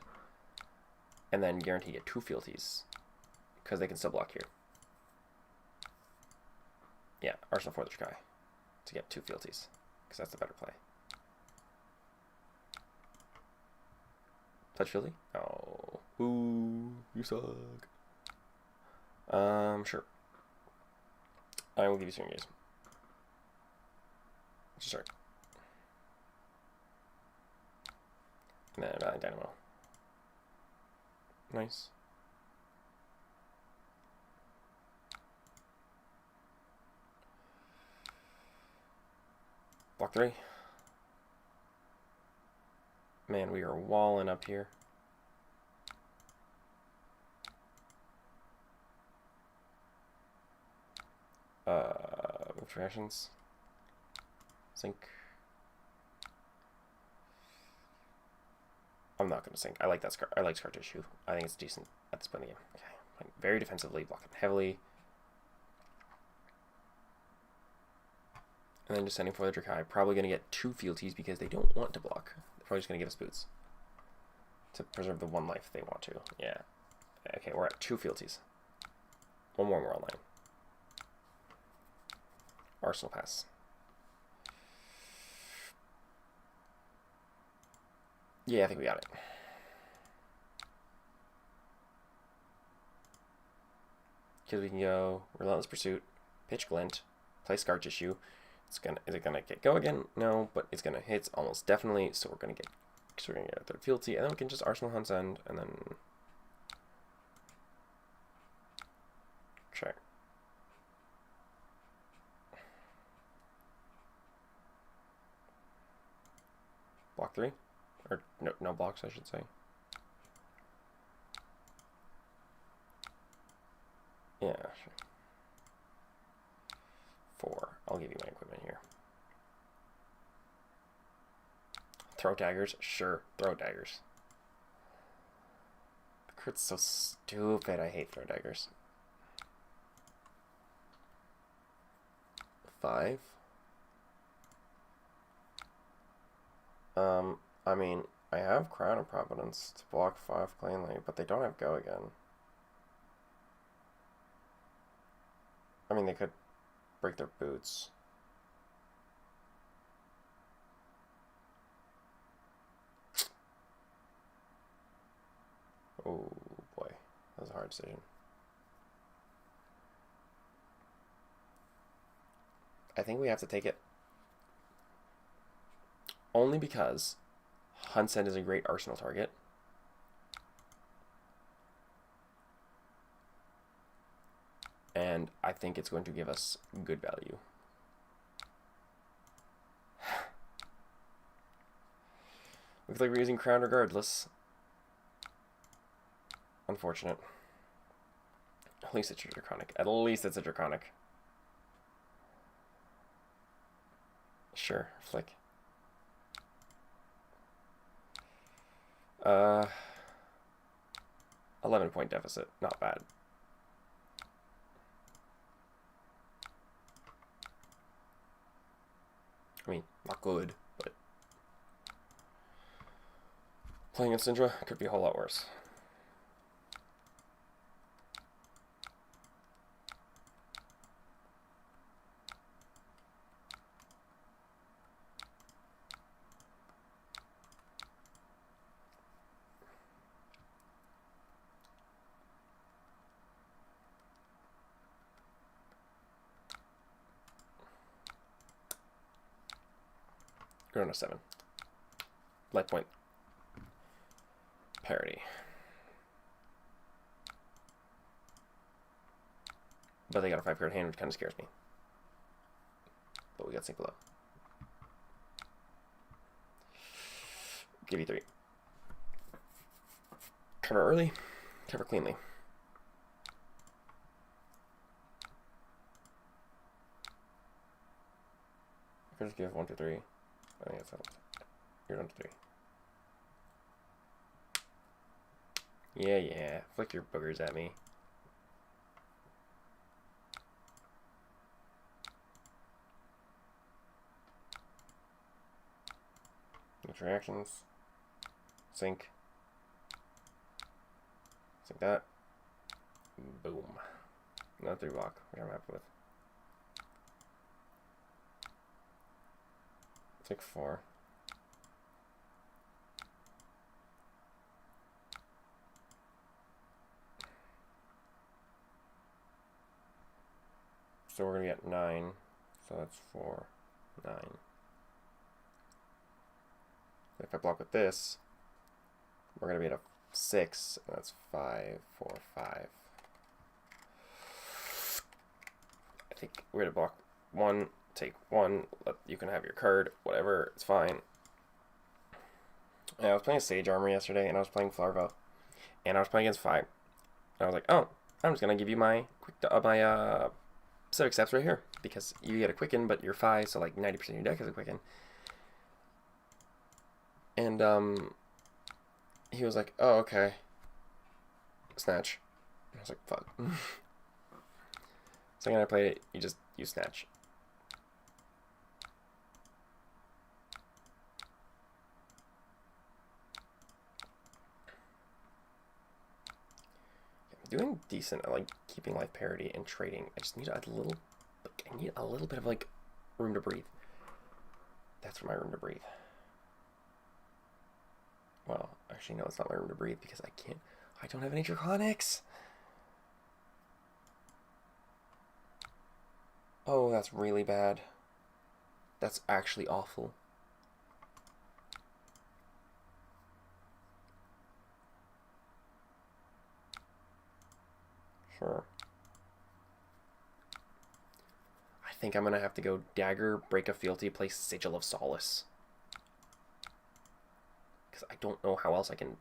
And then guarantee get 2 fealties. Because they can still block here. Yeah, Arsenal for the Dracai. To get 2 fealties. Because that's the better play. Touch fealty? Oh. Ooh, you suck. Sure. I will give you swing gaze. Start. And then Valiant Dynamo. Nice. Block 3. Man, we are walling up here. Move reactions. Sync. I'm not going to sink. I like that scar. I like scar tissue. I think it's decent at this point in the game. Okay. Playing very defensively, blocking heavily. And then just sending for the Dracai. Probably going to get 2 fealties because they don't want to block. They're probably just going to give us boots to preserve the 1 life they want to. Yeah. Okay, we're at 2 fealties. 1 more and we're online. Arsenal pass. Yeah, I think we got it. Because we can go Relentless Pursuit, Pitch Glint, play Scar Tissue. Is it gonna get go again? No, but it's gonna hit almost definitely. So we're gonna get a third fealty, and then we can just Arsenal Hunt's End, and then check. Block 3, or no blocks, I should say. Yeah, sure. 4. I'll give you my equipment here. Throw daggers? Sure, throw daggers. The crit's so stupid. I hate throw daggers. 5. I mean, I have Crown of Providence to block 5 cleanly, but they don't have go again. I mean, they could break their boots. Oh boy, that was a hard decision. I think we have to take it. Only because Hunt's End is a great arsenal target. And I think it's going to give us good value. Looks like we're using Crown regardless. Unfortunate. At least it's a Draconic. At least it's a Draconic. Sure, flick. 11-point deficit. Not bad. I mean, not good, but playing a Syndra could be a whole lot worse. We're on a 7. Life point parity. But they got a 5-card hand, which kind of scares me. But we got Sync Below. Give you 3. Cover early, cover cleanly. I could just give 1, 2, 3. I think that's you're down to 3. Yeah. Flick your boogers at me. Next reactions. Sync. Sync that. Boom. Another 3 block, which I'm happy with. Take 4. So we're gonna get 9. So that's 4, 9. If I block with this, we're gonna be at a 6, and that's 5, 4, 5. I think we're gonna block 1. Take 1, you can have your card, whatever, it's fine. And I was playing Sage Armor yesterday, and I was playing Flarva, and I was playing against 5. And I was like, oh, I'm just gonna give you my Civic Steps right here, because you get a Quicken, but you're 5, so like 90% of your deck is a Quicken. And he was like, oh, okay. Snatch. I was like, fuck. Second I played it, you just use Snatch. I'm doing decent at like keeping life parity and trading. I just need a little, like, I need a little bit of like room to breathe. That's for my room to breathe. Well, actually, no, it's not my room to breathe because I don't have any Draconics. Oh, that's really bad. That's actually awful. Sure. I think I'm gonna have to go Dagger, Break of Fealty, play Sigil of Solace. Because I don't know how else I can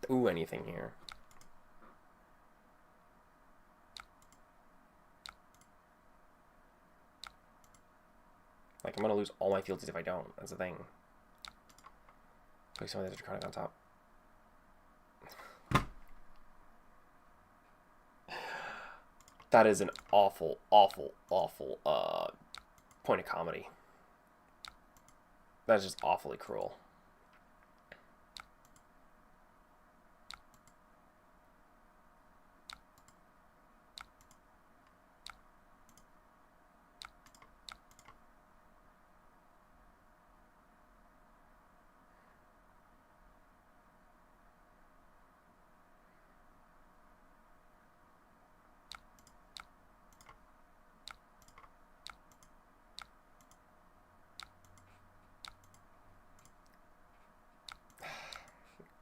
do anything here. Like, I'm gonna lose all my fealties if I don't. That's the thing. Play some of the Draconic on top. That is an awful, awful, awful point of comedy. That's just awfully cruel.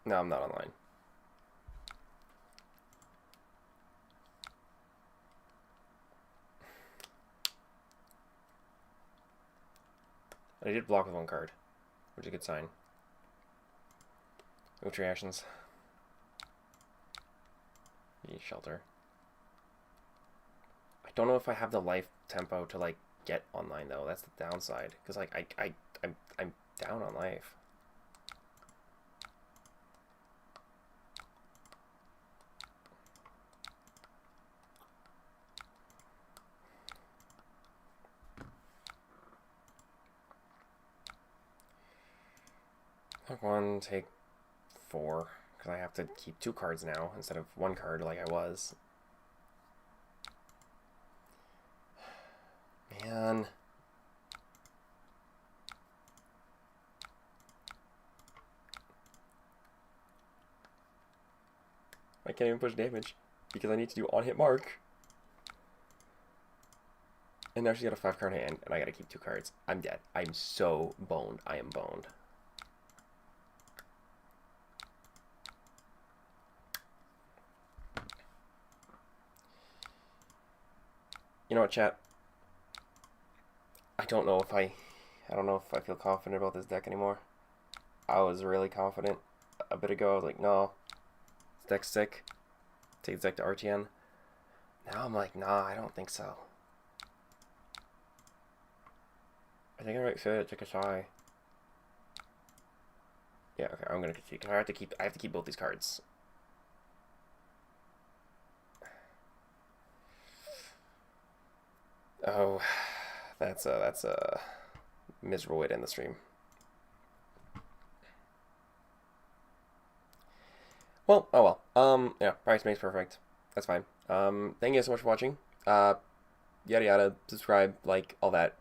No, I'm not online. I did block with one card, which is a good sign. Which reactions? Shelter. I don't know if I have the life tempo to like get online though. That's the downside. Because like I'm down on life. Take one, take 4, because I have to keep 2 cards now instead of 1 card like I was. Man. I can't even push damage because I need to do on-hit mark. And now she's got a 5-card hand, and I gotta keep 2 cards. I'm dead. I'm so boned. I am boned. You know what, chat? I don't know if I feel confident about this deck anymore. I was really confident a bit ago. I was like, no, this deck's sick. Take this deck to RTN. Now I'm like, nah, I don't think so. I think I might fit take a try. Yeah, okay, I'm gonna concede. I have to keep both these cards. Oh, that's a miserable way to end the stream. Well, oh well. Yeah, price makes perfect. That's fine. Thank you so much for watching. Yada yada, subscribe, like, all that.